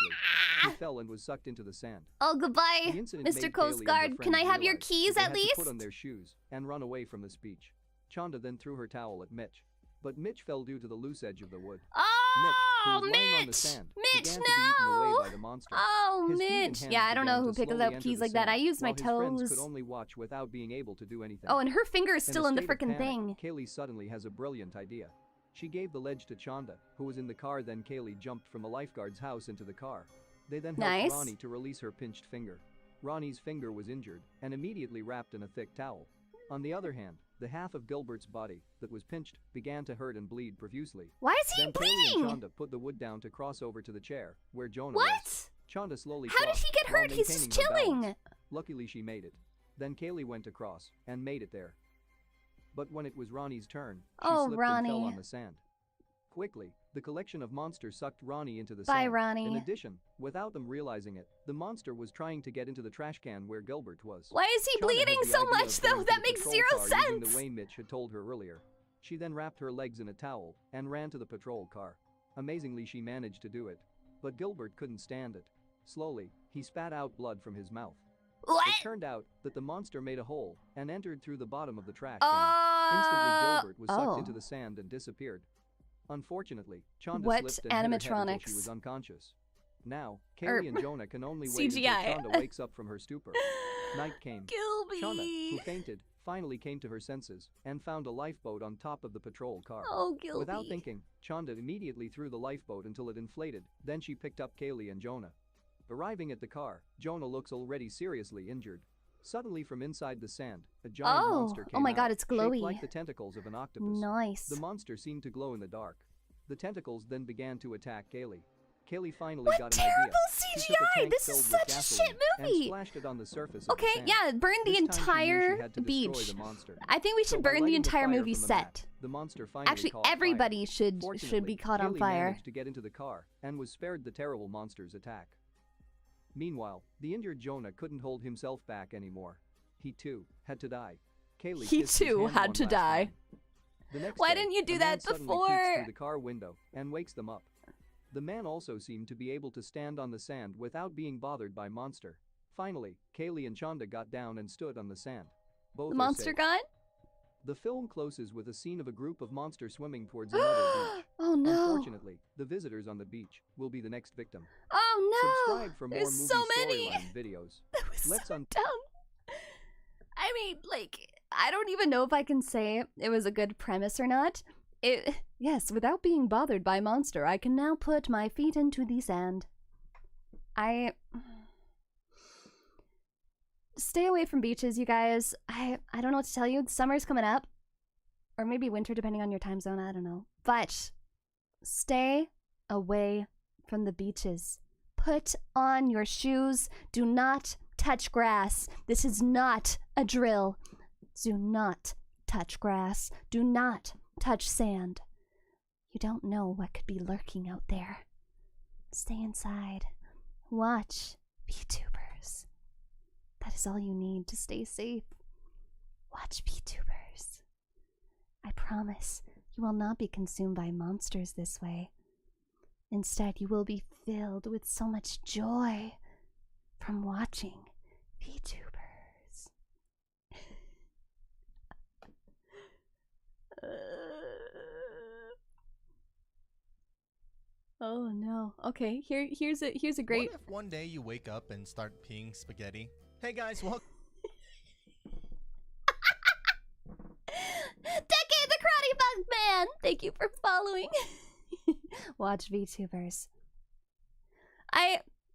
He fell and was sucked into the sand. Oh, goodbye, The incident Mr. made Coast Kaylee and her Guard. Can I friends have your realize keys that they at had to least? put on their shoes and run away from this beach. Chanda then threw her towel at Mitch, but Mitch fell due to the loose edge of the wood. Oh, Mitch, who was laying on the Mitch! sand, Mitch, began to be eaten away no! by the monster. Oh, His feet and Mitch. hands Yeah, I don't know began who to picks slowly up enter keys the like that. I sand, use my while his friends toes. could only watch without being able to do anything. Oh, and her finger is In still a in the state of frickin' panic, thing. Kaylee suddenly has a brilliant idea. She gave the ledge to Chanda, who was in the car. Then Kaylee jumped from the lifeguard's house into the car. They then helped Nice. Ronnie to release her pinched finger. Ronnie's finger was injured and immediately wrapped in a thick towel. On the other hand, the half of Gilbert's body that was pinched began to hurt and bleed profusely. Why is he then bleeding? Kaylee and Chanda put the wood down to cross over to the chair where Jonah What? was. Chanda slowly How did crossed he get while hurt? He's just maintaining her chilling. balance. Luckily she made it. Then Kaylee went across and made it there. But when it was Ronnie's turn, she slipped and fell on the sand. Quickly, the collection of monsters sucked Ronnie into the sand. Ronnie. In addition, without them realizing it, the monster was trying to get into the trash can where Gilbert was. Why is he Chanda bleeding had the so idea much of though? going to That the makes patrol zero car sense. using the way Mitch had told her earlier. She then wrapped her legs in a towel and ran to the patrol car. Amazingly, she managed to do it. But Gilbert couldn't stand it. Slowly, he spat out blood from his mouth. What? It turned out that the monster made a hole and entered through the bottom of the trash can. Instantly, Gilbert was sucked into the sand and disappeared. Unfortunately, Chanda slipped and hit her head until she was unconscious. Now, Kaylee and Jonah can only wait until Chanda wakes up from her stupor. Night came. Gilby! Chanda, who fainted, finally came to her senses and found a lifeboat on top of the patrol car. Oh, Gilby. Without thinking, Chanda immediately threw the lifeboat until it inflated. Then she picked up Kaylee and Jonah. Arriving at the car, Jonah looks already seriously injured. Suddenly from inside the sand, a giant monster came Oh my out, god, it's glowy. shaped like the tentacles of an octopus. Nice. The monster seemed to glow in the dark. The tentacles then began to attack Kaylee. Kaylee finally What got an terrible idea. She took a CGI! tank This filled is with such a gasoline shit and movie! splashed it on the surface of Okay, the sand. yeah, burn the This time she knew entire she had to destroy beach. the monster. I think we So should by burn the lighting entire fire movie from the set. mat, the monster finally Actually, caught everybody fire. should Fortunately, be caught on Kaylee fire. managed to get into the car and was spared the terrible monster's attack. Meanwhile, the injured Jonah couldn't hold himself back anymore. He too had to die. Kaylee He kissed his too hand had one to last die. time. The next Why day, didn't you do a man that suddenly before? peeks through the car window and wakes them up. The man also seemed to be able to stand on the sand without being bothered by monster. Finally, Kaylee and Chanda got down and stood on the sand. Both The are monster safe. gone? The film closes with a scene of a group of monsters swimming towards another beach. Oh no. Unfortunately, the visitors on the beach will be the next victim. Oh no. Subscribe for more There's movie so many. storyline videos. That was Let's so dumb. I mean, like, I don't even know if I can say it was a good premise or not. Yes, without being bothered by monster, I can now put my feet into the sand. Stay away from beaches, you guys. I don't know what to tell you. Summer's coming up. Or maybe winter, depending on your time zone. I don't know. But stay away from the beaches. Put on your shoes. Do not touch grass. This is not a drill. Do not touch grass. Do not touch sand. You don't know what could be lurking out there. Stay inside. Watch VTubers. That is all you need to stay safe. Watch VTubers. I promise you will not be consumed by monsters this way. Instead, you will be filled with so much joy from watching VTubers. Oh no. Okay, here's a great. What if one day you wake up and start peeing spaghetti? Hey guys, welcome. Decade the Karate Bug Man! Thank you for following. Watch VTubers.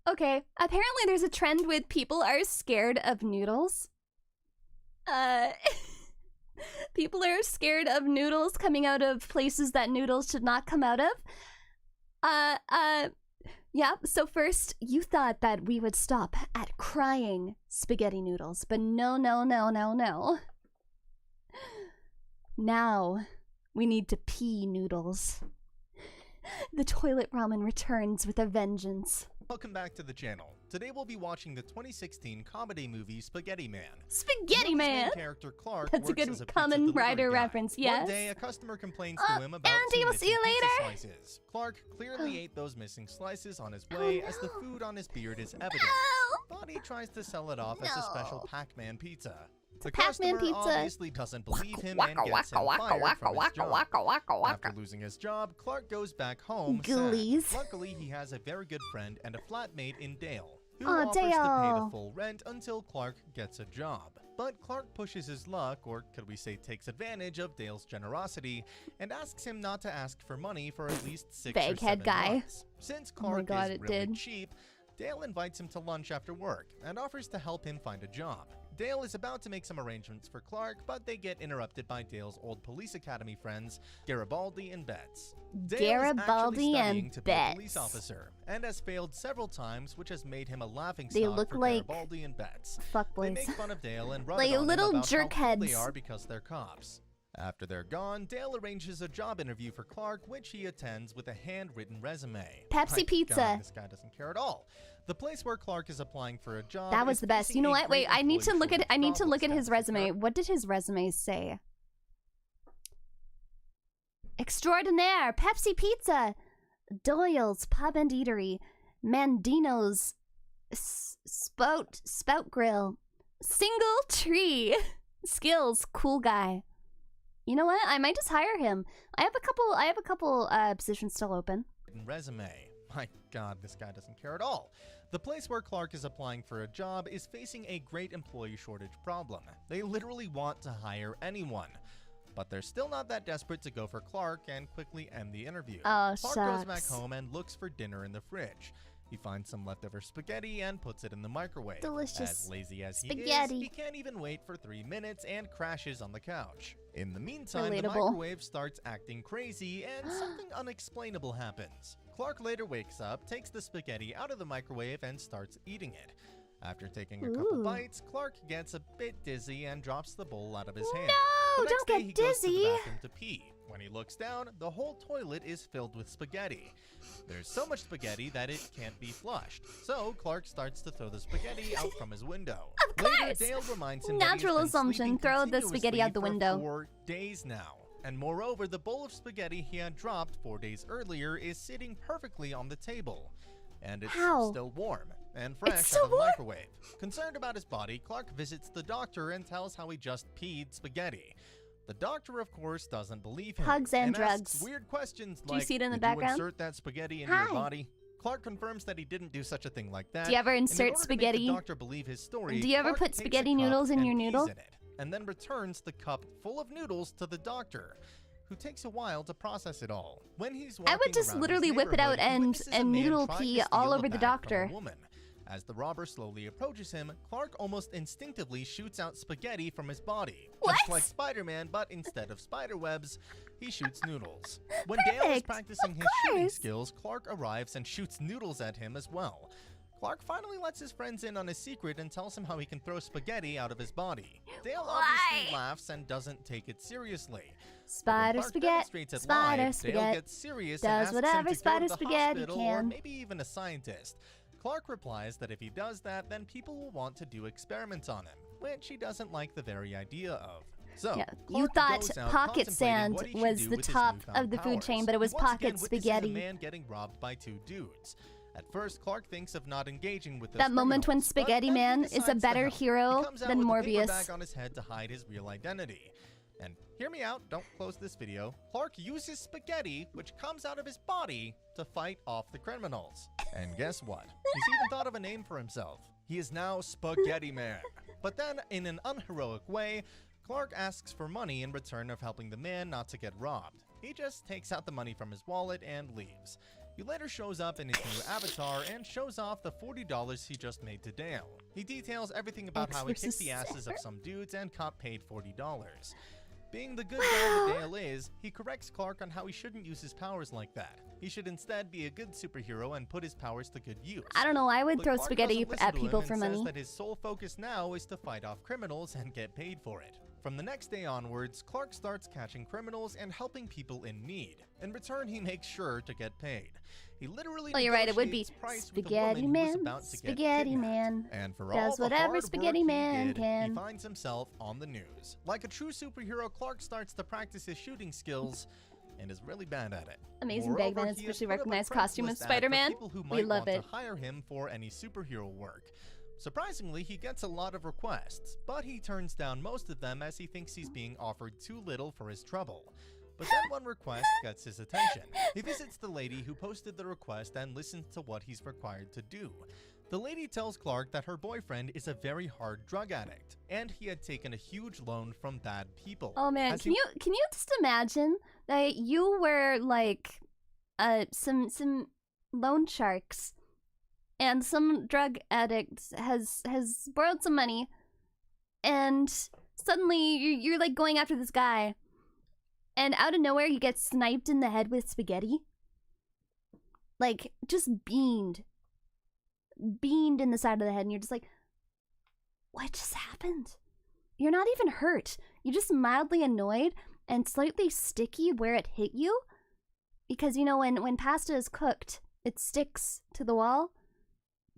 Okay, apparently there's a trend with people are scared of noodles. People are scared of noodles coming out of places that noodles should not come out of. Yeah, so first you thought that we would stop at crying spaghetti noodles, but no. Now, we need to pee noodles. The toilet ramen returns with a vengeance. Welcome back to the channel. Today we'll be watching the 2016 comedy movie Spaghetti Man. Spaghetti Man! Main character Clark That's a works good as a Kamen pizza Rider delivery guy. reference, yes. One day, a customer complains to him about Andy, two we'll see you missing pizza later. slices. Clark clearly ate those missing slices on his way as the food on his beard is evident. But he tries to sell it off as a special Pac-Man pizza. The Pac-Man customer pizza. obviously doesn't believe him and gets him fired from his job. After losing his job, Clark goes back home sad. Ghoulies. Luckily, he has a very good friend and a flatmate in Dale, who Aw, offers to pay the Dale. full rent until Clark gets a job. But Clark pushes his luck, or could we say takes advantage of Dale's generosity, and asks him not to ask for money for at least 6 or 7 Baghead guy. months. Since Oh my Clark God, is it really did. cheap, Dale invites him to lunch after work and offers to help him find a job. Dale is about to make some arrangements for Clark, but they get interrupted by Dale's old police academy friends, Garibaldi and Betts. Dale is actually studying to be a police officer, and has failed several times, which has made him a laughingstock for Garibaldi and Betts. They make fun of Dale and rub it on him about how cool they are because they're cops. After they're gone, Dale arranges a job interview for Clark, which he attends with a handwritten resume. Pepsi Pizza. God, this guy doesn't care at all. The place where Clark is applying for a job. That was the best. You know what? Wait, I need to look at his resume. What did his resume say? Extraordinaire, Pepsi Pizza, Doyle's Pub and Eatery, Mandino's Spout Grill, Single Tree, Skills, cool guy. You know what? I might just hire him. I have a couple positions still open. Resume. My God, this guy doesn't care at all. The place where Clark is applying for a job is facing a great employee shortage problem. They literally want to hire anyone. But they're still not that desperate to go for Clark and quickly end the interview. Oh, Clark shucks. goes back home and looks for dinner in the fridge. He finds some leftover spaghetti and puts it in the microwave. Delicious. As lazy as spaghetti. he is, he can't even wait for 3 minutes and crashes on the couch. In the meantime, Relatable. the microwave starts acting crazy and something unexplainable happens. Clark later wakes up, takes the spaghetti out of the microwave and starts eating it. After taking a couple bites, Clark gets a bit dizzy and drops the bowl out of his hand. No, the next don't day, get he goes to dizzy. the bathroom to pee. When he looks down, the whole toilet is filled with spaghetti. There's so much spaghetti that it can't be flushed. So Clark starts to throw the spaghetti out from his window. Of course. Later, Dale reminds him Natural that he's been assumption. sleeping Throw the spaghetti out the continuously window. for 4 days now. And moreover, the bowl of spaghetti he had dropped 4 days earlier is sitting perfectly on the table. And it's still warm and fresh out of the microwave. Concerned about his body, Clark visits the doctor and tells how he just peed spaghetti. The doctor, of course, doesn't believe him. Hugs and asks drugs. weird questions Do you like, see it in the did background? you insert that spaghetti into your body? Clark confirms that he didn't do such a thing like that. Do you ever and in insert order spaghetti? To make the doctor believe his story, Do you ever Clark put takes a spaghetti cup noodles in and your pees noodle? in it, and then returns the cup full of noodles to the doctor, who takes a while to process it all. When he's walking I would just around literally his whip it out neighborhood, he and witnesses a man noodle trying pee to steal all a over the bag from a doctor. woman. As the robber slowly approaches him, Clark almost instinctively shoots out spaghetti from his body. What? Just like Spider-Man, but instead of spider webs, he shoots noodles. When Dale is practicing his shooting skills, Clark arrives and shoots noodles at him as well. Clark finally lets his friends in on his secret and tells him how he can throw spaghetti out of his body. Dale obviously laughs and doesn't take it seriously. Spider spaghetti. Spider Dale spaghetti. gets serious Does and asks whatever him to spider go to the spaghetti hospital can. or maybe even a scientist. Clark replies that if he does that, then people will want to do experiments on him, which he doesn't like the very idea of. So, Yeah, Clark you thought goes out pocket contemplating sand what he should was do the with his top newfound of the food chain, powers. but it was He once pocket again witnesses spaghetti. a man getting robbed by 2 dudes. At first, Clark thinks of not engaging with those That moment when criminals, but Spaghetti then he Man is a decides to better help. hero He comes out than with a paper Morbius. bag on his head to hide his real identity. And hear me out, don't close this video. Clark uses spaghetti, which comes out of his body, to fight off the criminals. And guess what? He's even thought of a name for himself. He is now Spaghetti Man. But then, in an unheroic way, Clark asks for money in return of helping the man not to get robbed. He just takes out the money from his wallet and leaves. He later shows up in his new avatar and shows off the $40 he just made to Dale. He details everything about how he kicked the asses of some dudes and caught paid $40. Being the good guy that Dale is, he corrects Clark on how he shouldn't use his powers like that. He should instead be a good superhero and put his powers to good use. I don't know, I would But throw Clark spaghetti doesn't listen at to him people and for says money. that his sole focus now is to fight off criminals and get paid for it. From the next day onwards, Clark starts catching criminals and helping people in need. In return, he makes sure to get paid. He literally Well, you're right, it would be negotiates price with a Spaghetti woman who was Man, about to get Spaghetti kidnapped. Man. And for Does all the whatever hard Spaghetti work Man he did, can. he finds himself on the news. Like a true superhero, Clark starts to practice his shooting skills and is really bad at it. Amazing Moreover, Bagman, he has especially put up a recognized costume of Craigslist ad for Spider-Man. people who We might love want it. to hire him for any superhero work. Surprisingly, he gets a lot of requests, but he turns down most of them as he thinks he's being offered too little for his trouble. But then one request gets his attention. He visits the lady who posted the request and listens to what he's required to do. The lady tells Clark that her boyfriend is a very hard drug addict, and he had taken a huge loan from bad people. Oh man, As can you just imagine that you were like some loan sharks and some drug addict has borrowed some money and suddenly you're like going after this guy, and out of nowhere he gets sniped in the head with spaghetti. Like, just beamed in the side of the head, and you're just like, what just happened? You're not even hurt. You're just mildly annoyed and slightly sticky where it hit you. Because, you know, when pasta is cooked, it sticks to the wall,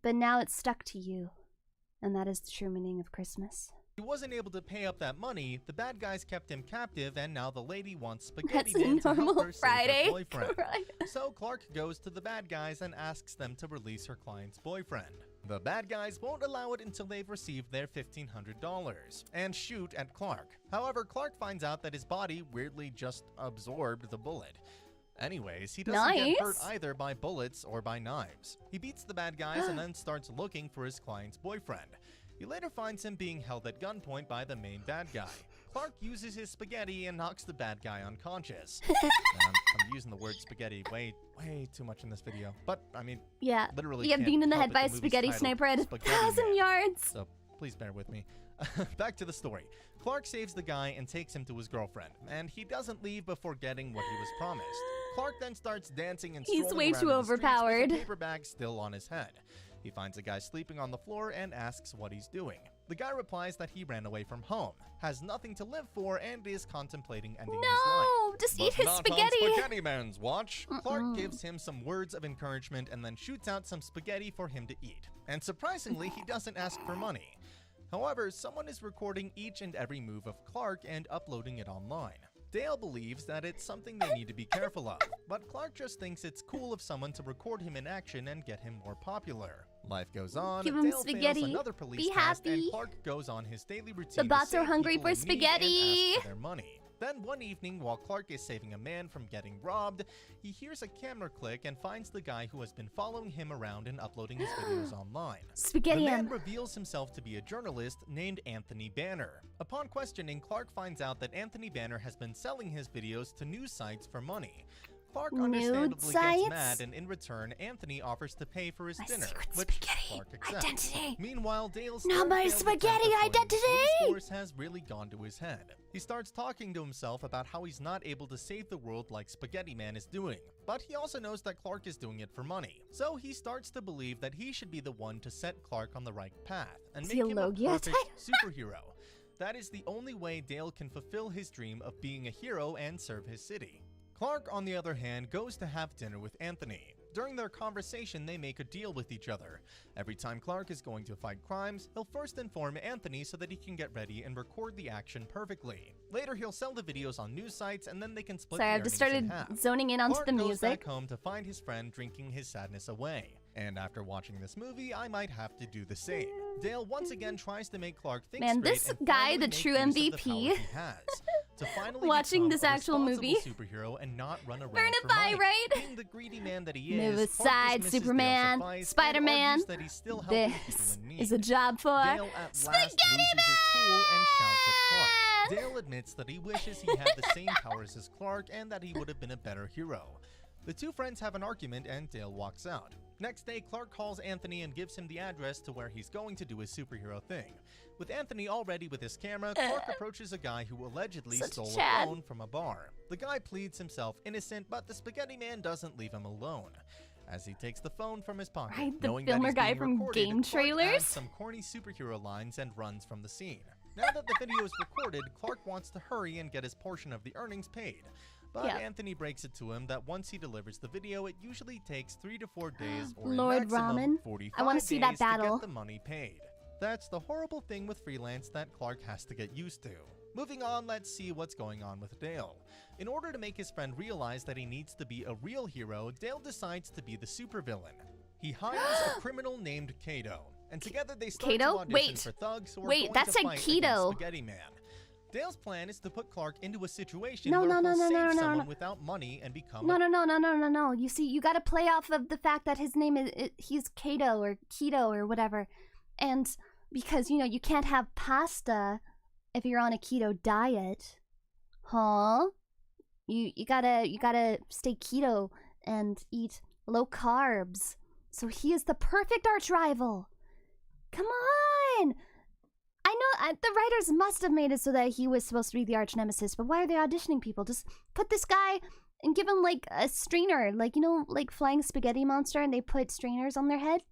but now it's stuck to you. And that is the true meaning of Christmas. He wasn't able to pay up that money, the bad guys kept him captive, and now the lady wants Spaghetti Man to help her save her boyfriend. So Clark goes to the bad guys and asks them to release her client's boyfriend. The bad guys won't allow it until they've received their $1,500 and shoot at Clark. However, Clark finds out that his body weirdly just absorbed the bullet. Anyways, he doesn't get hurt either by bullets or by knives. He beats the bad guys and then starts looking for his client's boyfriend. He later finds him being held at gunpoint by the main bad guy. Clark uses his spaghetti and knocks the bad guy unconscious. I'm using the word spaghetti way too much in this video. But, I mean, literally being in the head by a spaghetti sniper at 1,000 yards. So, please bear with me. Back to the story. Clark saves the guy and takes him to his girlfriend, and he doesn't leave before getting what he was promised. Clark then starts dancing and strolling way around too in the streets overpowered. with a paper bag still on his head. He finds a guy sleeping on the floor and asks what he's doing. The guy replies that he ran away from home, has nothing to live for, and is contemplating ending his life. No, just eat his spaghetti. On Spaghetti Man's watch. Clark gives him some words of encouragement and then shoots out some spaghetti for him to eat. And surprisingly, he doesn't ask for money. However, someone is recording each and every move of Clark and uploading it online. Dale believes that it's something they need to be careful of, but Clark just thinks it's cool of someone to record him in action and get him more popular. Life goes on, Give him Dale spaghetti. fails another police Be test, happy. and Clark goes on his daily routine. The bots to are save hungry people for in need spaghetti. and ask for their money. Then one evening, while Clark is saving a man from getting robbed, he hears a camera click and finds the guy who has been following him around and uploading his videos online. Spaghetti The man reveals himself to be a journalist named Anthony Banner. Upon questioning, Clark finds out that Anthony Banner has been selling his videos to news sites for money. Clark understandably gets mad, and in return, Anthony offers to pay for his dinner, which Clark accepts. Meanwhile, Dale's spaghetti identity force has really gone to his head. He starts talking to himself about how he's not able to save the world like Spaghetti Man is doing, but he also knows that Clark is doing it for money. So he starts to believe that he should be the one to set Clark on the right path and make him a perfect superhero. That is the only way Dale can fulfill his dream of being a hero and serve his city. Clark, on the other hand, goes to have dinner with Anthony. During their conversation, they make a deal with each other. Every time Clark is going to fight crimes, he'll first inform Anthony so that he can get ready and record the action perfectly. Later, he'll sell the videos on news sites, and then they can split the I've earnings just started in half. zoning in onto Clark the goes music. back home to find his friend drinking his sadness away. And after watching this movie, I might have to do the same. Dale once again tries to make Clark think straight this and guy, finally the make true use of the MVP. powers he has. To finally Watching become this a actual movie. responsible superhero and not run around Burn it for by, money. right? Being the greedy man that he Move is, Clark aside, dismisses Superman, Dale's advice and Spider-Man. argues that he's still helping people This in need. is a job for Dale at last loses his cool and shouts at Clark. Dale admits that he wishes he had the same powers as Clark and that he would have been a better hero. The two friends have an argument and Dale walks out. Next day, Clark calls Anthony and gives him the address to where he's going to do his superhero thing. With Anthony all ready with his camera, Clark approaches a guy who allegedly stole a phone from a bar. The guy pleads himself innocent, but the Spaghetti Man doesn't leave him alone. As he takes the phone from his pocket, the knowing filmer that he's guy being from recorded, game Clark trailers? adds some corny superhero lines and runs from the scene. Now that the video is recorded, Clark wants to hurry and get his portion of the earnings paid. But Anthony breaks it to him that once he delivers the video, it usually takes 3 to 4 days or Lord maximum Ramen. 45 I want to see that days battle. to get the money paid. That's the horrible thing with freelance that Clark has to get used to. Moving on, let's see what's going on with Dale. In order to make his friend realize that he needs to be a real hero, Dale decides to be the supervillain. He hires a criminal named Kato, and together they start to audition for thugs who are going that's to a fight keto. against Spaghetti Man. Dale's plan is to put Clark into a situation No, where no, no, he'll no, save no, no, someone no. without money and become No. You see, you gotta play off of the fact that his name is, he's Kato or Keto or whatever. And because, you know, you can't have pasta if you're on a keto diet. Huh? You gotta stay keto and eat low carbs. So he is the perfect arch rival. Come on! the writers must have made it so that he was supposed to be the arch nemesis, but why are they auditioning people? Just put this guy and give him like a strainer, like, you know, like Flying Spaghetti Monster, and they put strainers on their head.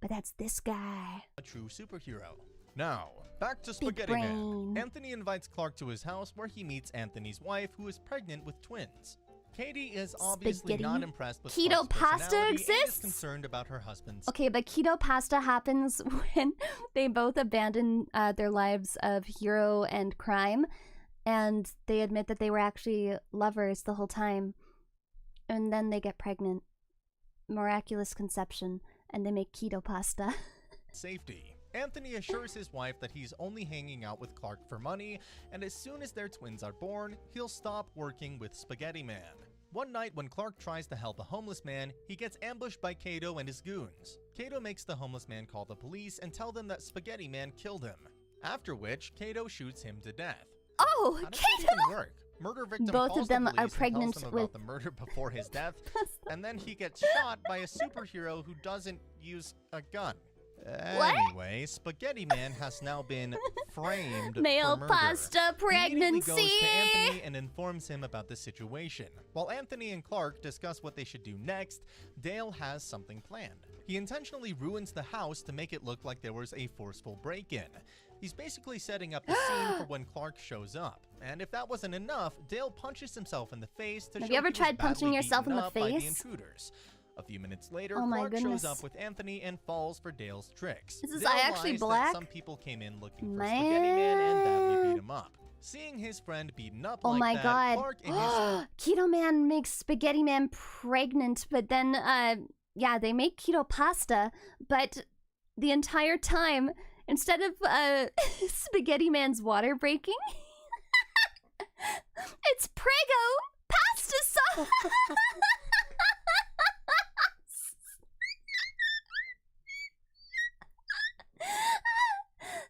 But that's this guy. A true superhero. Now, back to Spaghetti Man. Anthony invites Clark to his house where he meets Anthony's wife, who is pregnant with twins. Katie is obviously not impressed with keto pasta exists. And is concerned about her husband's. Okay, but keto pasta happens when they both abandon their lives of hero and crime, and they admit that they were actually lovers the whole time, and then they get pregnant, miraculous conception, and they make keto pasta. Safety. Anthony assures his wife that he's only hanging out with Clark for money, and as soon as their twins are born, he'll stop working with Spaghetti Man. One night when Clark tries to help a homeless man, he gets ambushed by Kato and his goons. Kato makes the homeless man call the police and tell them that Spaghetti Man killed him, after which Kato shoots him to death. Oh, how does that even work? Murder victim both calls of them the police are pregnant and tells them with about the murder before his death, and then he gets shot by a superhero who doesn't use a gun. Anyway, Spaghetti Man has now been framed male for murder. pasta pregnancy. He goes to Anthony and informs him about the situation. While Anthony and Clark discuss what they should do next, Dale has something planned. He intentionally ruins the house to make it look like there was a forceful break-in. He's basically setting up the scene for when Clark shows up. And if that wasn't enough, Dale punches himself in the face to show Have you ever he was tried punching badly yourself in beaten the up by the face? intruders. A few minutes later, Oh my Clark goodness. shows up with Anthony and falls for Dale's tricks. Is this Dale eye actually lies that black? some people came in looking for Spaghetti Man and badly beat him up. Seeing his friend beaten up Oh like my that, god. Clark and his Keto Man makes Spaghetti Man pregnant, but then, yeah, they make keto pasta, but the entire time, instead of, Spaghetti Man's water breaking, it's Prego pasta sauce!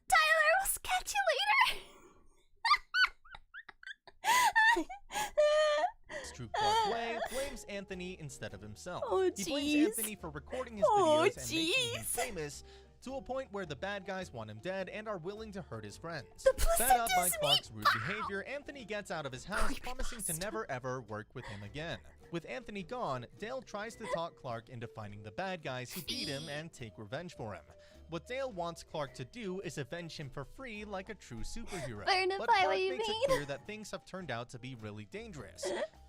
Tyler, we'll catch you later! true Clark way blames Anthony instead of himself. Oh, he blames jeez. Anthony for recording his Oh, videos and making him jeez. famous to a point where the bad guys want him dead and are willing to hurt his friends. The Fed up by placenta's Clark's rude behavior, Anthony gets out of his house, promising to never ever work with him again. With Anthony gone, Dale tries to talk Clark into finding the bad guys who beat him and take revenge for him. What Dale wants Clark to do is avenge him for free like a true superhero. Verify But Clark what you makes mean. it clear that things have turned out to be really dangerous.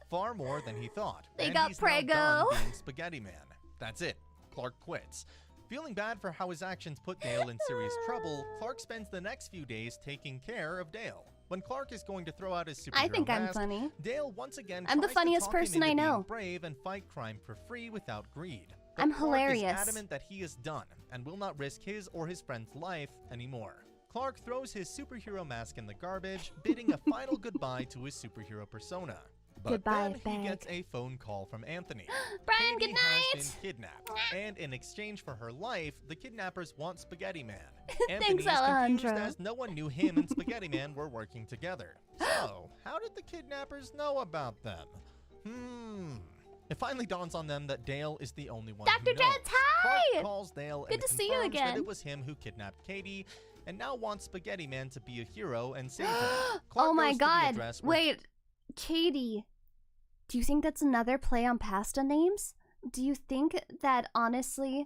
Far more than he thought. They and got he's now Prego. done being Spaghetti Man. That's it. Clark quits. Feeling bad for how his actions put Dale in serious trouble, Clark spends the next few days taking care of Dale. When Clark is going to throw out his superhero I think I'm mask, funny. Dale once again I'm the tries to funniest talk him person into I know. being brave and fight crime for free without greed. But I'm Clark hilarious. is adamant that he is done and will not risk his or his friend's life anymore. Clark throws his superhero mask in the garbage, bidding a final goodbye to his superhero persona. But Goodbye, then he bag. gets a phone call from Anthony. Brian, Katie good has night. been kidnapped, and in exchange for her life, the kidnappers want Spaghetti Man. Thanks, Anthony is Alejandro. confused as no one knew him and Spaghetti Man were working together. So, how did the kidnappers know about them? It finally dawns on them that Dale is the only one Dr. who knows. Jets, hi! Clark calls Dale Good and to see you confirms again. that it was him who kidnapped Katie, and now wants Spaghetti Man to be a hero and save him. Clark Oh my goes to the god. address where Wait, Katie. Do you think that's another play on pasta names? Do you think that honestly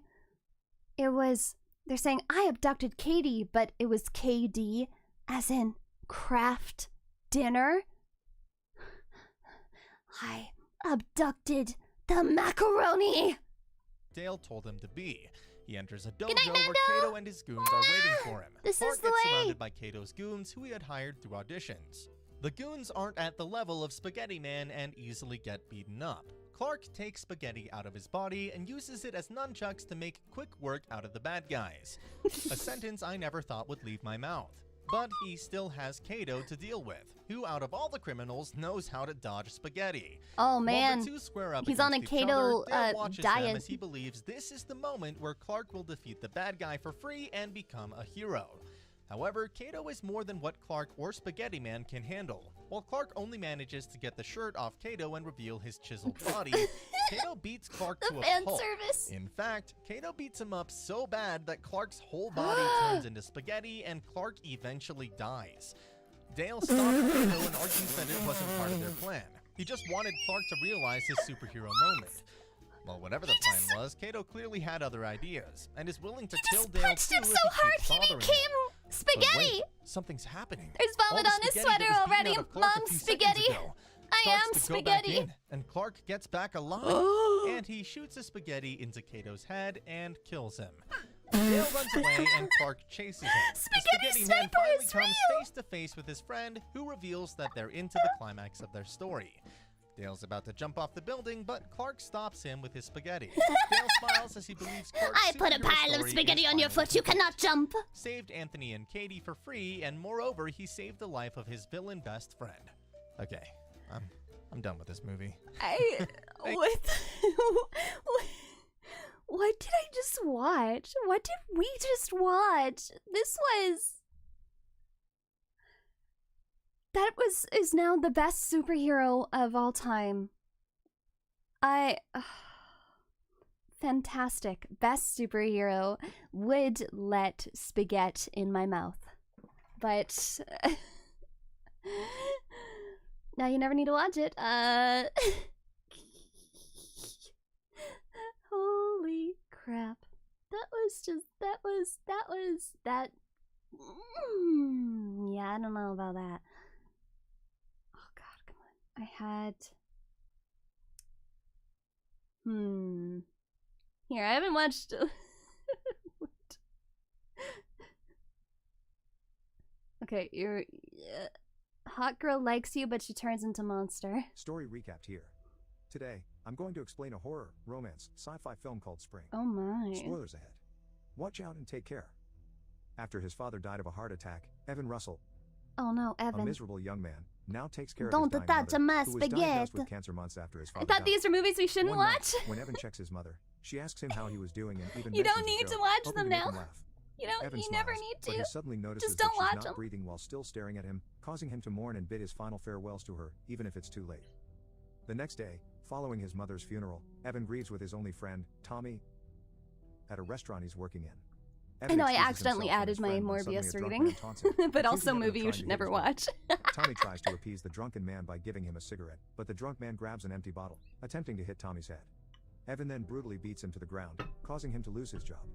it was, they're saying I abducted Katie, but it was KD, as in craft dinner? I abducted the macaroni! Dale told him to be. He enters a night, dojo where Mando! Kato and his goons are waiting for him. This Clark is the gets way! surrounded by Kato's goons, who he had hired through auditions. The goons aren't at the level of Spaghetti Man and easily get beaten up. Clark takes Spaghetti out of his body and uses it as nunchucks to make quick work out of the bad guys. A sentence I never thought would leave my mouth. But he still has Kato to deal with, who out of all the criminals knows how to dodge Spaghetti. Oh While man, the two square up he's on a against each Kato other, Dale watches them diet. as he believes this is the moment where Clark will defeat the bad guy for free and become a hero. However, Kato is more than what Clark or Spaghetti Man can handle. While Clark only manages to get the shirt off Kato and reveal his chiseled body, Kato beats Clark to a pulp. In fact, Kato beats him up so bad that Clark's whole body turns into spaghetti and Clark eventually dies. Dale stops Kato and argues that it wasn't part of their plan. He just wanted Clark to realize his superhero moment. Well, whatever the plan was, Kato clearly had other ideas, and is willing to kill Dale too if he keeps bothering him. Spaghetti! But wait, something's happening. There's vomit on his sweater already. Mom, spaghetti! I am spaghetti! And Clark gets back alive, and he shoots a spaghetti into Kato's head and kills him. Dale runs away, and Clark chases him. The Spaghetti Man finally comes face to face with his friend, who reveals that they're into the climax of their story. Dale's about to jump off the building, but Clark stops him with his spaghetti. Dale smiles as he believes Clark's I put a pile of spaghetti on your foot. You cannot jump. Saved Anthony and Katie for free, and moreover, he saved the life of his villain best friend. Okay, I'm done with this movie. What did I just watch? What did we just watch? Is now the best superhero of all time. Fantastic. Best superhero. Would let spaghetti in my mouth. But now you never need to watch it. Holy crap. Yeah, I don't know about that. Oh god, come on. I had... Here, I haven't watched... Okay, you're... Hot girl likes you, but she turns into monster. Story recapped here. Today, I'm going to explain a horror, romance, sci-fi film called Spring. Oh my. Spoilers ahead. Watch out and take care. After his father died of a heart attack, Evan Russell, oh no, Evan, a miserable young man, now takes care of his dying mother, who was diagnosed with cancer months after his father I thought died. These are movies we shouldn't watch. When Evan checks his mother, she asks him how he was doing and even you don't mentions need a to joke, watch them hoping to make now. him laugh. You don't. Evan you smiles, never need to. But he suddenly notices Just don't that she's watch not them. breathing while still staring at him, causing him to mourn and bid his final farewells to her, even if it's too late. The next day, following his mother's funeral, Evan grieves with his only friend, Tommy, at a restaurant he's working in. I know I accidentally added my Morbius reading, but also movie you should never watch. Tommy tries to appease the drunken man by giving him a cigarette, but the drunk man grabs an empty bottle, attempting to hit Tommy's head. Evan then brutally beats him to the ground, causing him to lose his job.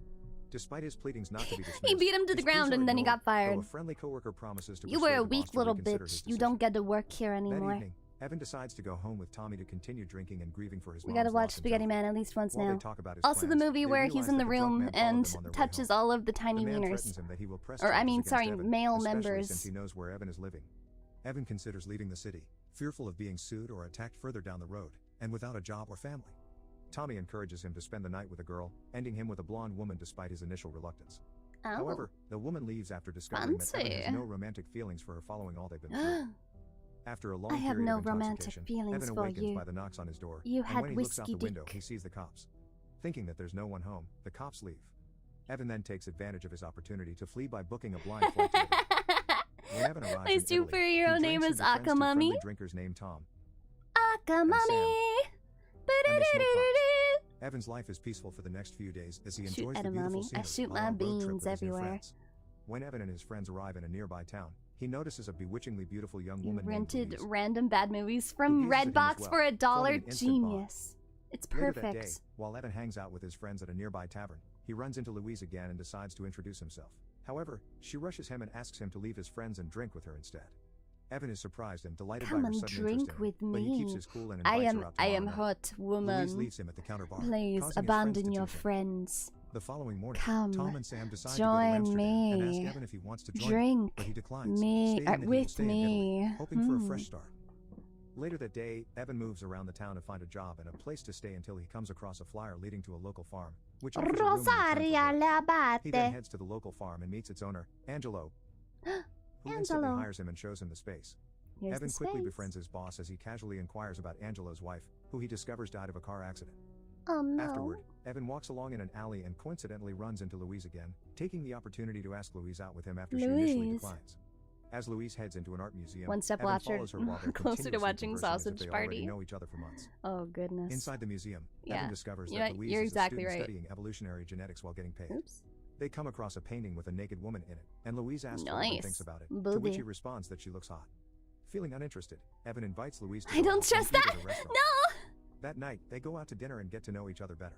Despite his pleadings not to be dismissed, he beat him to the ground and then he got fired. A friendly coworker promises to you were a weak little bitch. You don't get to work here anymore. That evening, Evan decides to go home with Tommy to continue drinking and grieving for his We gotta watch Spaghetti Man at least once now. Also the movie where he's in the room and touches all of the tiny wieners. Or I mean, sorry, male members. Since he knows where Evan is living. Evan considers leaving the city, fearful of being sued or attacked further down the road, and without a job or family. Tommy encourages him to spend the night with a girl, ending him with a blonde woman despite his initial reluctance. Oh. However, the woman leaves after discovering that Evan has no romantic feelings for her following all they've been through. After a long I have period no of romantic feelings Evan for awakens you. By the knocks on his door, You and had when he looks out the whiskey window, dick. he sees the cops. Thinking that there's no one home, the cops leave. Evan then takes advantage of his opportunity to flee by booking a blind flight to Italy. When Evan arrives My in Italy, superhero he name drinks is and befriends two Akamami. friendly drinkers named Tom. Akamami. And they smoke pots. Evan's life is peaceful for the next few days as he enjoys the beautiful scenery I shoot while my on a road trip beans with his new everywhere. friends. When Evan and his friends arrive in a nearby town, he notices a bewitchingly beautiful young You woman named rented Louise. random bad movies from Who gazes at him Redbox as well, for $1. forming an instant bond. Genius. It's Later perfect. that day, while Evan hangs out with his friends at a nearby tavern, he runs into Louise again and decides to introduce himself. However, she rushes him and asks him to leave his friends and drink with her instead. Evan is surprised and delighted Come by her and sudden drink interest in him, with but he me. keeps his cool and invites her out I tomorrow am night. hot Louise woman. leaves him at the counter bar, Please causing his abandon friends to your tease him. friends. The following morning, Come, Tom and Sam decide to go to join Amsterdam and ask me. Evan if he wants to join Drink them, but he declines, me stating that he will with stay in me. Italy, hoping for a fresh start. Later that day, Evan moves around the town to find a job and a place to stay until he comes across a flyer leading to a local farm, which offers a room and Rosaria return for work. Labate. He then heads to the local farm and meets its owner, Angelo, who instantly hires him and shows him the space. Here's Evan the quickly space. befriends his boss as he casually inquires about Angelo's wife, who he discovers died of a car accident. Oh no. Afterward, Evan walks along in an alley and coincidentally runs into Louise again, taking the opportunity to ask Louise out with him after she initially declines. As Louise heads into an art museum, one step Evan follows her while they're closer to watching conversing as if Sausage they Party. already know each other for months. Oh goodness. Inside the museum, Evan discovers Yeah, that Louise you're is exactly a student right. studying evolutionary genetics while getting paid. Oops. They come across a painting with a naked woman in it, and Louise asks what Evan thinks about it, to Booby. which he responds that she looks hot. Feeling uninterested, Evan invites Louise to I don't go out and trust eat that! at a restaurant. No! That night, they go out to dinner and get to know each other better.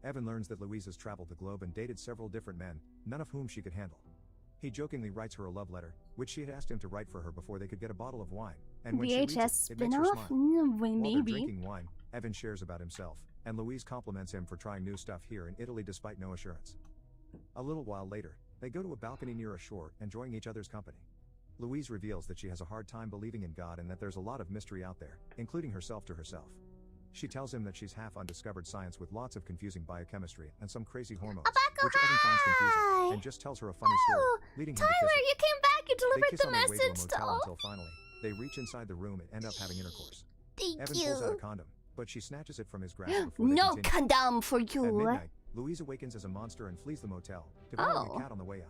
Evan learns that Louise has traveled the globe and dated several different men, none of whom she could handle. He jokingly writes her a love letter, which she had asked him to write for her before they could get a bottle of wine, and when she reads VHS it makes her spin-off? smile. While they're Maybe. drinking wine, Evan shares about himself, and Louise compliments him for trying new stuff here in Italy despite no assurance. A little while later, they go to a balcony near a shore, enjoying each other's company. Louise reveals that she has a hard time believing in God and that there's a lot of mystery out there, including herself to herself. She tells him that she's half undiscovered science with lots of confusing biochemistry and some crazy hormones, which Evan finds confusing, and just tells her a funny story, leading him to kiss her. Tyler, you came back. You They delivered kiss the on their way to a message to motel all. until finally, they reach inside the room and end up having intercourse. Thank Evan you. pulls out a condom, but she snatches it from his grasp before they No continue. condom for At you. midnight, Louise awakens as a monster and flees the motel, devouring a cat on the way out.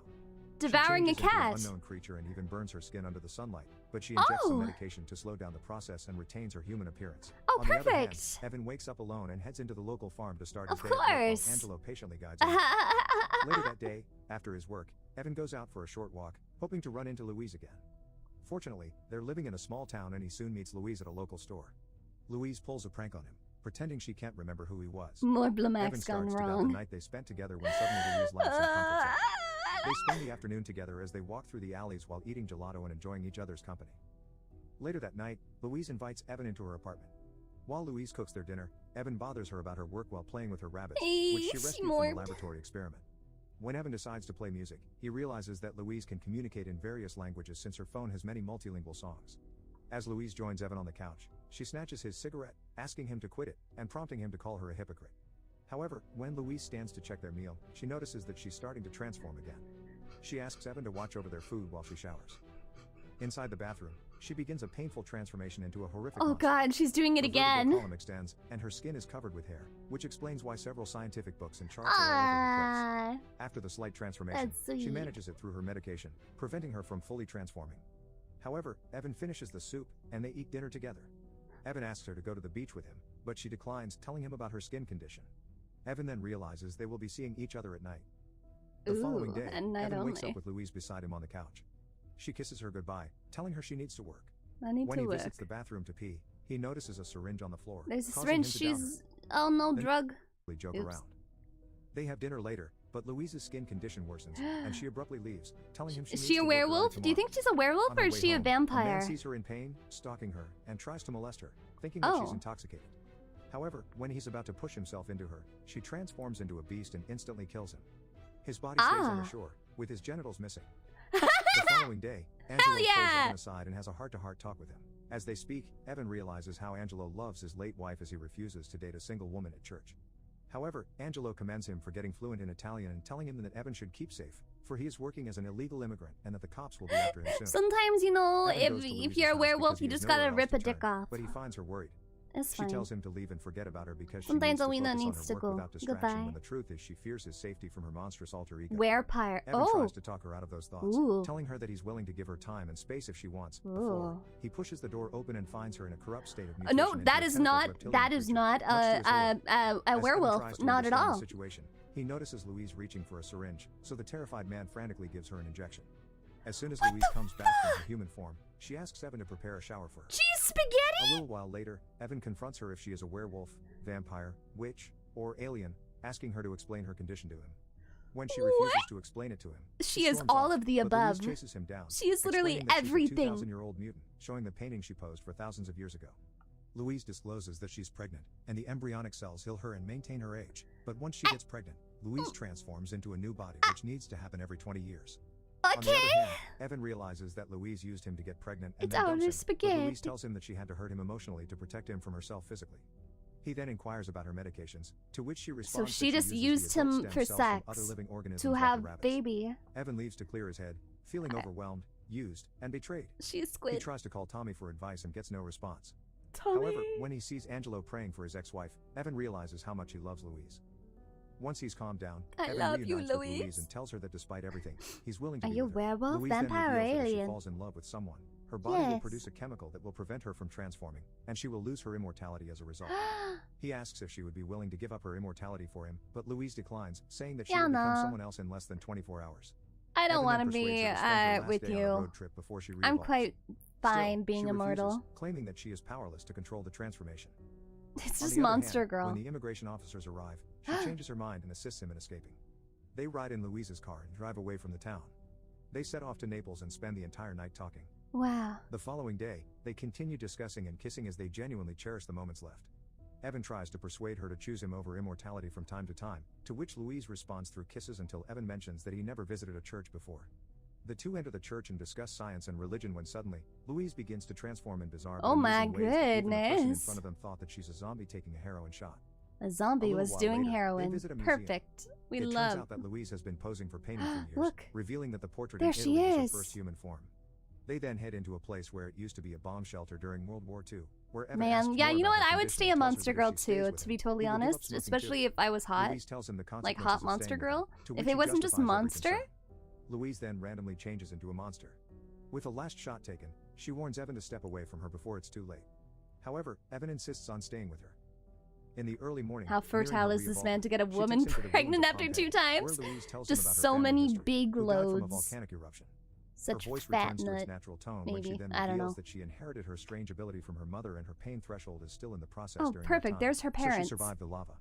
Devouring she a changes into cat. an unknown creature and even burns her skin under the sunlight, but she injects some Oh. medication to slow down the process and retains her human appearance. Oh, On the other hand, perfect. Evan wakes up alone and heads into the local farm to start Of his day at work while course. Angelo patiently guides him. Later that day, after his work, Evan goes out for a short walk, hoping to run into Louise again. Fortunately, they're living in a small town and he soon meets Louise at a local store. Louise pulls a prank on him, pretending she can't remember who he was. More Evan Blamax gone starts to doubt the wrong. night they spent together when suddenly Louise lights and comforts him. They spend the afternoon together as they walk through the alleys while eating gelato and enjoying each other's company. Later that night, Louise invites Evan into her apartment. While Louise cooks their dinner, Evan bothers her about her work while playing with her rabbits, which she rescued from a laboratory experiment. When Evan decides to play music, he realizes that Louise can communicate in various languages since her phone has many multilingual songs. As Louise joins Evan on the couch, she snatches his cigarette, asking him to quit it, and prompting him to call her a hypocrite. However, when Louise stands to check their meal, she notices that she's starting to transform again. She asks Evan to watch over their food while she showers. Inside the bathroom, she begins a painful transformation into a horrific monster. God, she's doing it Her vertebral again. column extends, and her skin is covered with hair, which explains why several scientific books and charts are all over her place. After the slight transformation, That's she sweet. manages it through her medication, preventing her from fully transforming. However, Evan finishes the soup, and they eat dinner together. Evan asks her to go to the beach with him, but she declines, telling him about her skin condition. Evan then realizes they will be seeing each other at night. The following day, at night Evan wakes only. up with Louise beside him on the couch. She kisses her goodbye, telling her she needs to work. I need When to he work. visits the bathroom to pee, he notices a syringe on the floor. There's a causing syringe. him to doubt her. She's oh no, Then drug. they joke Oops. around. They have dinner later, but Louise's skin condition worsens, and she abruptly leaves, telling him she Is needs she to a work early werewolf? Do you tomorrow. think she's a werewolf On or her is way she a home, vampire? man sees her in pain, stalking her, and tries to molest her, thinking that she's Oh. intoxicated. However, when he's about to push himself into her, she transforms into a beast and instantly kills him. His body stays on the shore, with his genitals missing. The following day, Angelo pulls Evan aside and has a heart-to-heart talk with him. As they speak, Evan realizes how Angelo loves his late wife as he refuses to date a single woman at church. However, Angelo commends him for getting fluent in Italian and telling him that Evan should keep safe, for he is working as an illegal immigrant and that the cops will be after him soon. Sometimes, you know, Evan goes to if Louise's you're a house werewolf, because you he has just gotta nowhere rip else a to dick turn, off. But he finds her worried. It's She fine. tells him to leave and forget about her because she Sometimes needs to Alina focus needs on to her work go. without distraction, Goodbye. when the truth is she fears his safety from her monstrous alter ego. Werepire. Evan Oh. tries to talk her out of those thoughts, Ooh. telling her that he's willing to give her time and space if she wants. Ooh. Before, he pushes the door open and finds her in a corrupt state of mutation No, into that a is tentacled not. reptilian That is creature, not much to his horror. a As Evan werewolf. tries to Not at understand all. the situation, he notices Louise reaching for a syringe, so the terrified man frantically gives her an injection. As soon as Louise comes back from her human form, she asks Evan to prepare a shower for her. Cheese spaghetti! A little while later, Evan confronts her if she is a werewolf, vampire, witch, or alien, asking her to explain her condition to him. When she refuses to explain it to him, She he is storms all off, of the but above. Louise chases him down. She is literally explaining that everything. She's a 2,000-year-old mutant, showing the painting she posed for thousands of years ago. Louise discloses that she's pregnant, and the embryonic cells heal her and maintain her age. But once she gets pregnant, Louise transforms into a new body, which needs to happen every 20 years. On the other hand, Evan realizes that Louise used him to get pregnant and It's then dumps outer him, spaghetti. but Louise tells him that she had to hurt him emotionally to protect him from herself physically. He then inquires about her medications, to which she So responds she that just uses used the adult him stem for cells from other sex living organisms to like have the rabbits. baby. Evan leaves to clear his head, feeling overwhelmed, used, and betrayed. She's He squid. tries to call Tommy for advice and gets no response. However, when he sees Angelo praying for his ex-wife, Evan realizes how much he loves Louise. Once he's calmed down, Evan reunites with Louise and tells her that despite everything, he's willing to be with her. werewolf, Louise vampire, then reveals that if she alien? falls in love with someone, her body will Yes. produce a chemical that will prevent her from transforming, and she will lose her immortality as a result. He asks if she would be willing to give up her immortality for him, but Louise declines, saying that she will become someone else in less than 24 hours. I don't Evan want then to be persuades her to spend her last with day on a you. road trip before she I'm re-evolves. quite fine Still, being she immortal. refuses, claiming that she is powerless to control the transformation. It's On just the other Monster hand, Girl. When the immigration officers arrive, she changes her mind and assists him in escaping. They ride in Louise's car and drive away from the town. They set off to Naples and spend the entire night talking. Wow. The following day, they continue discussing and kissing as they genuinely cherish the moments left. Evan tries to persuade her to choose him over immortality from time to time, to which Louise responds through kisses until Evan mentions that he never visited a church before. The two enter the church and discuss science and religion when suddenly, Louise begins to transform in bizarre Oh my amusing ways that even the person in goodness. front of them thought that she's a zombie taking a heroin shot. A zombie little was while doing later, they heroin. visit a museum. Perfect. We It turns love. out that Louise has been posing for painting for years, Look. revealing that the portrait There in she Italy is is. her first human form. They then head into a place where it used to be a bomb shelter during World War II, where Evan asks Man, yeah, more you know about what? her I would condition stay a and tells her Monster that if Girl she stays too, with to him, be totally he will give up honest. smoking Especially too. if I was hot. Louise tells him the Like consequences hot of Monster staying with him, Girl. to If which it he wasn't just justifies every Monster. concern. Louise then randomly changes into a monster. With a last shot taken, she warns Evan to step away from her before it's too late. However, Evan insists on staying with her. In the early morning, How hearing fertile her is this re-evolve, man to get a she woman takes him to the ruins pregnant of after Pompeii, 2 times? where Louise tells him Just about her so family many history, big who died from a loads. volcanic eruption. Such Her voice fat returns to its nut. natural tone when she Maybe. then I don't reveals know. that she inherited her strange ability from her mother, and her pain threshold is still in the process Oh, during perfect. that time. There's her So parents. she survived the lava.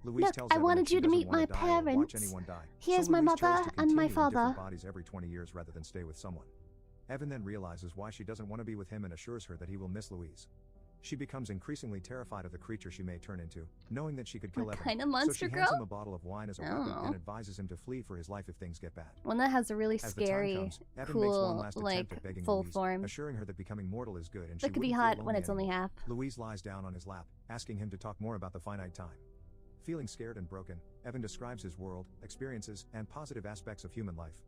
Louise Look, tells I Evan wanted that she you to doesn't meet want my to die or watch parents. anyone die. Here's So my Louise chose mother to and my continue in different father. bodies every 20 years rather than stay with someone. Evan then realizes why she doesn't want to be with him and assures her that he will miss Louise. She becomes increasingly terrified of the creature she may turn into, knowing that she could kill What Evan. kind of So Monster she hands Girl? him a bottle of wine as a I don't weapon know. and advises him to flee for his life if things get bad. One that has a really As the time scary, comes, Evan makes one cool, last like, attempt at begging full Louise, form. assuring her that becoming mortal is good and she That could be wouldn't hot feel when lonely it's only anymore. half. Louise lies down on his lap, asking him to talk more about the finite time. Feeling scared and broken, Evan describes his world, experiences, and positive aspects of human life.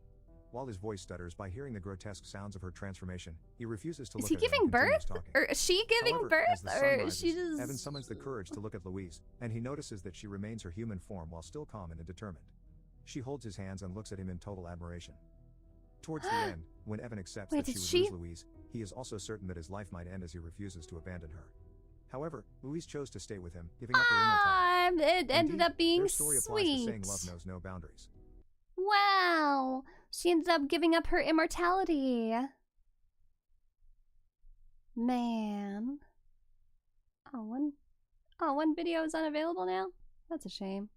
While his voice stutters by hearing the grotesque sounds of her transformation, he refuses to Is look he at her giving and continues birth? talking. Or is she giving However, birth? as the sun Or rises, she just... Evan summons the courage to look at Louise, and he notices that she remains her human form while still calm and determined. She holds his hands and looks at him in total admiration. Towards the end, when Evan accepts Wait, that did she would she- lose Louise, he is also certain that his life might end as he refuses to abandon her. However, Louise chose to stay with him, giving up her immortality. It ended Indeed, up being their story applies to saying sweet. love knows no boundaries. Wow. She ended up giving up her immortality. Man. One video is unavailable now? That's a shame.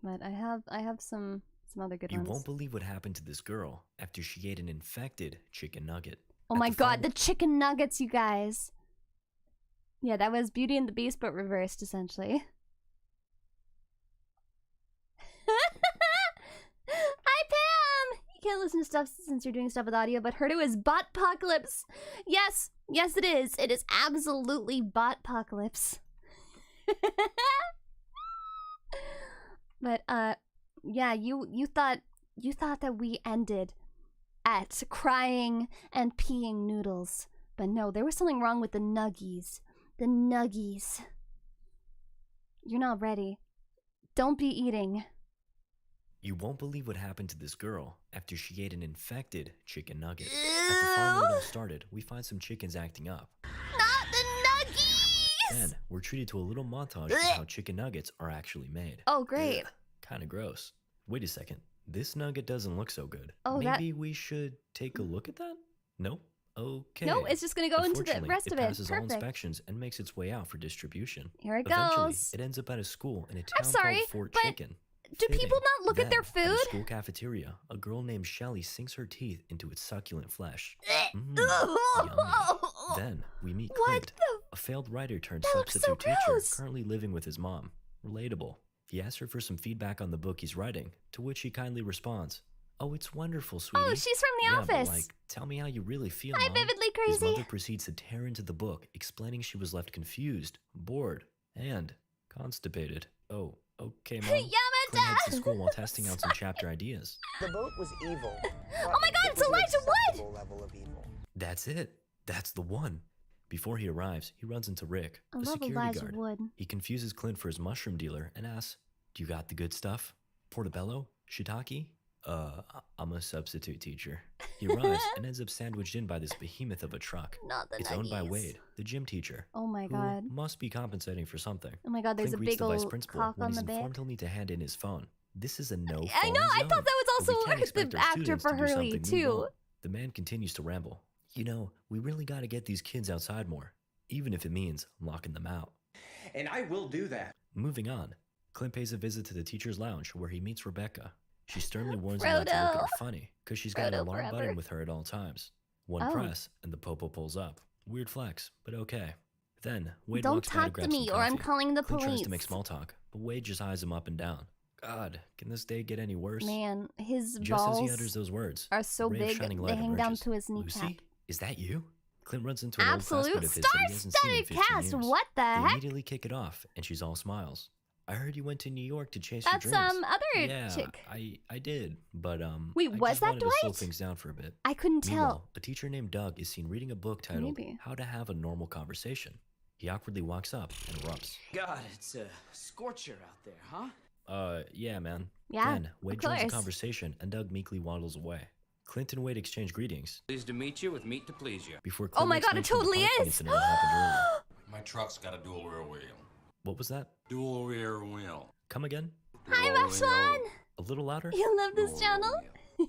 But I have some other good You ones. won't believe what happened to this girl after she ate an infected chicken nugget. Oh my god, the chicken nuggets, you guys. Yeah, that was Beauty and the Beast, but reversed, essentially. Hi, Pam! You can't listen to stuff since you're doing stuff with audio, but heard it was Botpocalypse. Yes, yes it is. It is absolutely Botpocalypse. But, yeah, you thought that we ended at crying and peeing noodles. But no, there was something wrong with the nuggies. The nuggies. You're not ready. Don't be eating. You won't believe what happened to this girl after she ate an infected chicken nugget. At the farm where it all started, we find some chickens acting up. Not the nuggies! Then, we're treated to a little montage of how chicken nuggets are actually made. Oh, great. Kinda gross. Wait a second. This nugget doesn't look so good. Oh, Maybe we should take a look at that? Nope. Okay. No, it's just gonna go into the Unfortunately, rest of it. It passes all Perfect. inspections and makes its way out for distribution. Here it Eventually, goes. it ends up at a school in a I'm town sorry, called Fort but Chicken. do people not look at their Then, At food? a school cafeteria, a girl named Shelly sinks her teeth into its succulent flesh. Yummy. Then we meet Clint, a failed writer turned That looks so substitute teacher gross. currently living with his mom. Relatable. He asks her for some feedback on the book he's writing, to which she kindly responds, "Oh, it's wonderful, sweetie." Oh, she's from The Yeah, Office. But like, tell me how you really feel, Hi, Mom. Vividly His Crazy. mother proceeds to tear into the book, explaining she was left confused, bored, and constipated. Oh, okay, Mom. Clint heads to school while testing out some chapter ideas. The boat was evil. Oh my god, it's Elijah Wood! Level of evil. That's it. That's the one. Before he arrives, he runs into Rick, I a love security Elijah guard. Wood. He confuses Clint for his mushroom dealer and asks, "Do you got the good stuff? Portobello? Shiitake?" I'm a substitute teacher." He arrives and ends up sandwiched in by this behemoth of a truck. Not the It's owned by nuggies. Wade, the gym teacher. Oh my who god. must be compensating for something. Oh my god, there's Clint a greets big the vice old principal cock when on he's the bed. informed he'll need to hand in his phone. This is a no phone I know, I zone, thought that was but we also can't expect the our actor students for to do Hurley something we too. won't. The man continues to ramble. You know, we really gotta get these kids outside more, even if it means locking them out. And I will do that. Moving on, Clint pays a visit to the teacher's lounge where he meets Rebecca. She sternly warns him not to look at her funny, because she's got an Frodo alarm forever. button with her at all times. One Oh. press, and the popo pulls up. Weird flex, but okay. Then, Wade Don't walks by to talk to grab me some or I'm coffee. calling the Clint tries police. to make small talk, but Wade just eyes him up and down. God, can this day get any worse? Man, his Just as he balls utters those words, are so a ray of big shining they light hang down emerges. to his kneecap. Lucy, is that you? Clint runs into an old classmate Absolute of his that he hasn't seen in star-studded 15 cast. years. What the They heck? immediately kick it off, and she's all smiles. I heard you went to New York to chase That's your dreams. other yeah, chick. I did, but Wait, I was just that wanted to slow Dwight? things down for a bit. I couldn't tell. Meanwhile, a teacher named Doug is seen reading a book titled Maybe. How to Have a Normal Conversation. He awkwardly walks up and erupts. God, it's a scorcher out there, huh? Yeah, man. Yeah, Then Wade of joins the course. conversation and Doug meekly waddles away. Clint and Wade exchange greetings Pleased to meet you with meat to please you. before Oh Clint my makes god, it mention of the totally parking is. incident that happened earlier. My truck's got a dual rear wheel. What was that? Dual rear wheel. Come again? Hi, Rashawn. A little louder? You love this channel?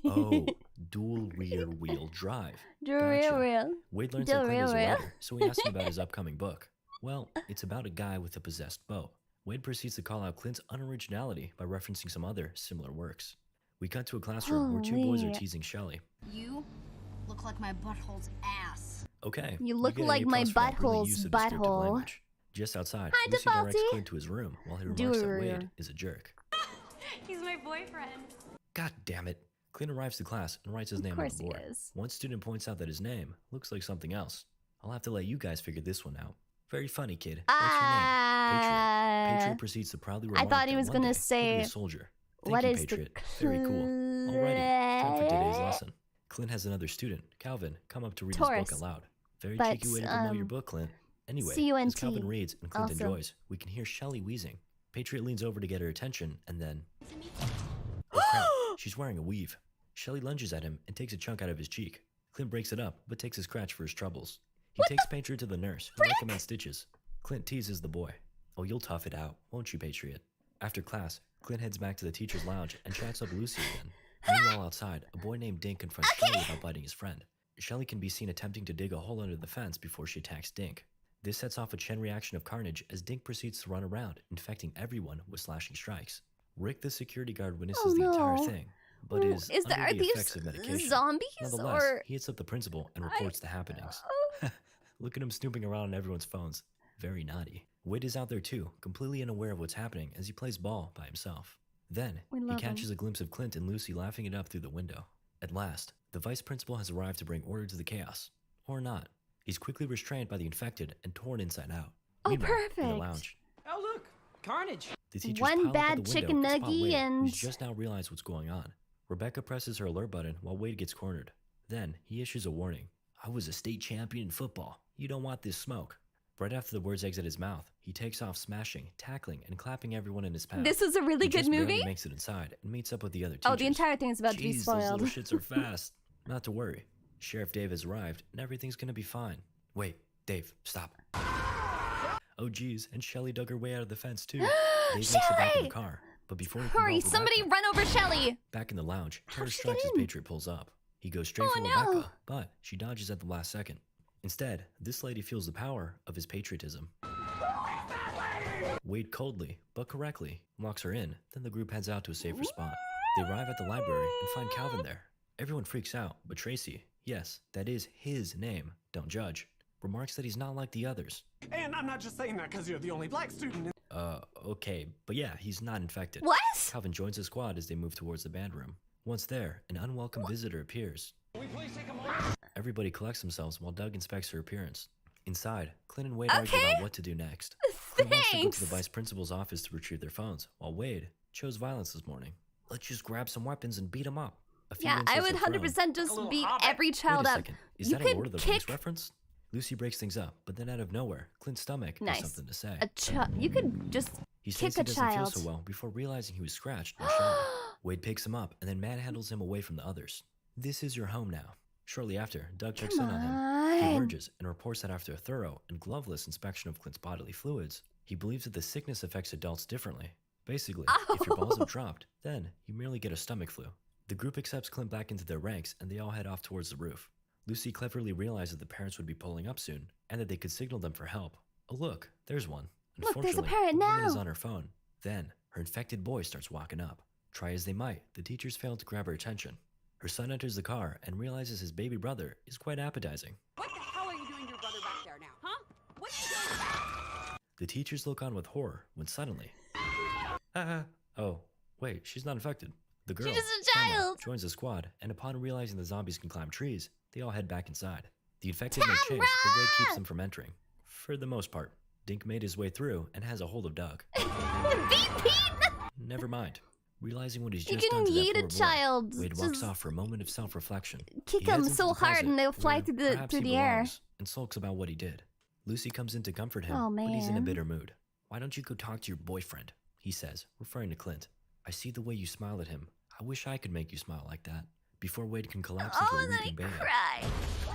Oh, dual rear wheel drive. Real, real. Wade learns Dual that Clint is a real. writer, so he asks him about his upcoming book. Well, it's about a guy with a possessed bow. Wade proceeds to call out Clint's unoriginality by referencing some other similar works. We cut to a classroom where two boys are Holy. teasing Shelley. You look like my butthole's ass. Okay. You look get an like A+ my for that brilliant butthole's use of descriptive butthole. language. Just outside, Hi, Lucy directs Defaulty. Clint to his room while he remarks Dual that rear. Wade is a jerk. He's my boyfriend. God damn it. Clint arrives to class and writes his name on course the he board. is. One student points out that his name looks like something else. I'll have to let you guys figure this one out. Very funny, kid. What's your name? Patriot. Patriot proceeds to proudly remark I thought he that was one gonna day say, he'll be a soldier. Thank what you, is the Patriot. Very cool. Alrighty, time for today's lesson. Clint has another student, Calvin, come up to read his Taurus. book aloud. Very But, cheeky way to promote your book, Clint. Anyway, CUNT as Calvin reads and Clint also. enjoys, we can hear Shelley wheezing. Patriot leans over to get her attention, and then... Oh crap, she's wearing a weave. Shelley lunges at him and takes a chunk out of his cheek. Clint breaks it up, but takes a scratch for his troubles. He takes Patriot to the nurse, who recommends stitches. Clint teases the boy. Oh, you'll tough it out, won't you, Patriot? After class, Clint heads back to the teacher's lounge and chats up Lucy again. Meanwhile, outside, a boy named Dink confronts Shelley about biting his friend. Shelley can be seen attempting to dig a hole under the fence before she attacks Dink. This sets off a chain reaction of carnage as Dink proceeds to run around, infecting everyone with slashing strikes. Rick, the security guard, witnesses the entire thing, but is under are the these effects of medication. zombies Nonetheless, or he hits up the principal and reports the happenings. Look at him snooping around on everyone's phones. Very naughty. Wade is out there too, completely unaware of what's happening as he plays ball by himself. Then, We he love catches him. a glimpse of Clint and Lucy laughing it up through the window. At last, the vice principal has arrived to bring order to the chaos. Or not. He's quickly restrained by the infected and torn inside out. Oh, Meanwhile, in the perfect. lounge, Oh, look, carnage. the teachers One pile up bad at the chicken window to spot nugget Wade, and- who's just now realized what's going on. Rebecca presses her alert button while Wade gets cornered. Then, he issues a warning. I was a state champion in football. You don't want this smoke. Right after the words exit his mouth, he takes off smashing, tackling, and clapping everyone in his path. This is a really He good just barely movie? makes it inside and meets up with the other teachers. Oh, the entire thing's about to be Jeez, spoiled. those little shits are fast. Not to worry. Sheriff Dave has arrived, and everything's gonna be fine. Wait, Dave, stop. Oh geez, and Shelley dug her way out of the fence too. Dave makes it back in the car, but before he can Hurry, go over somebody Rebecca, run over Shelly! back in the lounge, terror she strikes get as in? Patriot pulls up. He goes straight Oh, for no. Rebecca, but she dodges at the last second. Instead, this lady feels the power of his patriotism. Wade coldly, but correctly, locks her in, then the group heads out to a safer spot. They arrive at the library and find Calvin there. Everyone freaks out, but Tracy, yes, that is his name, don't judge, remarks that he's not like the others. And I'm not just saying that because you're the only black student in— Okay, but yeah, he's not infected. What? Calvin joins the squad as they move towards the band room. Once there, an unwelcome visitor appears. Everybody collects themselves while Doug inspects her appearance. Inside, Clint and Wade argue about what to do next. Clint wants to go to the vice principal's office to retrieve their phones, while Wade chose violence this morning. Let's just grab some weapons and beat them up. A few Yeah, I insults would are thrown. 100% just beat every Wait child a up. second. Is You that a could Lord of the kick Rings reference? Lucy breaks things up, but then out of nowhere, Clint's stomach has something to say. You could just he kick says he a doesn't child. feel so well before realizing he was scratched and shot. Wade picks him up and then manhandles him away from the others. This is your home now. Shortly after, Doug checks in on him. He emerges and reports that after a thorough and gloveless inspection of Clint's bodily fluids, he believes that the sickness affects adults differently. Basically, if your balls have dropped, then you merely get a stomach flu. The group accepts Clint back into their ranks and they all head off towards the roof. Lucy cleverly realized that the parents would be pulling up soon and that they could signal them for help. Oh look, there's one. Look, there's a Unfortunately, parent the woman now. is on her phone. Then, her infected boy starts walking up. Try as they might, the teachers fail to grab her attention. Her son enters the car and realizes his baby brother is quite appetizing. What the hell are you doing to your brother back there now, huh? What are you doing? The teachers look on with horror when suddenly... oh, wait, she's not infected. The girl, She's just a child. Emma, joins the squad, and upon realizing the zombies can climb trees, they all head back inside. The infected make chase, but Wade keeps them from entering. For the most part, Dink made his way through and has a hold of Doug. Never mind. Realizing what he's just done to that poor boy, Wade walks off for a moment of self-reflection. Kick them so hard and they'll fly through the air. And sulks about what he did. Lucy comes in to comfort him, Oh, but he's in a man. bitter mood. Why don't you go talk to your boyfriend? He says, referring to Clint. I see the way you smile at him. I wish I could make you smile like that. Before Wade can collapse into a weeping baby. Cry.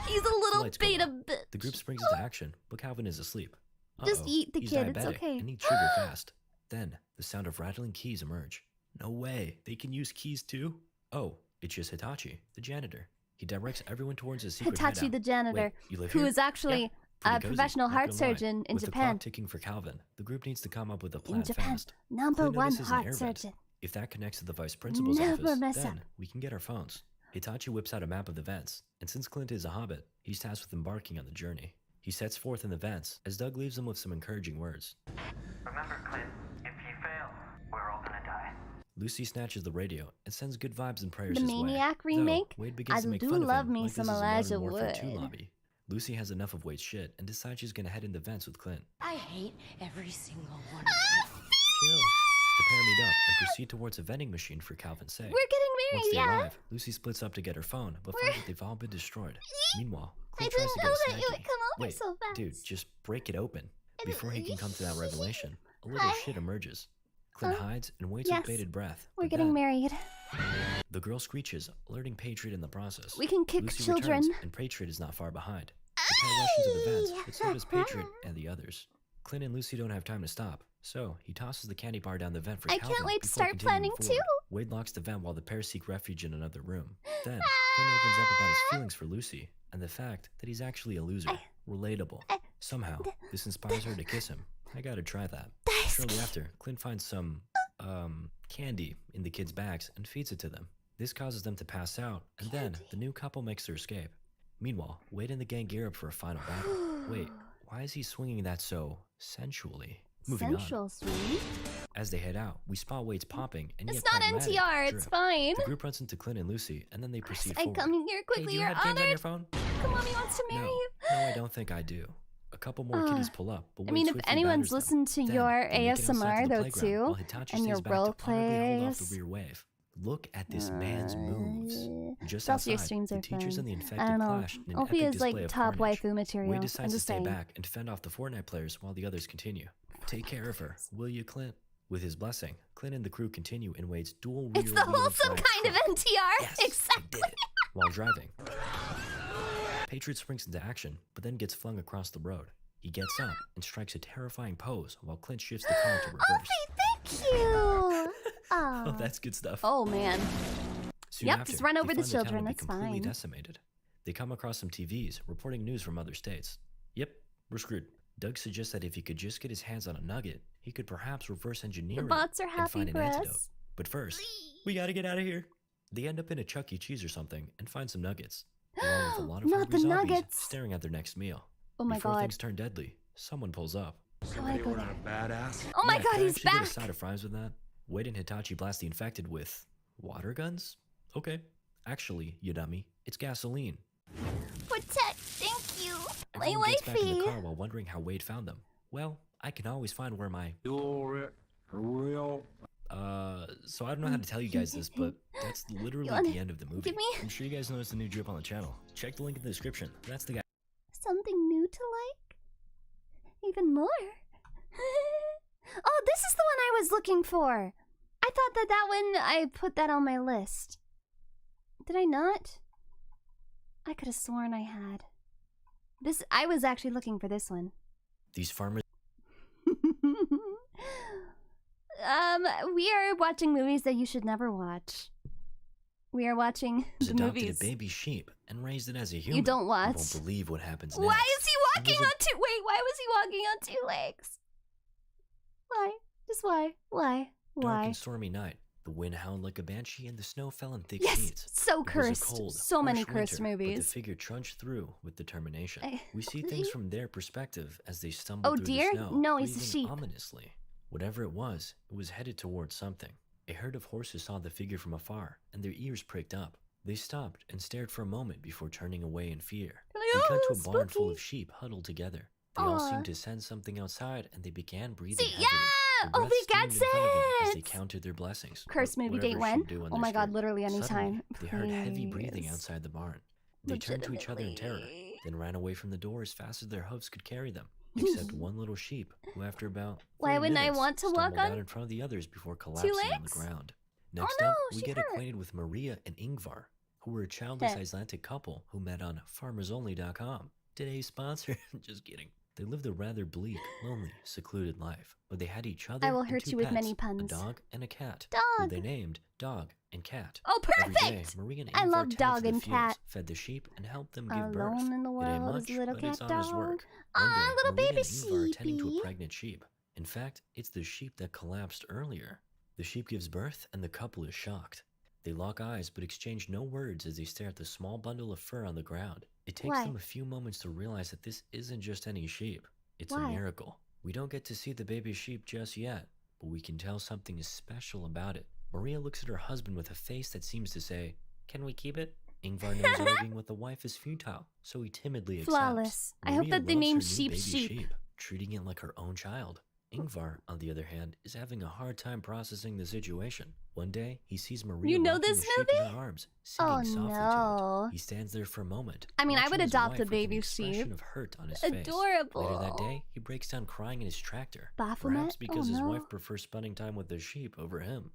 He's a little Lights go beta on. bitch. The group springs into action, but Calvin is asleep. Just eat the he's kid, it's diabetic okay. and needs sugar fast. Then, the sound of rattling keys emerge. No way, they can use keys too? Oh, it's just Hitachi, the janitor. He directs everyone towards his secret Hitachi hideout. the janitor, Wait, you live who here? is actually Yeah, a pretty cozy, professional not heart gonna lie. surgeon in With the Japan. clock ticking for Calvin, the group needs to come up with a plan In Japan, fast. number Clint one notices an heart air vent. surgeon. If that connects to the vice principal's Never office, mess then up. we can get our phones. Hitachi whips out a map of the vents, and since Clint is a hobbit, he's tasked with embarking on the journey. He sets forth in the vents, as Doug leaves him with some encouraging words. Remember, Clint, if you fail, we're all gonna die. Lucy snatches the radio and sends good vibes and prayers The his way. Maniac Though, remake? Wade begins I to make do fun of love him me like some this is a Elijah Modern Warfare 2 Wood. lobby. Lucy has enough of Wade's shit and decides she's gonna head into vents with Clint. I hate every single one. Chill. The pair meet up and proceed towards a vending machine for Calvin's sake. We're getting married, Once they yeah. arrive, Lucy splits up to get her phone, but finds that they've all been destroyed. Meanwhile, I Clint didn't tries to know get that a you would snacky. come over Wait, so fast. dude, just break it open. Before he can come to that revelation, a little shit emerges. Clint hides and waits yes. with bated breath. We're but getting then married. the girl screeches, alerting Patriot in the process. We can kick Lucy children. returns, and Patriot is not far behind. The pair rush into the vents, but so does Patriot and the others. Clint and Lucy don't have time to stop, so he tosses the candy bar down the vent for I Calvin can't wait to before start planning continuing forward. too. Wade locks the vent while the pair seek refuge in another room. Then, Clint opens up about his feelings for Lucy and the fact that he's actually a loser. Relatable. Somehow, this inspires her to kiss him. I gotta try that. Shortly after, Clint finds some, candy in the kids' bags and feeds it to them. This causes them to pass out, and then the new couple makes their escape. Meanwhile, Wade and the gang gear up for a final battle. Wait, why is he swinging that so sensually? Moving on. Sweet. As they head out, we spot Wade's popping and It's yet not pragmatic NTR, it's drip. fine. The group runs into Clint and Lucy, and then they proceed I forward. come here quickly, Hey, do you you're have games on honored. your phone? Come on, he wants to marry No, you. no, I don't think I do. A couple more kitties pull up, but I Wade mean, if swiftly anyone's batters them. listened to Then your they make it outside ASMR to the though playground, too, while Hitachi and your stays back role to honorably hold off plays. the rear wave. Look at this man's moves. Just Also, your outside, streams the are teachers fun. and the I infected don't know. clash in an Hope he epic is like display of top carnage. waifu material. Wade I'm decides to just stay saying. back and fend off the Fortnite players while the others continue. Take care of her, will you, Clint? With his blessing, Clint and the crew continue in Wade's dual rear It's the wheel wholesome drive kind of truck. NTR. Yes, Exactly. I did it. While driving, Patriot springs into action, but then gets flung across the road. He gets up and strikes a terrifying pose while Clint shifts the car to reverse. Thank you. Oh, that's good stuff. Oh man. Soon Yep, after, just run they over the find town children, to be that's completely fine. decimated. They come across some TVs reporting news from other states. Yep, we're screwed. Doug suggests that if he could just get his hands on a nugget, he could perhaps reverse engineer The it bots are and happy find an for antidote. us. But first, we gotta get out of here. They end up in a Chuck E. Cheese or something and find some nuggets, along with a lot of Not hungry the zombies nuggets. staring at their next meal. Oh my Before God. things turn deadly, someone pulls up. Somebody go ordered a badass? Oh my God, can I he's actually get a back. side of fries with that? Wade and Hitachi blast the infected with water guns? Okay. Actually, you dummy, it's gasoline. Protect. Thank you. My Everyone gets back in the wifey. car while wondering how Wade found them. Well, I can always find where my so I don't know how to tell you guys this, but that's literally wanna the end of the movie. give me- I'm sure you guys noticed a new drip on the channel. Check the link in the description. That's the guy. Something new you to like? Even more? Oh, this is the one I was looking for. I thought that one, I put that on my list. Did I not? I could have sworn I had. I was actually looking for this one. These farmers... We are watching movies that you should never watch. We are watching the adopted movies. A baby sheep and raised it as a human. You don't watch. You won't believe what happens next. Why is he walking on two... Wait, why was he walking on two legs? Why? Just why? Why? Dark and stormy night. The wind howled like a banshee and the snow fell in thick yes, sheets. So cursed. Cold, so many cursed winter, movies. But the figure trudged through with determination. We see things from their perspective as they stumble through dear? the snow. No, he's a sheep. Ominously. Whatever it was headed towards something. A herd of horses saw the figure from afar, and their ears pricked up. They stopped and stared for a moment before turning away in fear. They cut to a barn full of sheep huddled together. They all seemed to sense something outside, and they began breathing heavily. Oh, we got as they counted their blessings. Cursed movie date when? Oh my god, literally anytime. They heard heavy breathing outside the barn. They turned to each other in terror, then ran away from the door as fast as their hooves could carry them. Except one little sheep, who after about 3 wouldn't I minutes, want to walk out on in front of the others before collapsing on the ground. Next up, we get acquainted with Maria and Ingvar, who were a childless Icelandic couple who met on FarmersOnly.com. Today's sponsor. Just kidding. They lived a rather bleak, lonely, secluded life, but they had each other. I will and hurt two you with pets, many puns. A dog and a cat. Dog. Who they named Dog and Cat. Oh, perfect! Every day, Maria and Ingvar I love tended dog to the and fields, cat. fed the sheep, and helped them give birth. Alone in the It ain't world much, is a little but cat it's honest dog. work. Ah, little Maria baby and Ingvar tending to sheepy. a pregnant sheep. In fact, it's the sheep that collapsed earlier. The sheep gives birth, and the couple is shocked. They lock eyes but exchange no words as they stare at the small bundle of fur on the ground. It takes them a few moments to realize that this isn't just any sheep. It's a miracle. We don't get to see the baby sheep just yet, but we can tell something is special about it. Maria looks at her husband with a face that seems to say, "Can we keep it?" Ingvar knows arguing with the wife is futile, so he timidly accepts. Flawless. I hope that they loves named her new sheep baby sheep. treating it like her own child. Ingvar, on the other hand, is having a hard time processing the situation. One day, he sees Maria You know rocking this the sheep in her arms, singing softly to it. He stands there for a moment. I mean, I would watching his adopt wife a with baby an expression sheep. of hurt on his face. Adorable. Later that day, he breaks down crying in his tractor. Baphomet? Perhaps because his no. wife prefers spending time with the sheep over him.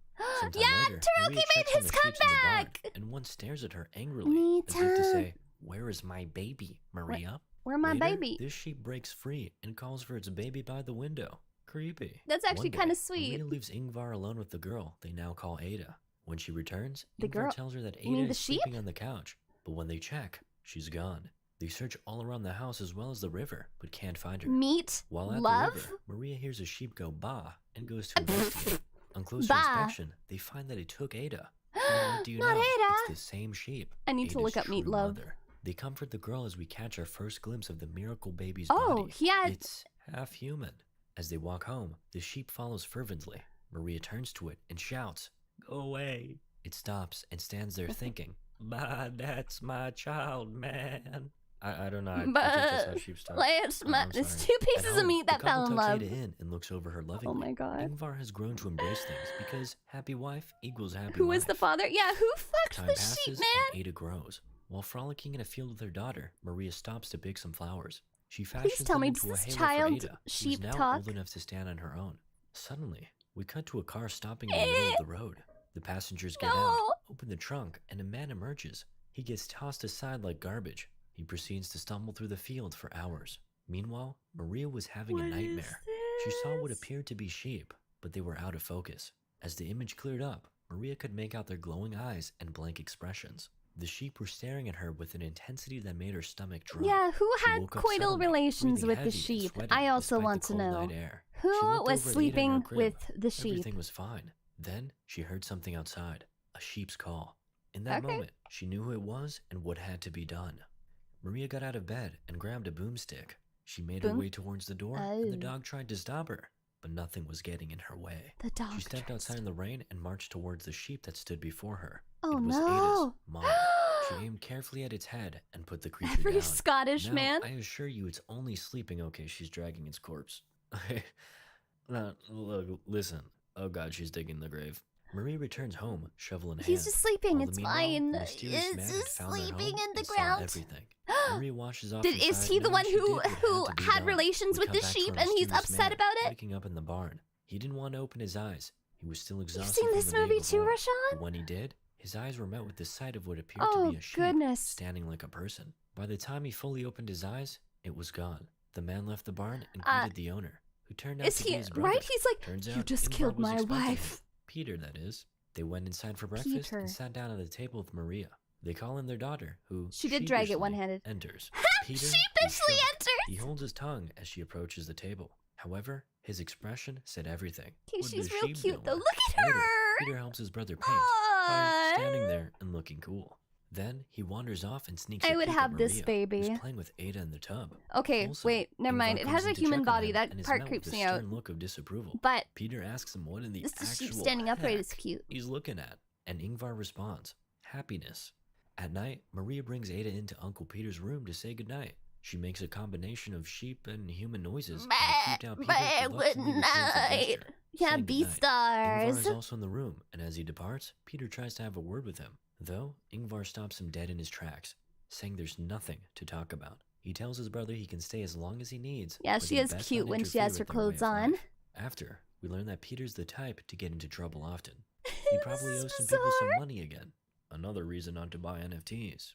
Yeah, Taroki made his comeback! And one stares at her angrily, as if to say, "Where is my baby, Maria?" Where my Later, baby? This sheep breaks free and calls for its baby by the window. Creepy. That's actually One day, kind of sweet. Maria leaves Ingvar alone with the girl they now call Ada. When she returns, The Ingvar girl? tells her that You mean Ada the is sheep? sleeping on the couch. But when they check, she's gone. They search all around the house as well as the river, but can't find her. Meat? While at Love? the river, Maria hears a sheep go bah and goes to investigate. On closer Bah. inspection, they find that it took Ada. And what do you Not know? Ada. It's the same sheep. I need to Ada's look up Meat true Love. mother. They comfort the girl as we catch our first glimpse of the miracle baby's Oh, body. he had... It's half human. As they walk home, the sheep follows fervently. Maria turns to it and shouts, "Go away." It stops and stands there thinking, "Bah, that's my child, man." I don't know. I think that's how sheep talk. It's two pieces of meat that fell in love. Ada in and looks over her lovingly. Oh my god. Ingvar has grown to embrace things because happy wife equals happy Who life. is the father? Yeah, who fucked Time the passes sheep, and man? Ada grows. While frolicking in a field with her daughter, Maria stops to pick some flowers. She fashions Please tell them me, into does a this halo child for Ada, sheep who's now talk? old enough to stand on her own. Suddenly, we cut to a car stopping in the middle of the road. The passengers get out, open the trunk, and a man emerges. He gets tossed aside like garbage. He proceeds to stumble through the field for hours. Meanwhile, Maria was having a nightmare. She saw what appeared to be sheep, but they were out of focus. As the image cleared up, Maria could make out their glowing eyes and blank expressions. The sheep were staring at her with an intensity that made her stomach drop. Yeah, who She had woke up coital suddenly, relations breathing with the heavy and sheep? sweating I also despite want the to cold know. night air. She Who looked was over at Ada in her sleeping crib. with the sheep? Everything was fine. Then she heard something outside, a sheep's call. In that Okay. moment, she knew who it was and what had to be done. Maria got out of bed and grabbed a boomstick. She made her Boom? way towards the door, and the Oh. dog tried to stop her, but nothing was getting in her way. The dog She stepped tried outside in the rain and marched towards the sheep that stood before her. Oh, it was no. Ada's mom. She aimed carefully at its head and put the creature Every down. Scottish Now, man. I assure you it's only sleeping okay. She's dragging its corpse. Look, listen. Oh god, she's digging the grave. Maria returns home, shovel in hand. He's just sleeping. All It's the meanwhile, fine. the mysterious It's man had just found their sleeping home in the and saw ground. everything. Maria washes off. Is he the one who had relations with the sheep and he's upset about it? Waking up in the barn, he didn't want to open his eyes. He was still exhausted. You've seen this movie too, Rashawn? But when he did, his eyes were met with the sight of what appeared to be a sheep standing like a person. By the time he fully opened his eyes, it was gone. The man left the barn and greeted the owner, who turned out to be his brother. Right? He's like, Turns you out just Ingvar killed was my expecting wife. him. Peter, that is. They went inside for breakfast and sat down at the table with Maria. They call in their daughter, who she did drag it sheepishly one-handed. Enters. Peter Sheepishly enters. He holds his tongue as she approaches the table. However, his expression said everything. Okay, What she's the real sheep cute though. doing? Look at Later, her. Peter helps his brother paint by standing there and looking cool. Then he wanders off and sneaks. I a would peek have at this Maria, baby. who's playing with Ada in the tub. Okay, Also, wait, never mind. Ingvar It comes has a in to human check on body. him That and is part met creeps with a me out. stern look of disapproval. But Peter asks him what in the this sheep actual standing upright heck is cute. he's looking at, and Ingvar responds, happiness. At night, Maria brings Ada into Uncle Peter's room to say goodnight. She makes a combination of sheep and human noises. Good night. Yeah, Ingvar Beastars. is also in the room, and as he departs, Peter tries to have a word with him. Though, Ingvar stops him dead in his tracks, saying there's nothing to talk about. He tells his brother he can stay as long as he needs. Yeah, but she he'd is best cute not when she interfere has her with their way clothes of on. life. After, we learn that Peter's the type to get into trouble often. He probably owes some bizarre. people some money again. Another reason not to buy NFTs.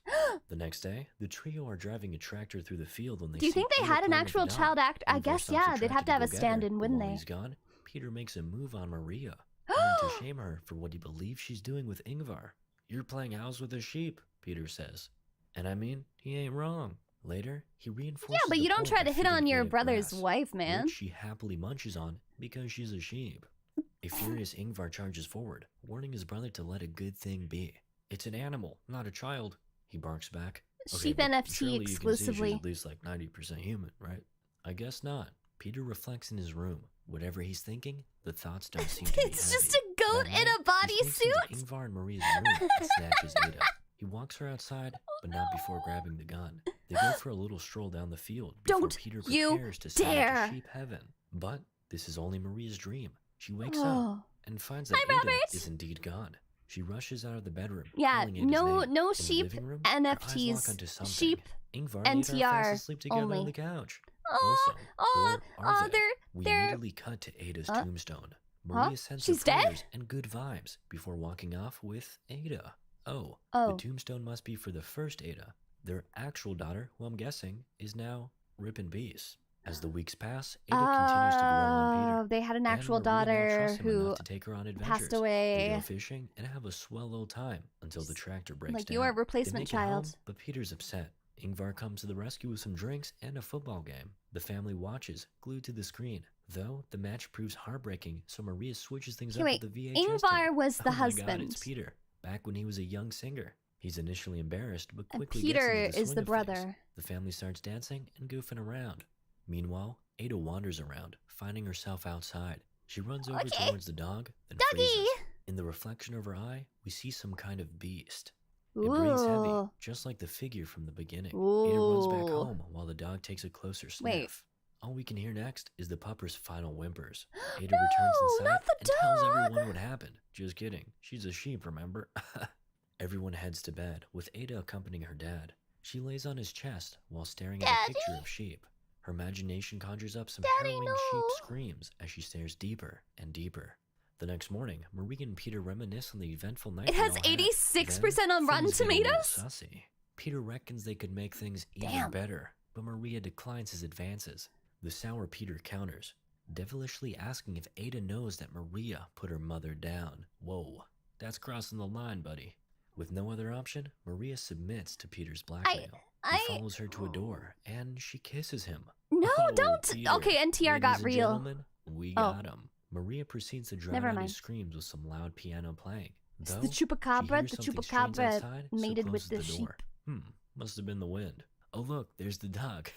The next day, the trio are driving a tractor through the field when they Do you see think they Ada had an playing with the actual dog. child actor? I Ingvar guess, stops yeah. the They'd have tractor to have a go get her, stand-in, but wouldn't while they? he's gone, Peter makes a move on Maria, wanting to shame her for what he believes she's doing with Ingvar. You're playing house with a sheep, Peter says. And I mean, he ain't wrong. Later, he reinforces Yeah, but the you don't point try by to hit feeding on your Ada brother's grass, wife, man. which she happily munches on because she's a sheep. A furious Ingvar charges forward, warning his brother to let a good thing be. It's an animal, not a child, he barks back. Sheep but NFT surely you can see exclusively. she's at least like 90% human, right? I guess not. Peter reflects in his room. Whatever he's thinking, the thoughts don't seem to be It's just heavy. a goat That in night, a he sneaks into bodysuit. Ingvar and Maria's room and snatches Ada. He walks her outside, but not before grabbing the gun. They go for a little stroll down the field before Don't Peter you prepares to sail dare. into sheep heaven. But this is only Maria's dream. She wakes Oh. up and finds that Hi, Ada Robert. is indeed gone. She rushes out of the bedroom. Yeah, calling Ada's no name. no In the sheep living room, her eyes lock NFTs. onto something. Sheep Ingvar and Ada are fast NTR asleep together only. on the couch. Oh, Also, or are they? We they're immediately cut to Ada's tombstone. Huh? Maria sends She's her dead? prayers and good vibes before walking off with Ada. Oh, Oh. the tombstone must be for the first Ada. Their actual daughter, who I'm guessing, is now Rip in Peace. As the weeks pass, Ada continues to grow on Peter. Oh, they had an and actual Maria now daughter trusts him who enough to take her on adventures. passed They away. go fishing and have a swell old time until the tractor breaks Like down. your They replacement make it home, child. but Peter's upset. Ingvar comes to the rescue with some drinks and a football game. The family watches, glued to the screen. Though the match proves heartbreaking, so Maria switches things Okay, up wait, with the VHS Ingvar tape. was the Oh my God, husband. it's Peter, back when he was a young singer. He's initially embarrassed, but And quickly Peter gets into the is swing the of brother. things. The family starts dancing and goofing around. Meanwhile, Ada wanders around, finding herself outside. She runs over Okay. towards the dog, then Doggy! freezes. In the reflection of her eye, we see some kind of beast. It breathes heavy, Ooh. just like the figure from the beginning. Ada runs back Ooh. home while the dog takes a closer sniff. Wait. All we can hear next is the pupper's final whimpers. Ada No, returns inside not the and tells dog. everyone what happened. Just kidding. She's a sheep, remember? Everyone heads to bed, with Ada accompanying her dad. She lays on his chest while staring at a picture of sheep. Her imagination conjures up some harrowing sheep screams as she stares deeper and deeper. The next morning, Maria and Peter reminisce on the eventful night. It they has all had. 86% Then, on Rotten things get a little Tomatoes? Sussy. Peter reckons they could make things even Damn. better, but Maria declines his advances. The sour Peter counters, devilishly asking if Ada knows that Maria put her mother down. Whoa, that's crossing the line, buddy. With no other option, Maria submits to Peter's blackmail. He follows her to a door, and she kisses him. No, Oh, don't. Peter. Okay, NTR got Ladies and real. gentlemen, we Oh. got him. Maria proceeds to drown Never out mind. his screams with some loud piano playing. It's Though, the chupacabra. she hears The something strange chupacabra outside, so mated with closes the the sheep. door. Must have been the wind. Oh look, there's the dog.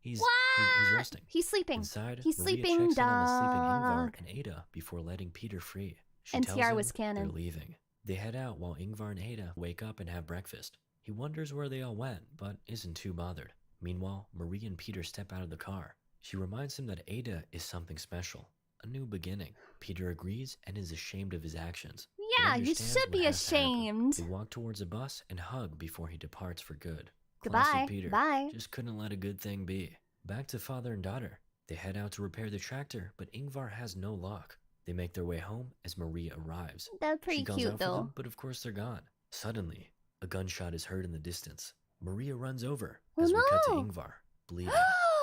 he's What? resting. He's sleeping. Inside, He's Maria sleeping, checks in on the sleeping dog. Ingvar and Ada before letting Peter free. She NTR tells him was canon. they're leaving. They head out while Ingvar and Ada wake up and have breakfast. He wonders where they all went, but isn't too bothered. Meanwhile, Maria and Peter step out of the car. She reminds him that Ada is something special, a new beginning. Peter agrees and is ashamed of his actions. Yeah, you should be ashamed. They walk towards a bus and hug before he departs for good. Goodbye. Classic Peter. Bye. Just couldn't let a good thing be. Back to father and daughter. They head out to repair the tractor, but Ingvar has no luck. They make their way home as Maria arrives. That's pretty she calls cute, out for though. them, but of course they're gone. Suddenly, a gunshot is heard in the distance. Maria runs over Oh, as we cut to no. Ingvar, bleeding.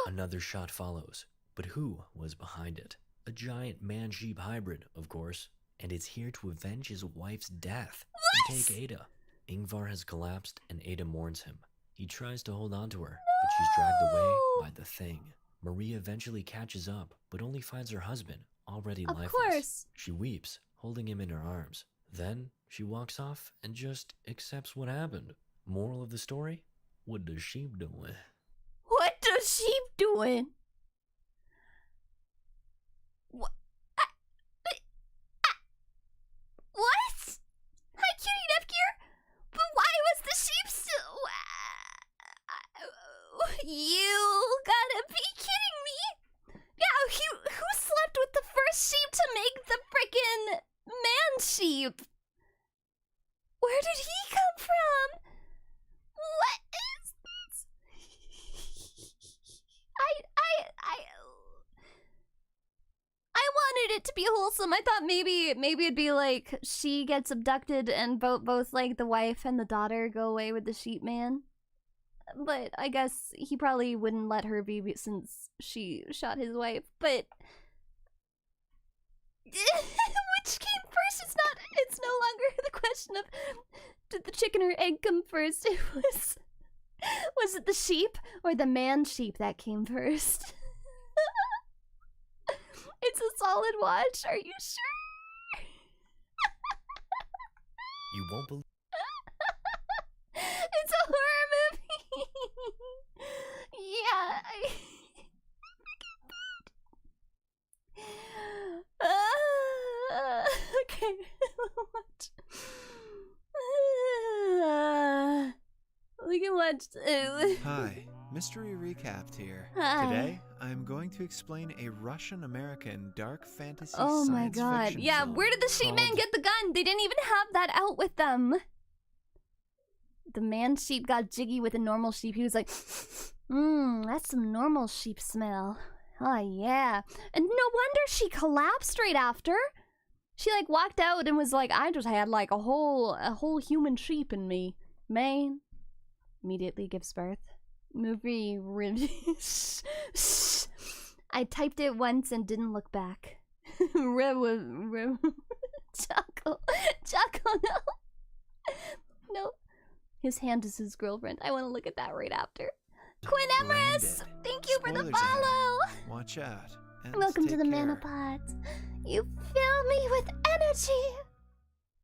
Another shot follows, but who was behind it? A giant man-sheep hybrid, of course, and it's here to avenge his wife's death and take Ada. Ingvar has collapsed and Ada mourns him. He tries to hold on to her, but she's dragged away by the thing. Maria eventually catches up, but only finds her husband already Of lifeless. course. She weeps, holding him in her arms. Then she walks off and just accepts what happened. Moral of the story? What does sheep doing? What does sheep doing? What? What? Hi, Cutie Nepgear. But why was the sheep still? You gotta be kidding me! Yeah, who slept with the first sheep to make the frickin' man sheep? Where did he come from? What is this? I wanted it to be wholesome. I thought maybe it'd be like she gets abducted and both like the wife and the daughter go away with the sheep man. But I guess he probably wouldn't let her be since she shot his wife. But which came first? It's no longer the question of did the chicken or egg come first. It was it the sheep or the man sheep that came first? It's a solid watch. Are you sure? You won't believe. It's a horror movie. Yeah. Okay. What? We can watch. Hi, Mystery Recapped here. Hi. Today, I'm going to explain a Russian-American dark fantasy Oh my science god. fiction Yeah, film where did the sheep man called- get the gun? They didn't even have that out with them. The man sheep got jiggy with a normal sheep. He was like, that's some normal sheep smell. Oh yeah. And no wonder she collapsed right after. She like walked out and was like, I just had like a whole human sheep in me. Man. Immediately gives birth. Movie I typed it once and didn't look back. Choco, no. No. His hand is his girlfriend. I want to look at that right after. Quinn Emrys, thank you for the Spoilers ahead. follow. Watch out. And Welcome to take the care. Manopods. You fill me with energy.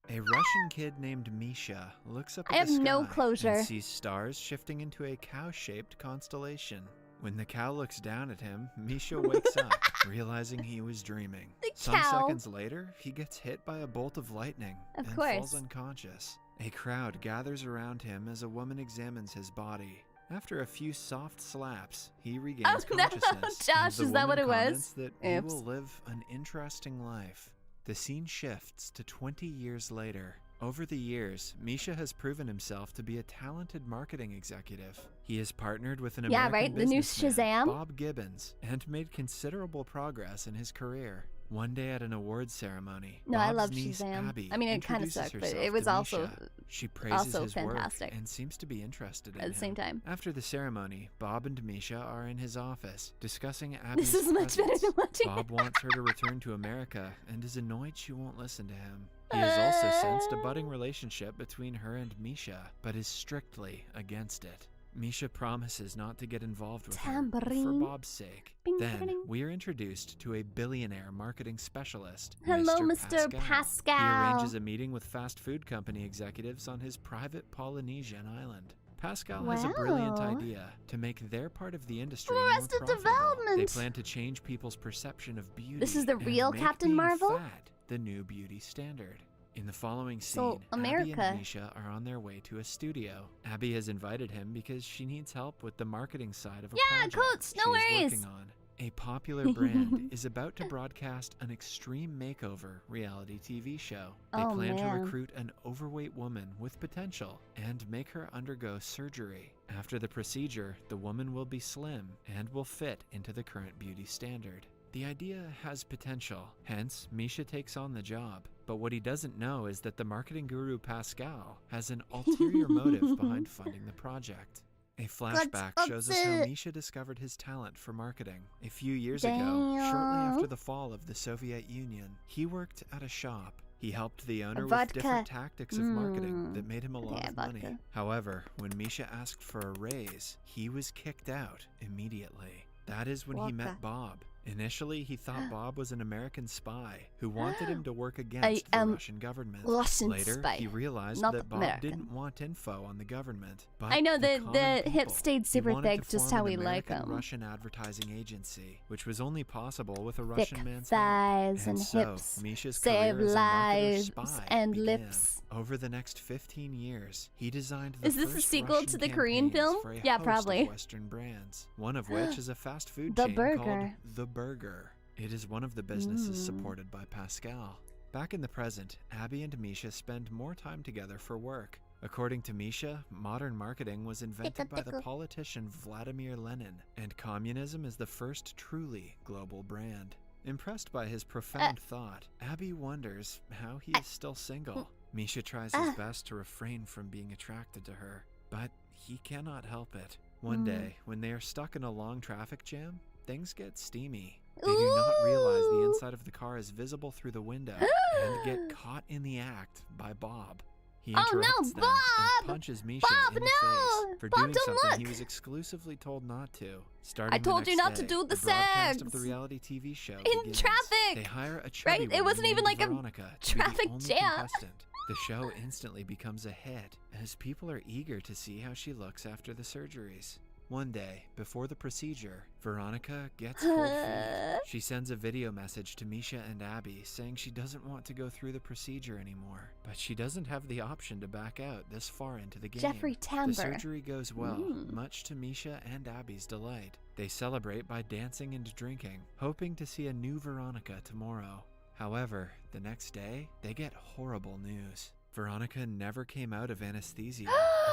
A Russian kid named Misha looks up I at the have no sky closure. and sees stars shifting into a cow-shaped constellation. When the cow looks down at him, Misha wakes up, realizing he was dreaming. Some cow. seconds later, he gets hit by a bolt of lightning Of and course. falls unconscious. A crowd gathers around him as a woman examines his body. After a few soft slaps, he regains Oh, no, consciousness. Josh, and the is that what woman it was? comments that he Oops. will live an interesting life. The scene shifts to 20 years later. Over the years, Misha has proven himself to be a talented marketing executive. He has partnered with an Yeah, American right? The new businessman, Shazam? Bob Gibbons, and made considerable progress in his career. One day at an awards ceremony, No, I Bob's love niece, Shazam. Abby, I mean, it kind of introduces sucked, but herself it was to also Misha. She praises his fantastic work and seems to be interested in at the same him. time. After the ceremony, Bob and Misha are in his office discussing Abby's This is much better presence. than watching Bob wants her to return to America and is annoyed she won't listen to him. He has also sensed a budding relationship between her and Misha, but is strictly against it. Misha promises not to get involved with her for Tambourine. Bob's sake. Bing, Then, ba-ding. we are introduced to a billionaire marketing specialist, Hello, Mr. Mr. He Pascal. arranges a meeting with fast food company executives on his private Polynesian island. Pascal has a brilliant Wow. idea to make their part of the industry For more Arrested profitable. Development. They plan to change people's perception of beauty. This is the and real make Captain being Marvel? fat the new beauty standard. In the following So, scene, Abby America. and Misha are on their way to a studio. Abby has invited him because she needs help with the marketing side of a Yeah, project Coach, no she is worries. working on. A popular brand is about to broadcast an extreme makeover reality TV show. They plan to recruit an overweight woman with potential and make her undergo surgery. After the procedure, the woman will be slim and will fit into the current beauty standard. The idea has potential, hence Misha takes on the job. But what he doesn't know is that the marketing guru Pascal has an ulterior motive behind funding the project. A flashback shows us how Misha discovered his talent for marketing. A few years ago, shortly after the fall of the Soviet Union, he worked at a shop. He helped the owner with different tactics of marketing that made him a lot of money. However, when Misha asked for a raise, he was kicked out immediately. That is when he met Bob. Initially, he thought Bob was an American spy who wanted him to work against the Russian government. Later, he realized that Bob didn't want info on the government, but I know the hip people. stayed super thick, just how we like them. Russian advertising agency, which was only possible with a Russian man's thighs help. and So, hips, Misha's save career as a marketer lives spy and began. lips. Over the next 15 years, he designed the Is this a first sequel Russian to the Korean campaigns film? for a Yeah, host probably. of Western brands, one of which is a fast food The chain Burger. called The Burger. It is one of the businesses supported by Pascal. Back in the present, Abby and Misha spend more time together for work. According to Misha, modern marketing was invented by the politician Vladimir Lenin, and communism is the first truly global brand. Impressed by his profound thought, Abby wonders how he is still single. Misha tries his best to refrain from being attracted to her, but he cannot help it. One day, when they are stuck in a long traffic jam, things get steamy. They do not realize the inside of the car is visible through the window and get caught in the act by Bob. He interrupts them and punches Misha in the face for doing something he was exclusively told not to. Starting I told you not to do the broadcast sex of the reality TV show in begins. traffic. They hire a chubby Right? It woman wasn't even named like Veronica a to be the traffic only jam. contestant. The show instantly becomes a hit as people are eager to see how she looks after the surgeries. One day, before the procedure, Veronica gets cold feet. She sends a video message to Misha and Abby saying she doesn't want to go through the procedure anymore, but she doesn't have the option to back out this far into the game. Jeffrey Tambor. The surgery goes well, much to Misha and Abby's delight. They celebrate by dancing and drinking, hoping to see a new Veronica tomorrow. However, the next day, they get horrible news. Veronica never came out of anesthesia and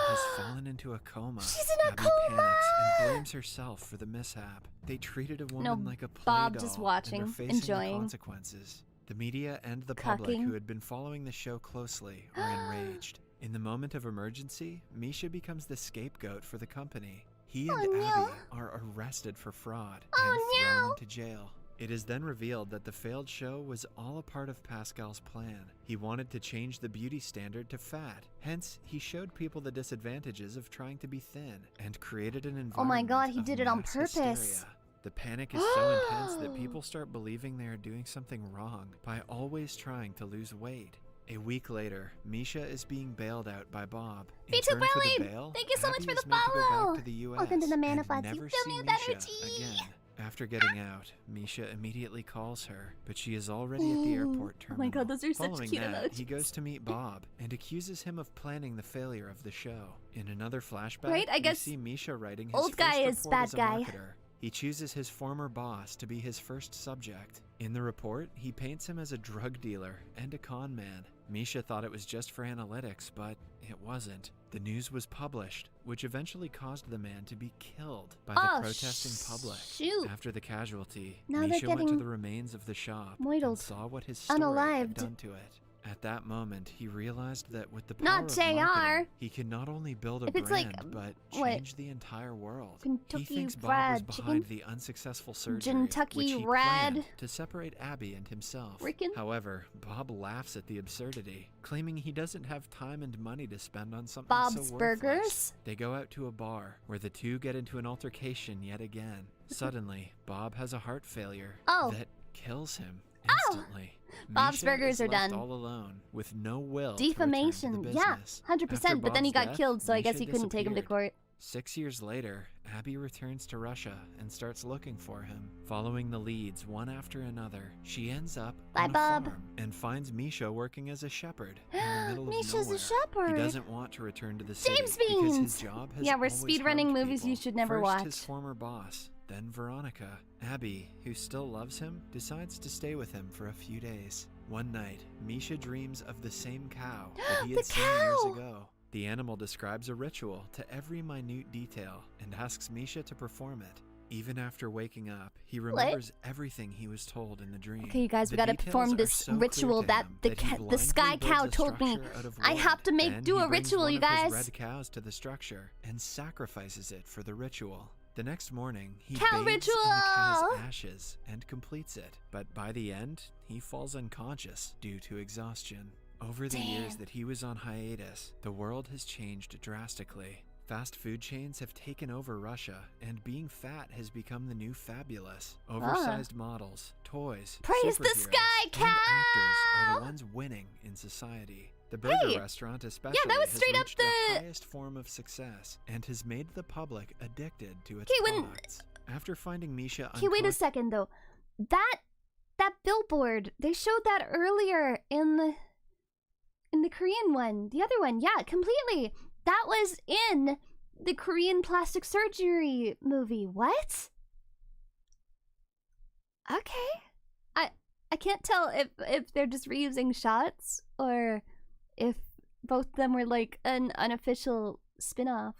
has fallen into a coma. She's in a Abby coma! panics and blames herself for the mishap. They treated a woman like a play Bob doll just watching, and are facing enjoying. the consequences. The media and the public Cucking. who had been following the show closely are enraged. In the moment of emergency, Misha becomes the scapegoat for the company. He and Abby are arrested for fraud and thrown into jail. It is then revealed that the failed show was all a part of Pascal's plan. He wanted to change the beauty standard to fat. Hence, he showed people the disadvantages of trying to be thin and created an environment Oh my god, he of did it on mass purpose. hysteria. The panic is so intense that people start believing they are doing something wrong by always trying to lose weight. A week later, Misha is being bailed out by Bob. In Me too, return for the Brilliant! bail, Thank you so much Abby for is the made to go follow! back to the US Welcome to the and Manifest. never Fill me see with Misha energy! again. After getting out, Misha immediately calls her, but she is already at the airport Oh terminal. my god, those are such Following cute that, emojis. he goes to meet Bob and accuses him of planning the failure of the show. In another flashback, Right, I we guess see Misha writing his old first guy is report bad as a guy. marketer. He chooses his former boss to be his first subject. In the report, he paints him as a drug dealer and a con man. Misha thought it was just for analytics, but it wasn't. The news was published, which eventually caused the man to be killed by the protesting public. Shoot. After the casualty, Now they're Misha went to getting the remains of the shop moidled. and saw what his story had Unalived. done to it. At that moment, he realized that with the power Not of JR. marketing, he can not only build a If it's like, brand, but what? change the entire world. Kentucky He thinks Bob was Fried behind Chicken? the unsuccessful surgery, Kentucky which he Red? planned to separate Abby and himself. Ricken? However, Bob laughs at the absurdity, claiming he doesn't have time and money to spend on something Bob's so worthless. Burgers? They go out to a bar, where the two get into an altercation yet again. Suddenly, Bob has a heart failure that kills him instantly. Bob's Misha Burgers is are left done. all alone, with no will to return to Defamation, the yeah, business. 100%. After But then he Bob's got death, killed, so I guess Misha he couldn't take him to disappeared. court. 6 years later, Abby returns to Russia and starts looking for him. Following the leads one after another, she ends up Bye, on a Bob. farm and finds Misha working as a shepherd in the middle of Misha's nowhere. a shepherd. He doesn't want to return to the city James because his Beans! job has Yeah, we're always speedrunning harmed movies people. you should never First, watch. his former boss, Then Veronica. Abby, who still loves him, decides to stay with him for a few days. One night, Misha dreams of the same cow that he had seen years ago. The animal describes a ritual to every minute detail and asks Misha to perform it. Even after waking up, he remembers everything he was told in the dream. Okay, you guys, we gotta perform this ritual that the sky cow told me. I have to do a ritual, you guys. Red cows to the structure and sacrifices it for the ritual. The next morning, he Cow bathes ritual! in the cow's ashes and completes it. But by the end, he falls unconscious due to exhaustion. Over the years that he was on hiatus, the world has changed drastically. Fast food chains have taken over Russia, and being fat has become the new fabulous. Oversized models, toys, praise the sky cow! and actors are the ones winning in society. The burger restaurant especially was has straight up reached the highest form of success and has made the public addicted to its products. After finding Misha Okay, wait a second though. That billboard, they showed that earlier in the Korean one. The other one, yeah, completely. That was in the Korean plastic surgery movie. What? Okay. I can't tell if they're just reusing shots or if both of them were like an unofficial spin-off.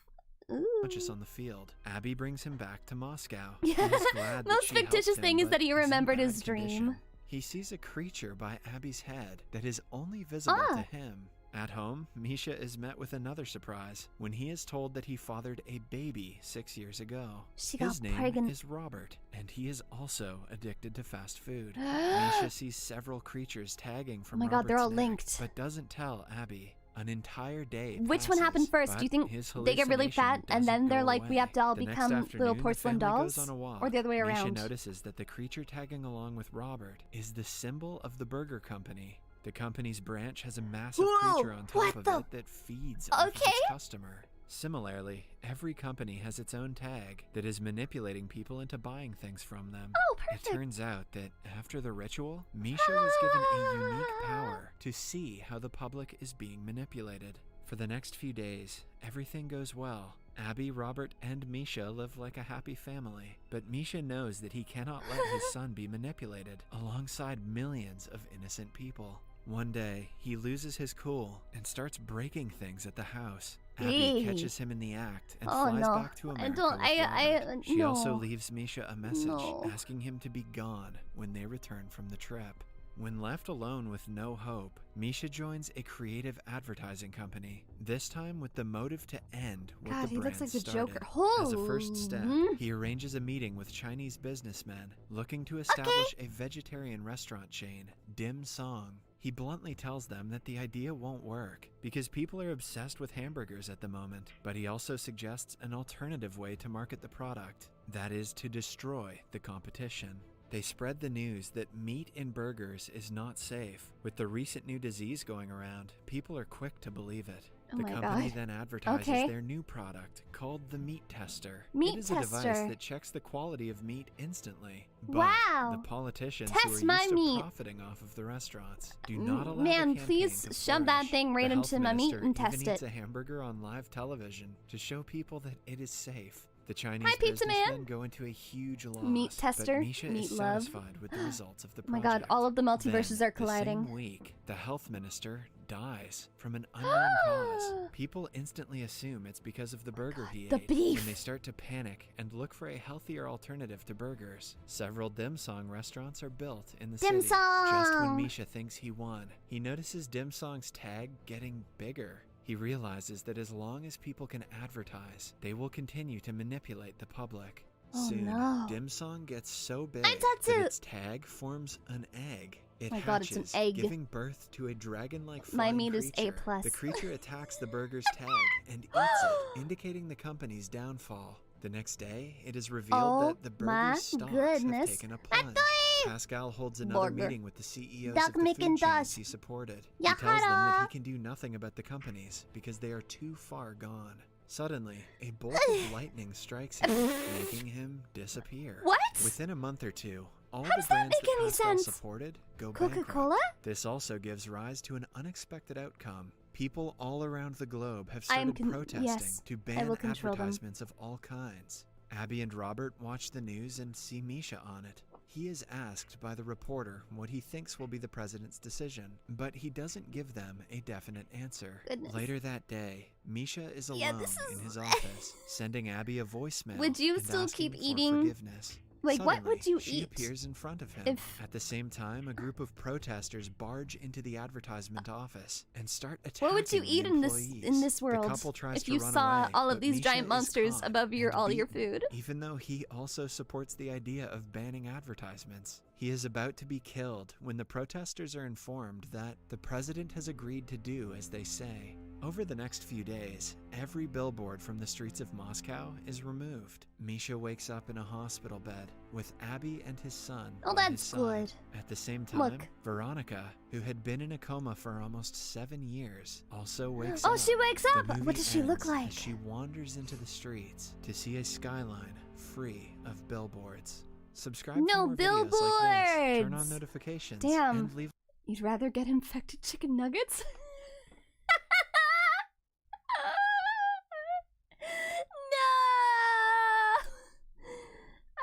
Just on the field. Abby brings him back to Moscow. Yeah. He is glad that Most she fictitious helped him, thing is but that he in remembered bad his dream. condition. He sees a creature by Abby's head that is only visible to him. At home, Misha is met with another surprise when he is told that he fathered a baby 6 years ago. His name is Robert, and he is also addicted to fast food. Misha sees several creatures tagging from God, they're all neck, linked. but doesn't tell Abby. An entire day Which one happened first? Do you think they get really fat and then they're like, we have to all become little porcelain dolls? Or the other way around? Misha notices that the creature tagging along with Robert is the symbol of the burger company. The company's branch has a massive creature on top of it that feeds off of its customer. Similarly, every company has its own tag that is manipulating people into buying things from them. Oh, perfect. It turns out that after the ritual, Misha was given a unique power to see how the public is being manipulated. For the next few days, everything goes well. Abby, Robert, and Misha live like a happy family, but Misha knows that he cannot let his son be manipulated alongside millions of innocent people. One day, he loses his cool and starts breaking things at the house. Abby catches him in the act and flies back to America with Robert. She also leaves Misha a message asking him to be gone when they return from the trip. When left alone with no hope, Misha joins a creative advertising company, this time with the motive to end what the brand started. As a first step, he arranges a meeting with Chinese businessmen looking to establish a vegetarian restaurant chain, Dim Song. He bluntly tells them that the idea won't work because people are obsessed with hamburgers at the moment, but he also suggests an alternative way to market the product, that is to destroy the competition. They spread the news that meat in burgers is not safe. With the recent new disease going around, people are quick to believe it. The company then advertises their new product called the Meat Tester. It is a device that checks the quality of meat instantly. But the politicians who are used to profiting off of the restaurants do not allow the campaign please to shove that thing right into my meat and test even eats it. a hamburger on live television to show people that it is safe. The Chinese Pizza businessmen Man. go into a huge loss. Meat tester, but Misha meat is love. satisfied with the results of the Oh my project. god, all of the multiverses Then, are colliding. The same week, the health minister dies from an unknown cause. People instantly assume it's because of the burger he the ate. beef. When they start to panic and look for a healthier alternative to burgers, several Dim Song restaurants are built in the Dim city. Just when Song! Misha thinks he won, he notices Dim Song's tag getting bigger. He realizes that as long as people can advertise, they will continue to manipulate the public. Soon, Dim Song gets so big that its tag forms an egg. It hatches, it's an egg. giving birth to a dragon-like My flying meat is creature. A+. The creature attacks the burger's tag and eats it, indicating the company's downfall. The next day, it is revealed that the burger's stocks have taken a plunge. Pascal holds another meeting with the CEOs of the food chains he supported. He tells them that he can do nothing about the companies because they are too far gone. Suddenly, a bolt of lightning strikes him, making him disappear. What? Within a month or two, all How the does that brands make that any Pascal sense? supported go Coca-Cola? bankrupt. This also gives rise to an unexpected outcome. People all around the globe have started protesting to ban advertisements of all kinds. Abby and Robert watch the news and see Misha on it. He is asked by the reporter what he thinks will be the president's decision, but he doesn't give them a definite answer. Goodness. Later that day, Misha is alone in his office, sending Abby a voicemail. Would you and still asking keep for eating? forgiveness. Like, what Suddenly, would you she eat? appears in front of him. If- At the same time, a group of protesters barge into the advertisement office and start attacking What would you eat the in employees. this world The couple tries if to you run saw away, all of but these Misha giant is monsters caught above your and all your beaten, food? even though he also supports the idea of banning advertisements. He is about to be killed when the protesters are informed that the president has agreed to do as they say. Over the next few days, every billboard from the streets of Moscow is removed. Misha wakes up in a hospital bed with Abby and his son Oh, by his that's side. good. At the same time, Look. Veronica, who had been in a coma for almost 7 years, also wakes Oh, up. she wakes The up! movie What does she look ends like? as she wanders into the streets to see a skyline free of billboards. Subscribe for No more videos like this. Turn on billboards! notifications. Damn. And leave You'd rather get infected chicken nuggets? No!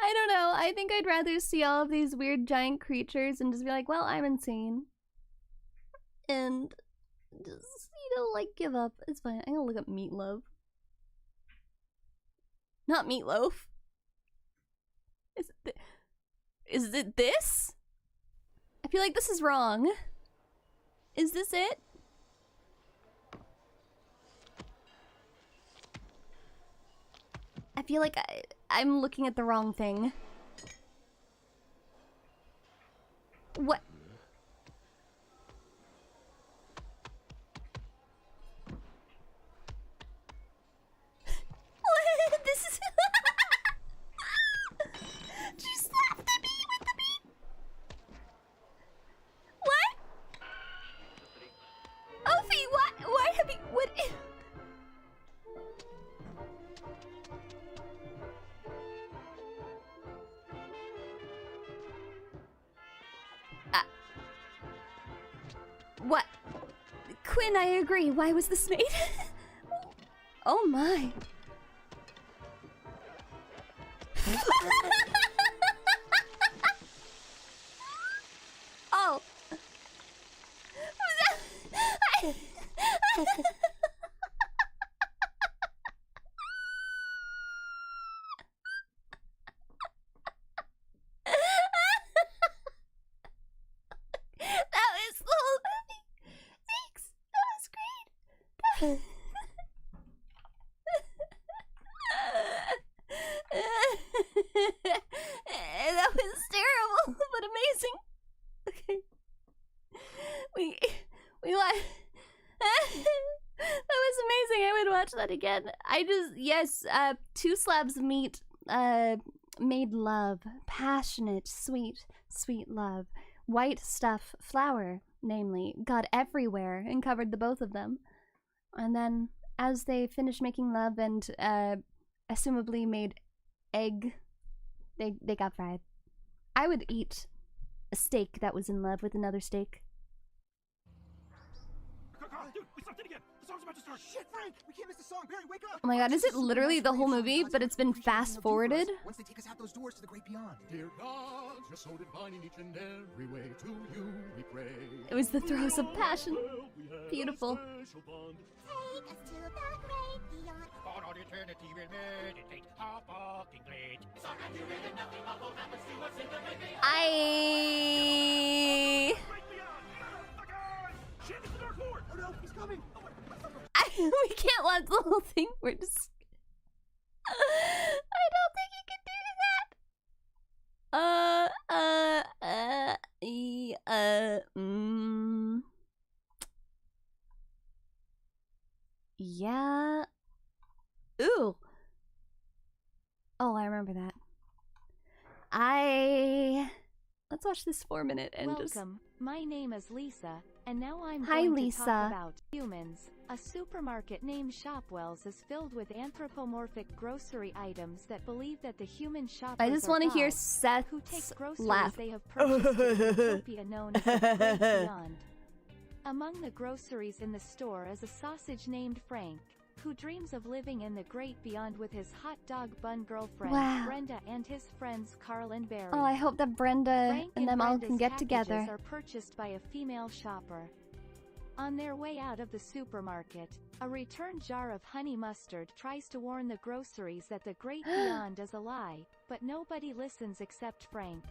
I don't know. I think I'd rather see all of these weird giant creatures and just be like, well, I'm insane. And just, like, give up. It's fine. I'm gonna look up meatloaf. Not meatloaf. Is it this? I feel like this is wrong. Is this it? I feel like I'm looking at the wrong thing. What? What? This is... She slapped at me with the meat. What? Ophi, what? Why have you... What? What? Quinn, I agree. Why was this made? Oh my. Oh. That was the whole movie. Thanks. That was great. That was terrible, but amazing. Okay. We like that was amazing. I would watch that again. Yes, 2 slabs of meat made love, passionate, sweet love. White stuff, flour, namely, got everywhere and covered the both of them. And then, as they finished making love and assumably made egg, they got fried. I would eat a steak that was in love with another steak. Dude, we stopped it again. The song's about to start. Shit, Frank, we can't miss the song. Barry, wake up. Oh my god, is it literally the whole movie, but it's been fast forwarded? Once they take us out those doors to the great beyond. Dear God, you're so divine in each and every way. To you we pray. It was the throes of passion. Beautiful. Take us to the great beyond. God on eternity will meditate. How fucking great. Shit, it's the Dark Lord. Oh no, he's coming. We can't watch the whole thing. We're just... I don't think you can do that. Yeah. Ooh. Oh, I remember that. Let's watch this 4-minute and Welcome. My name is Lisa, and now I'm Hi, going Lisa. to talk about humans. A supermarket named Shopwell's is filled with anthropomorphic grocery items that believe that the human shoppers I just want to hear Seth's who take groceries laugh. they have purchased in the utopia known as the Great Beyond. Among the groceries in the store is a sausage named Frank. who dreams of living in the great beyond with his hot dog bun girlfriend, Wow. Brenda, and his friends Carl and Barry. Oh, I hope that Brenda Frank and them all Brenda's can get packages together. are purchased by a female shopper. On their way out of the supermarket, a returned jar of honey mustard tries to warn the groceries that the great beyond is a lie, but nobody listens except Frank.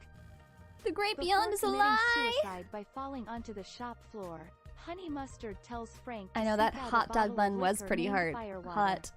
The great Before beyond is a committing lie. suicide by falling onto the shop floor, Honey Mustard tells Frank to I know seek that out a hot bottle dog of bun was liquor pretty named hard. Firewater. Hot.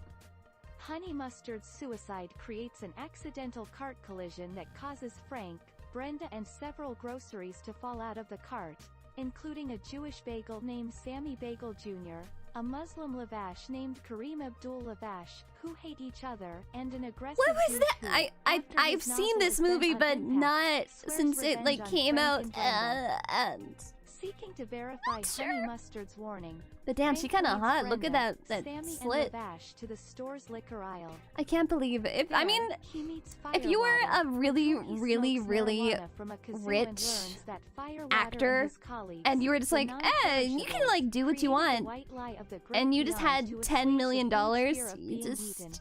Honey Mustard's suicide creates an accidental cart collision that causes Frank, Brenda, and several groceries to fall out of the cart, including a Jewish bagel named Sammy Bagel Jr., a Muslim Lavash named Kareem Abdul Lavash, who hate each other, and an aggressive What was Jew that? who, I've after his seen novel this has been movie, on but impact, not swears since it revenge like on came Frank out. and Brenda. And Seeking to verify Honey Mustard's warning, but damn, she kind of Frank hot. leads Look at Brenda, that Sammy, slit. and Lavash to the store's liquor aisle. I can't believe it. I mean, He meets if you were a Firewater, really, who he really, smokes really marijuana from a kazoo and rich learns that Firewater actor, and his colleagues, and you were just the like, you can non-perishables, like do what you created the want, white lie of the great and you just beyond had to $10 assuage million, the food's fear of you being just eaten.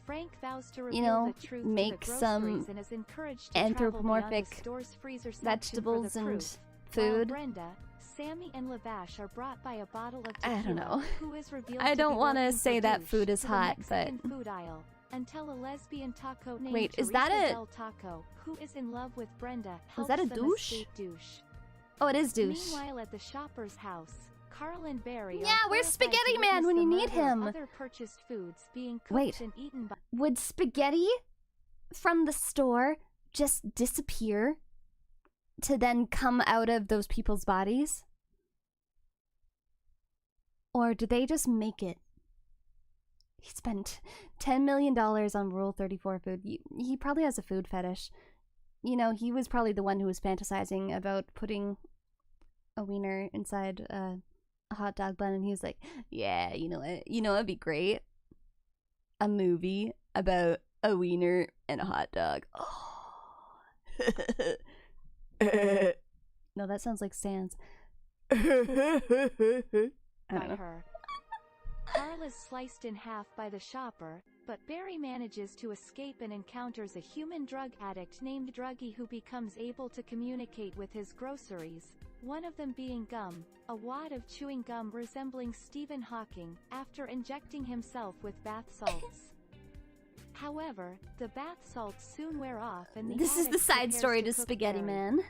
Frank vows to you reveal know, the truth make to the some groceries and is encouraged to travel beyond anthropomorphic the store's freezer section vegetables for the and proof. While food. Brenda, Sammy, and Lavash are brought by a bottle of I tequila, don't know. who is revealed I to don't be want to working say for that douche food is to the hot, but Mexican food aisle, until a lesbian taco named wait, is Teresa that a? Del Taco, who is in love with Brenda, Was helps that a them douche? escape douche. Oh, it is douche. Meanwhile, at the shopper's house, Carl and Barry Yeah, are where's horrified Spaghetti to Man witness when the you need murder of him? Other purchased foods being cooked Wait, and eaten by. would spaghetti from the store just disappear to then come out of those people's bodies? Or did they just make it? He spent $10 million on Rule 34 food. He probably has a food fetish. You know, he was probably the one who was fantasizing about putting a wiener inside a hot dog bun, and he was like, yeah, you know what? You know what'd be great? A movie about a wiener and a hot dog. Oh. No, that sounds like Sans. By her. Carl is sliced in half by the shopper, but Barry manages to escape and encounters a human drug addict named Druggy who becomes able to communicate with his groceries, one of them being gum, a wad of chewing gum resembling Stephen Hawking, after injecting himself with bath salts. However, the bath salts soon wear off and the This is the addict side prepares story to cook Spaghetti Barry. Man.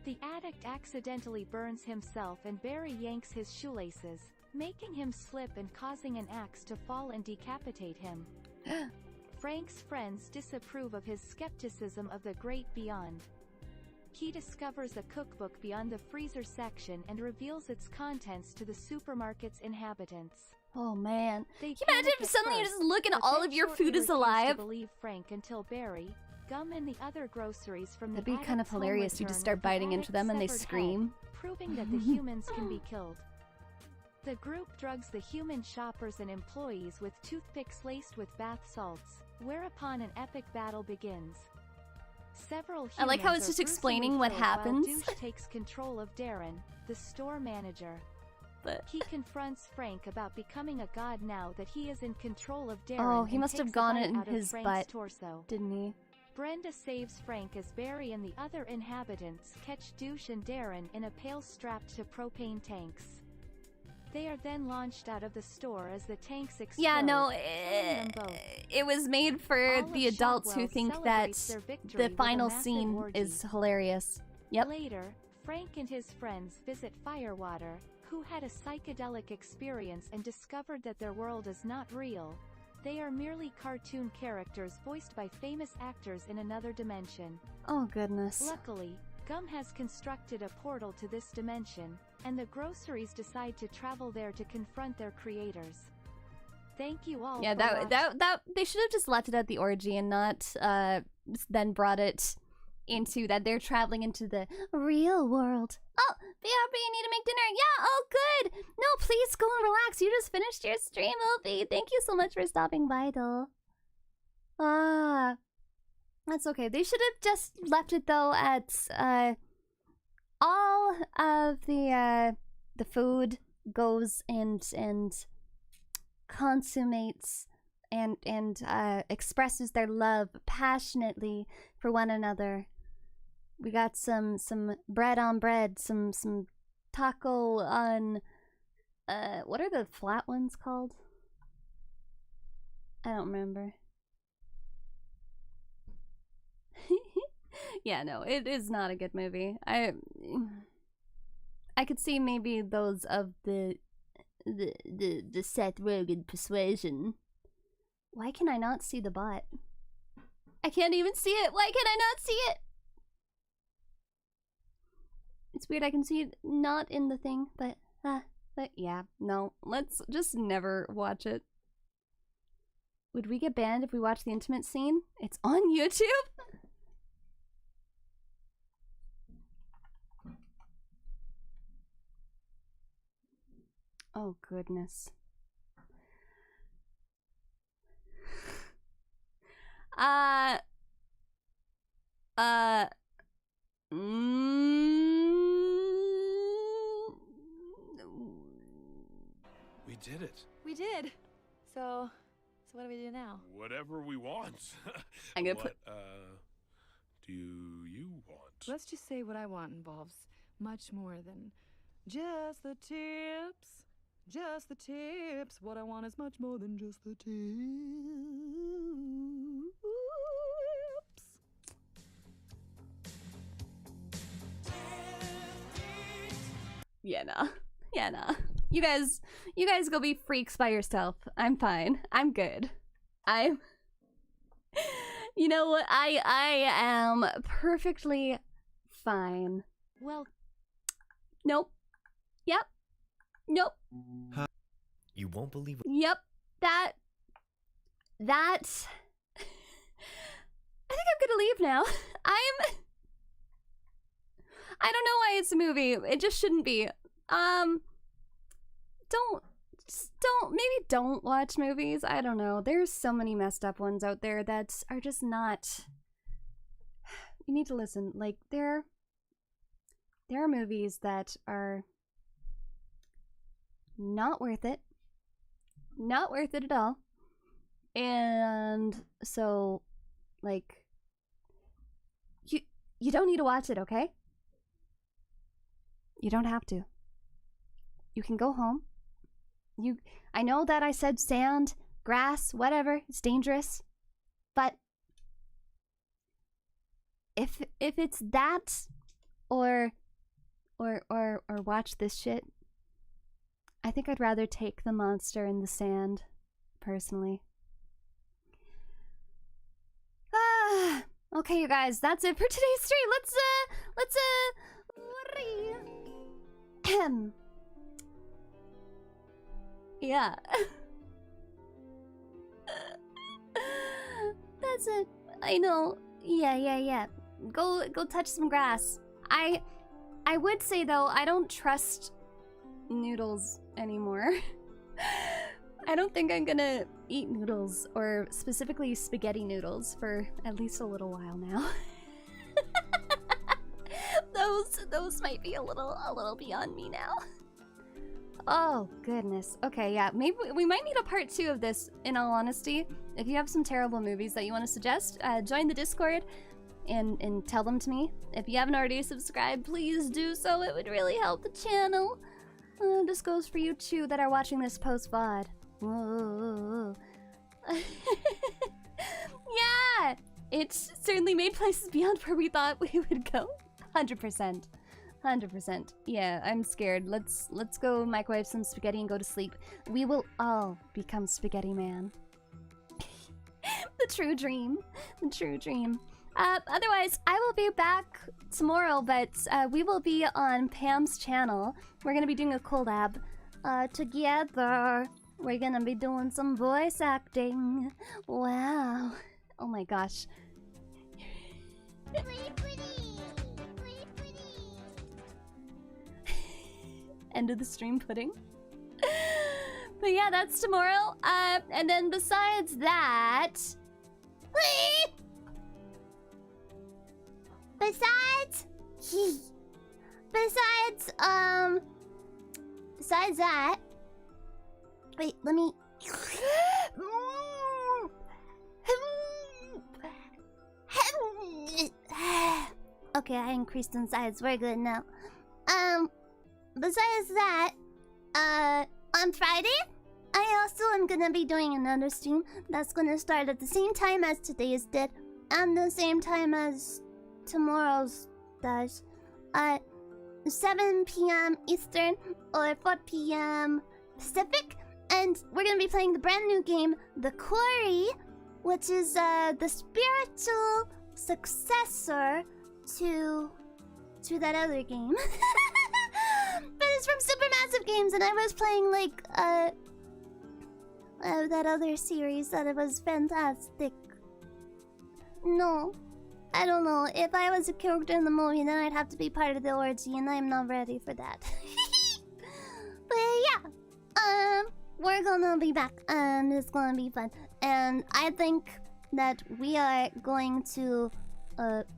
The addict accidentally burns himself and Barry yanks his shoelaces, making him slip and causing an axe to fall and decapitate him. Frank's friends disapprove of his skepticism of the great beyond. He discovers a cookbook beyond the freezer section and reveals its contents to the supermarket's inhabitants. Oh man. They Can you imagine panic if at suddenly you're first, just looking at but all then of your shortly food is refuse to alive? believe Frank until Barry, gum, and the other groceries from That'd the be kind of addict's home hilarious. You just return start with the biting into addict's them and they severed scream. head, proving that the humans can be killed. The group drugs the human shoppers and employees with toothpicks laced with bath salts, whereupon an epic battle begins. Several humans I like how it's are just gruesomely explaining what killed while happens. Douche takes control of Darren, the store manager. But he confronts Frank about becoming a god now that he is in control of Darren. oh, he and must have takes a gone bite in out of his Frank's butt, torso. didn't he? Brenda saves Frank as Barry and the other inhabitants catch Douche and Darren in a pail strapped to propane tanks. They are then launched out of the store as the tanks explode. Yeah, no, killing them both. it was made for All of the adults who Shotwell think that celebrates their victory the with a final massive scene orgy. is hilarious. Yep. Later, Frank and his friends visit Firewater, who had a psychedelic experience and discovered that their world is not real. They are merely cartoon characters voiced by famous actors in another dimension. Oh goodness. Luckily, Gum has constructed a portal to this dimension, and the groceries decide to travel there to confront their creators. Thank you all. Yeah, for that they should have just left it at the orgy and not then brought it into that they're traveling into the real world. Oh, BRB, you need to make dinner. Yeah, oh good. No, please go and relax. You just finished your stream, Opie. Thank you so much for stopping by, though. That's okay. They should have just left it though at all of the food goes and consummates and expresses their love passionately for one another. We got some bread on bread, some taco on what are the flat ones called? I don't remember. Yeah, no, it is not a good movie. I could see maybe those of the Seth Rogen persuasion. Why can I not see the bot? I can't even see it. Why can I not see it? It's weird. I can see it not in the thing, but yeah, no. Let's just never watch it. Would we get banned if we watch the intimate scene? It's on YouTube. Oh goodness. We did it. We did. So what do we do now? Whatever we want. I'm gonna what, do you want? Let's just say what I want involves much more than just the tips. Just the tips. What I want is much more than just the tips. Yeah, nah. Yeah, nah. You guys go be freaks by yourself. I'm fine. I'm good. You know what? I am perfectly fine. Well, nope. Yep. Nope. You won't believe it. Yep. That I think I'm gonna leave now. I don't know why it's a movie. It just shouldn't be. Don't watch movies. I don't know. There's so many messed up ones out there that are just not. You need to listen. Like there are movies that are not worth it. Not worth it at all. And so like you don't need to watch it, okay? You don't have to. You can go home. I know that I said sand, grass, whatever, it's dangerous. But if it's that or watch this shit, I think I'd rather take the monster in the sand, personally. Okay, you guys, that's it for today's stream. Yeah. That's it. I know. Yeah. Go touch some grass. I would say though, I don't trust noodles anymore. I don't think I'm gonna eat noodles, or specifically spaghetti noodles, for at least a little while now. Those might be a little beyond me now. Oh goodness. Okay, yeah, maybe we might need a part 2 of this, in all honesty. If you have some terrible movies that you want to suggest, join the Discord and tell them to me. If you haven't already subscribed, please do so. It would really help the channel. This goes for you too that are watching this post-VOD. Yeah! It's certainly made places beyond where we thought we would go. 100%. 100%. Yeah, I'm scared. Let's go microwave some spaghetti and go to sleep. We will all become Spaghetti Man. The true dream. The true dream. Otherwise, I will be back tomorrow, but we will be on Pam's channel. We're gonna be doing a collab together. We're gonna be doing some voice acting. Wow. Oh my gosh. End of the stream pudding. But yeah, that's tomorrow. And then besides that, besides that, wait, let me Okay, I increased in size. We're good now. Besides that, on Friday, I also am gonna be doing another stream that's gonna start at the same time as today's did, and the same time as tomorrow's does. 7 p.m. Eastern or 4 p.m. Pacific, and we're gonna be playing the brand new game, The Quarry, which is the spiritual successor to that other game. But it's from Supermassive Games, and I was playing like that other series that it was fantastic. No, I don't know. If I was a character in the movie, then I'd have to be part of the orgy, and I'm not ready for that. But yeah, we're gonna be back, and it's gonna be fun. And I think that we are going to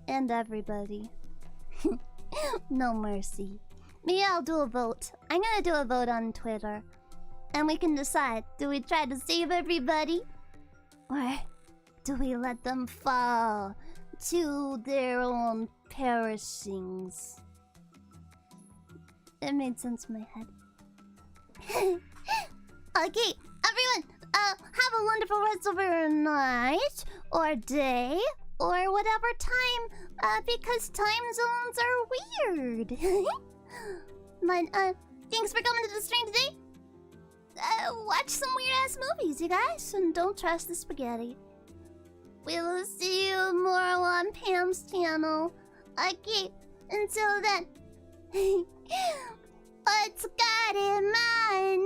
end everybody. No mercy. Maybe I'll do a vote. I'm gonna do a vote on Twitter, and we can decide: do we try to save everybody, or do we let them fall to their own perishings? It made sense in my head. Okay, everyone, have a wonderful rest of your night, or day, or whatever time, because time zones are weird. But, thanks for coming to the stream today. Watch some weird-ass movies, you guys, and don't trust the spaghetti. We will see you more on Pam's channel. Okay, until then. What's got in my